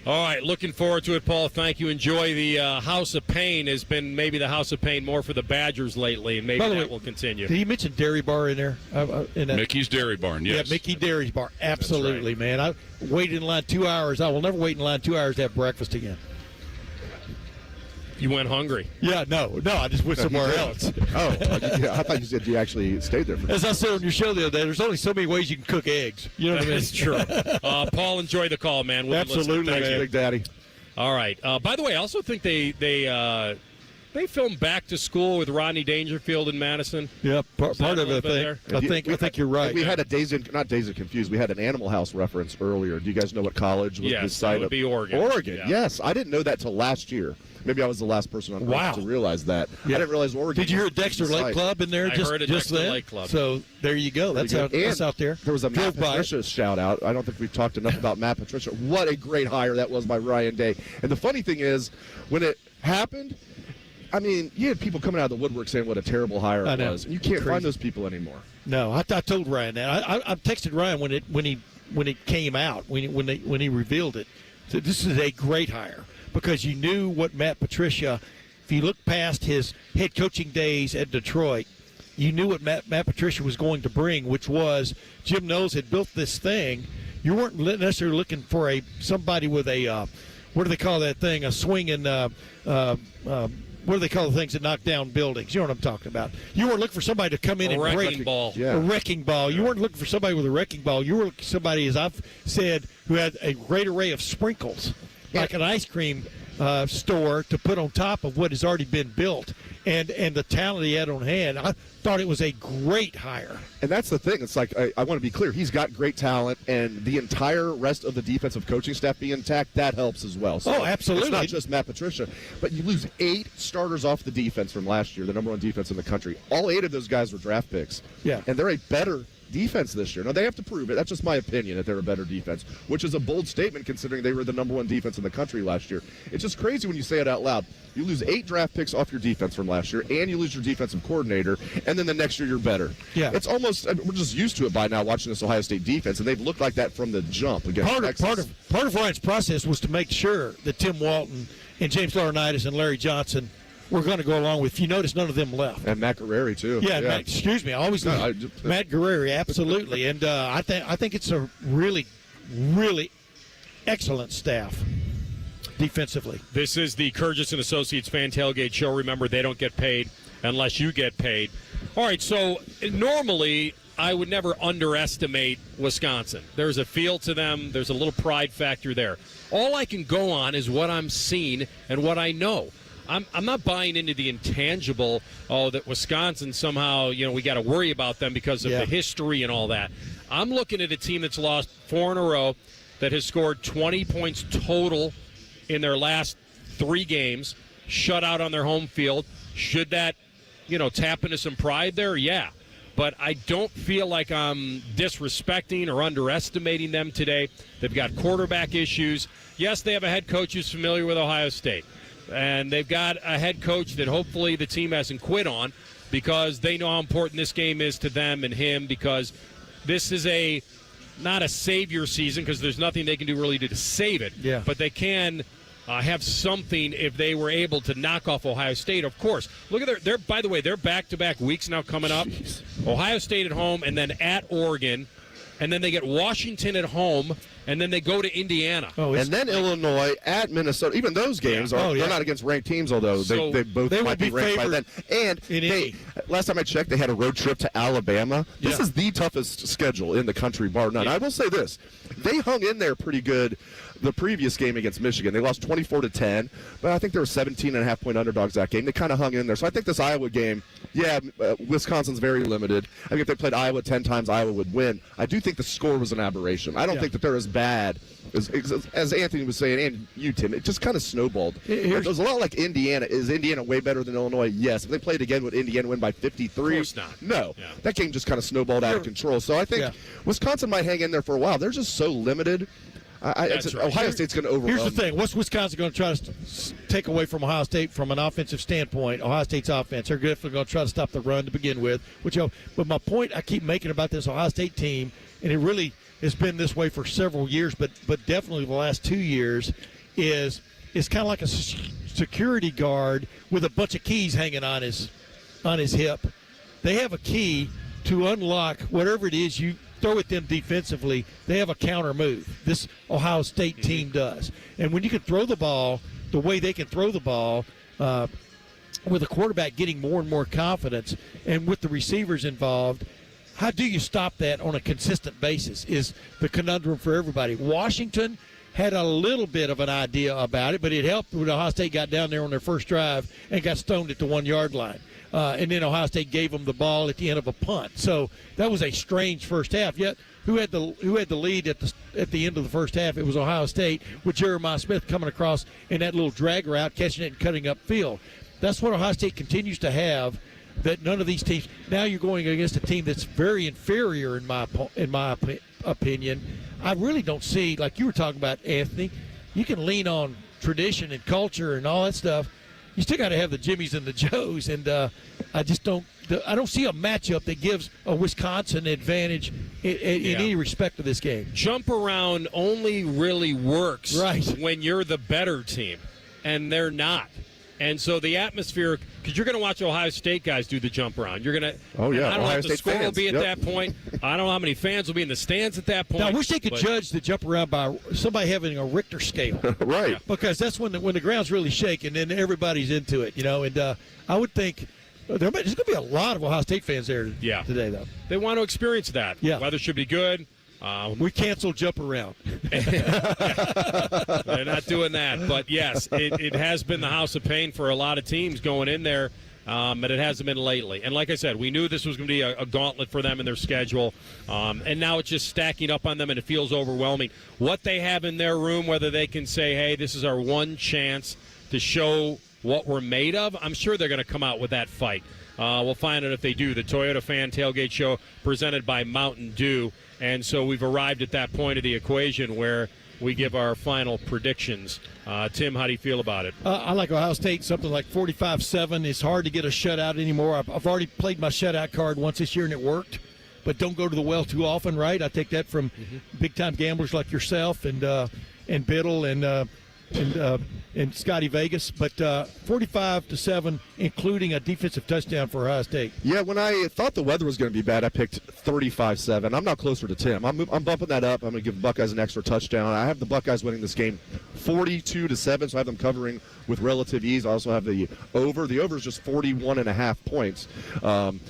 All right, looking forward to it, Paul. Thank you. Enjoy. The House of Pain has been maybe the House of Pain more for the Badgers lately, and maybe that will continue. Did you mention Dairy Bar in there? Mickey's Dairy Barn, yes. Yeah, Mickey Dairy Bar. Absolutely, right, man. I waited in line 2 hours. I will never wait in line 2 hours to have breakfast again. You went hungry. Yeah, no, I just went somewhere else. Oh, I thought you said you actually stayed there. As I said on your show the other day, there's only so many ways you can cook eggs. You know what I mean? That's true. Paul, enjoy the call, man. We'll Absolutely, man. Big Daddy. All right. By the way, I also think they filmed Back to School with Rodney Dangerfield in Madison. Yeah, part of it. I think you're right. We had a not Days of Confused. We had an Animal House reference earlier. Do you guys know what college was this site? That would be Oregon. Oregon, yeah. Yes. I didn't know that till last year. Maybe I was the last person on earth to realize that. Yeah. I didn't realize Oregon. Did you hear Dexter Lake Club in there? I heard a Dexter then? Lake Club. So there you go. That's out there. There was a Matt Patricia shout out. I don't think we've talked enough about Matt Patricia. What a great hire that was by Ryan Day. And the funny thing is, when it happened, I mean, you had people coming out of the woodwork saying what a terrible hire it was. And you can't find those people anymore. No, I told Ryan that. I texted Ryan when it came out, when he revealed it. So this is a great hire because you knew what Matt Patricia, if you look past his head coaching days at Detroit, you knew what Matt Patricia was going to bring, which was Jim Knowles had built this thing. You weren't necessarily looking for somebody with a what do they call that thing? A swinging. What do they call the things that knock down buildings? You know what I'm talking about. You weren't looking for somebody to come in and break. A wrecking ball. Yeah. A wrecking ball. You weren't looking for somebody with a wrecking ball. You were looking for somebody, as I've said, who had a great array of sprinkles, like an ice cream store to put on top of what has already been built. And the talent he had on hand, I thought it was a great hire. And that's the thing. It's like, I want to be clear. He's got great talent, and the entire rest of the defensive coaching staff being intact, that helps as well. So absolutely. It's not just Matt Patricia. But you lose 8 starters off the defense from last year, the number 1 defense in the country. All 8 of those guys were draft picks. Yeah. And they're a better defense this year. Now, they have to prove it. That's just my opinion, that they're a better defense, which is a bold statement considering they were the number 1 defense in the country last year. It's just crazy when you say it out loud. You lose 8 draft picks off your defense from last year, and you lose your defensive coordinator, and then the next year you're better. Yeah. It's almost, we're just used to it by now watching this Ohio State defense, and they've looked like that from the jump against Texas. Part of Ryan's process was to make sure that Tim Walton and James Laurinaitis and Larry Johnson were going to go along with. You notice none of them left. And Matt Guerreri, too. Yeah. Matt, excuse me. I always Matt Guerreri, absolutely. And I think it's a really, really excellent staff defensively. This is the Curtis and Associates Fan Tailgate Show. Remember, they don't get paid unless you get paid. All right, so normally I would never underestimate Wisconsin. There's a feel to them. There's a little pride factor there. All I can go on is what I'm seeing and what I know. I'm not buying into the intangible, that Wisconsin somehow, we got to worry about them because of the history and all that. I'm looking at a team that's lost 4 in a row, that has scored 20 points total in their last 3 games, shut out on their home field. Should that, tap into some pride there? Yeah. But I don't feel like I'm disrespecting or underestimating them today. They've got quarterback issues. Yes, they have a head coach who's familiar with Ohio State. And they've got a head coach that hopefully the team hasn't quit on because they know how important this game is to them and him, because this is not a savior season because there's nothing they can do really to save it. Yeah. But they can have something if they were able to knock off Ohio State. Of course, look at their by the way, their back-to-back weeks now coming up. Jeez. Ohio State at home, and then at Oregon, and then they get Washington at home, and then they go to Indiana. And then Illinois at Minnesota. Even those games they're not against ranked teams, although So they both might be ranked by then. And last time I checked, they had a road trip to Alabama. This is the toughest schedule in the country, bar none. I will say this: they hung in there pretty good. The previous game against Michigan, they lost 24-10, but I think they were 17.5-point underdogs that game. They kind of hung in there. So I think this Iowa game, Wisconsin's very limited. I think if they played Iowa 10 times, Iowa would win. I do think the score was an aberration. I don't think that they're as bad as Anthony was saying, and you, Tim. It just kind of snowballed. It was a lot like Indiana. Is Indiana way better than Illinois? Yes. If they played again, would Indiana win by 53? Of course not. No. Yeah. That game just kind of snowballed out of control. So I think Wisconsin might hang in there for a while. They're just so limited. Ohio State's going to overwhelm. Here's the thing. What's Wisconsin going to try to take away from Ohio State from an offensive standpoint? Ohio State's offense. They're definitely going to try to stop the run to begin with. But my point I keep making about this Ohio State team, and it really has been this way for several years, but definitely the last 2 years, is it's kind of like a security guard with a bunch of keys hanging on his hip. They have a key to unlock whatever it is you throw at them defensively. They have a counter move. This Ohio State team does. And when you can throw the ball the way they can throw the ball, with the quarterback getting more and more confidence and with the receivers involved, how do you stop that on a consistent basis is the conundrum for everybody. Washington had a little bit of an idea about it, but it helped when Ohio State got down there on their first drive and got stoned at the 1 yard line. And then Ohio State gave them the ball at the end of a punt. So that was a strange first half. Yet who had the lead at the end of the first half? It was Ohio State with Jeremiah Smith coming across in that little drag route, catching it and cutting up field. That's what Ohio State continues to have. That none of these teams. Now you're going against a team that's very inferior in my opinion. I really don't see, like you were talking about, Anthony. You can lean on tradition and culture and all that stuff. You still got to have the Jimmies and the Joes, and I just don't. I don't see a matchup that gives a Wisconsin advantage in any respect to this game. Jump around only really works when you're the better team, and they're not. And so the atmosphere, because you're going to watch Ohio State guys do the jump around. You're going to. Oh yeah, I don't know Ohio what the State score fans. will be at that point. I don't know how many fans will be in the stands at that point. Now, I wish they could judge the jump around by somebody having a Richter scale, right? Because that's when the ground's really shaking, then everybody's into it, And I would think there's going to be a lot of Ohio State fans there today, though. They want to experience that. Yeah, weather should be good. We canceled jump around. They're not doing that. But, yes, it has been the house of pain for a lot of teams going in there, but it hasn't been lately. And like I said, we knew this was going to be a gauntlet for them in their schedule, and now it's just stacking up on them, and it feels overwhelming. What they have in their room, whether they can say, hey, this is our one chance to show what we're made of, I'm sure they're going to come out with that fight. We'll find out if they do. The Toyota Fan Tailgate Show presented by Mountain Dew. And so we've arrived at that point of the equation where we give our final predictions. Tim, how do you feel about it? I like Ohio State, something like 45-7. It's hard to get a shutout anymore. I've already played my shutout card once this year, and it worked. But don't go to the well too often, right? I take that from big-time gamblers like yourself and Biddle and Scotty Vegas, but 45-7, including a defensive touchdown for Ohio State. Yeah, when I thought the weather was going to be bad, I picked 35-7. I'm now closer to Tim. I'm bumping that up. I'm going to give the Buckeyes an extra touchdown. I have the Buckeyes winning this game 42-7, so I have them covering with relative ease. I also have the over. The over is just 41.5 points.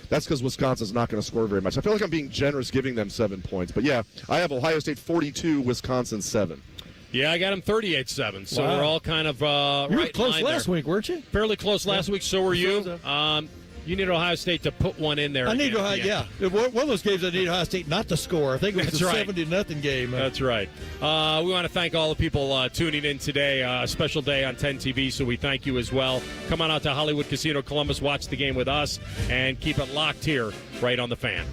That's because Wisconsin's not going to score very much. I feel like I'm being generous giving them 7 points. But, yeah, I have Ohio State 42, Wisconsin 7. Yeah, I got him 38-7, so we're all kind of you were right close last there. week, weren't you? Fairly close last week, so were you. You need Ohio State to put one in there. I need Ohio, one of those games I need Ohio State not to score. I think it was a 70-0 game. That's right. We want to thank all the people tuning in today. A special day on 10 TV, so we thank you as well. Come on out to Hollywood Casino Columbus, watch the game with us, and keep it locked here right on the Fan.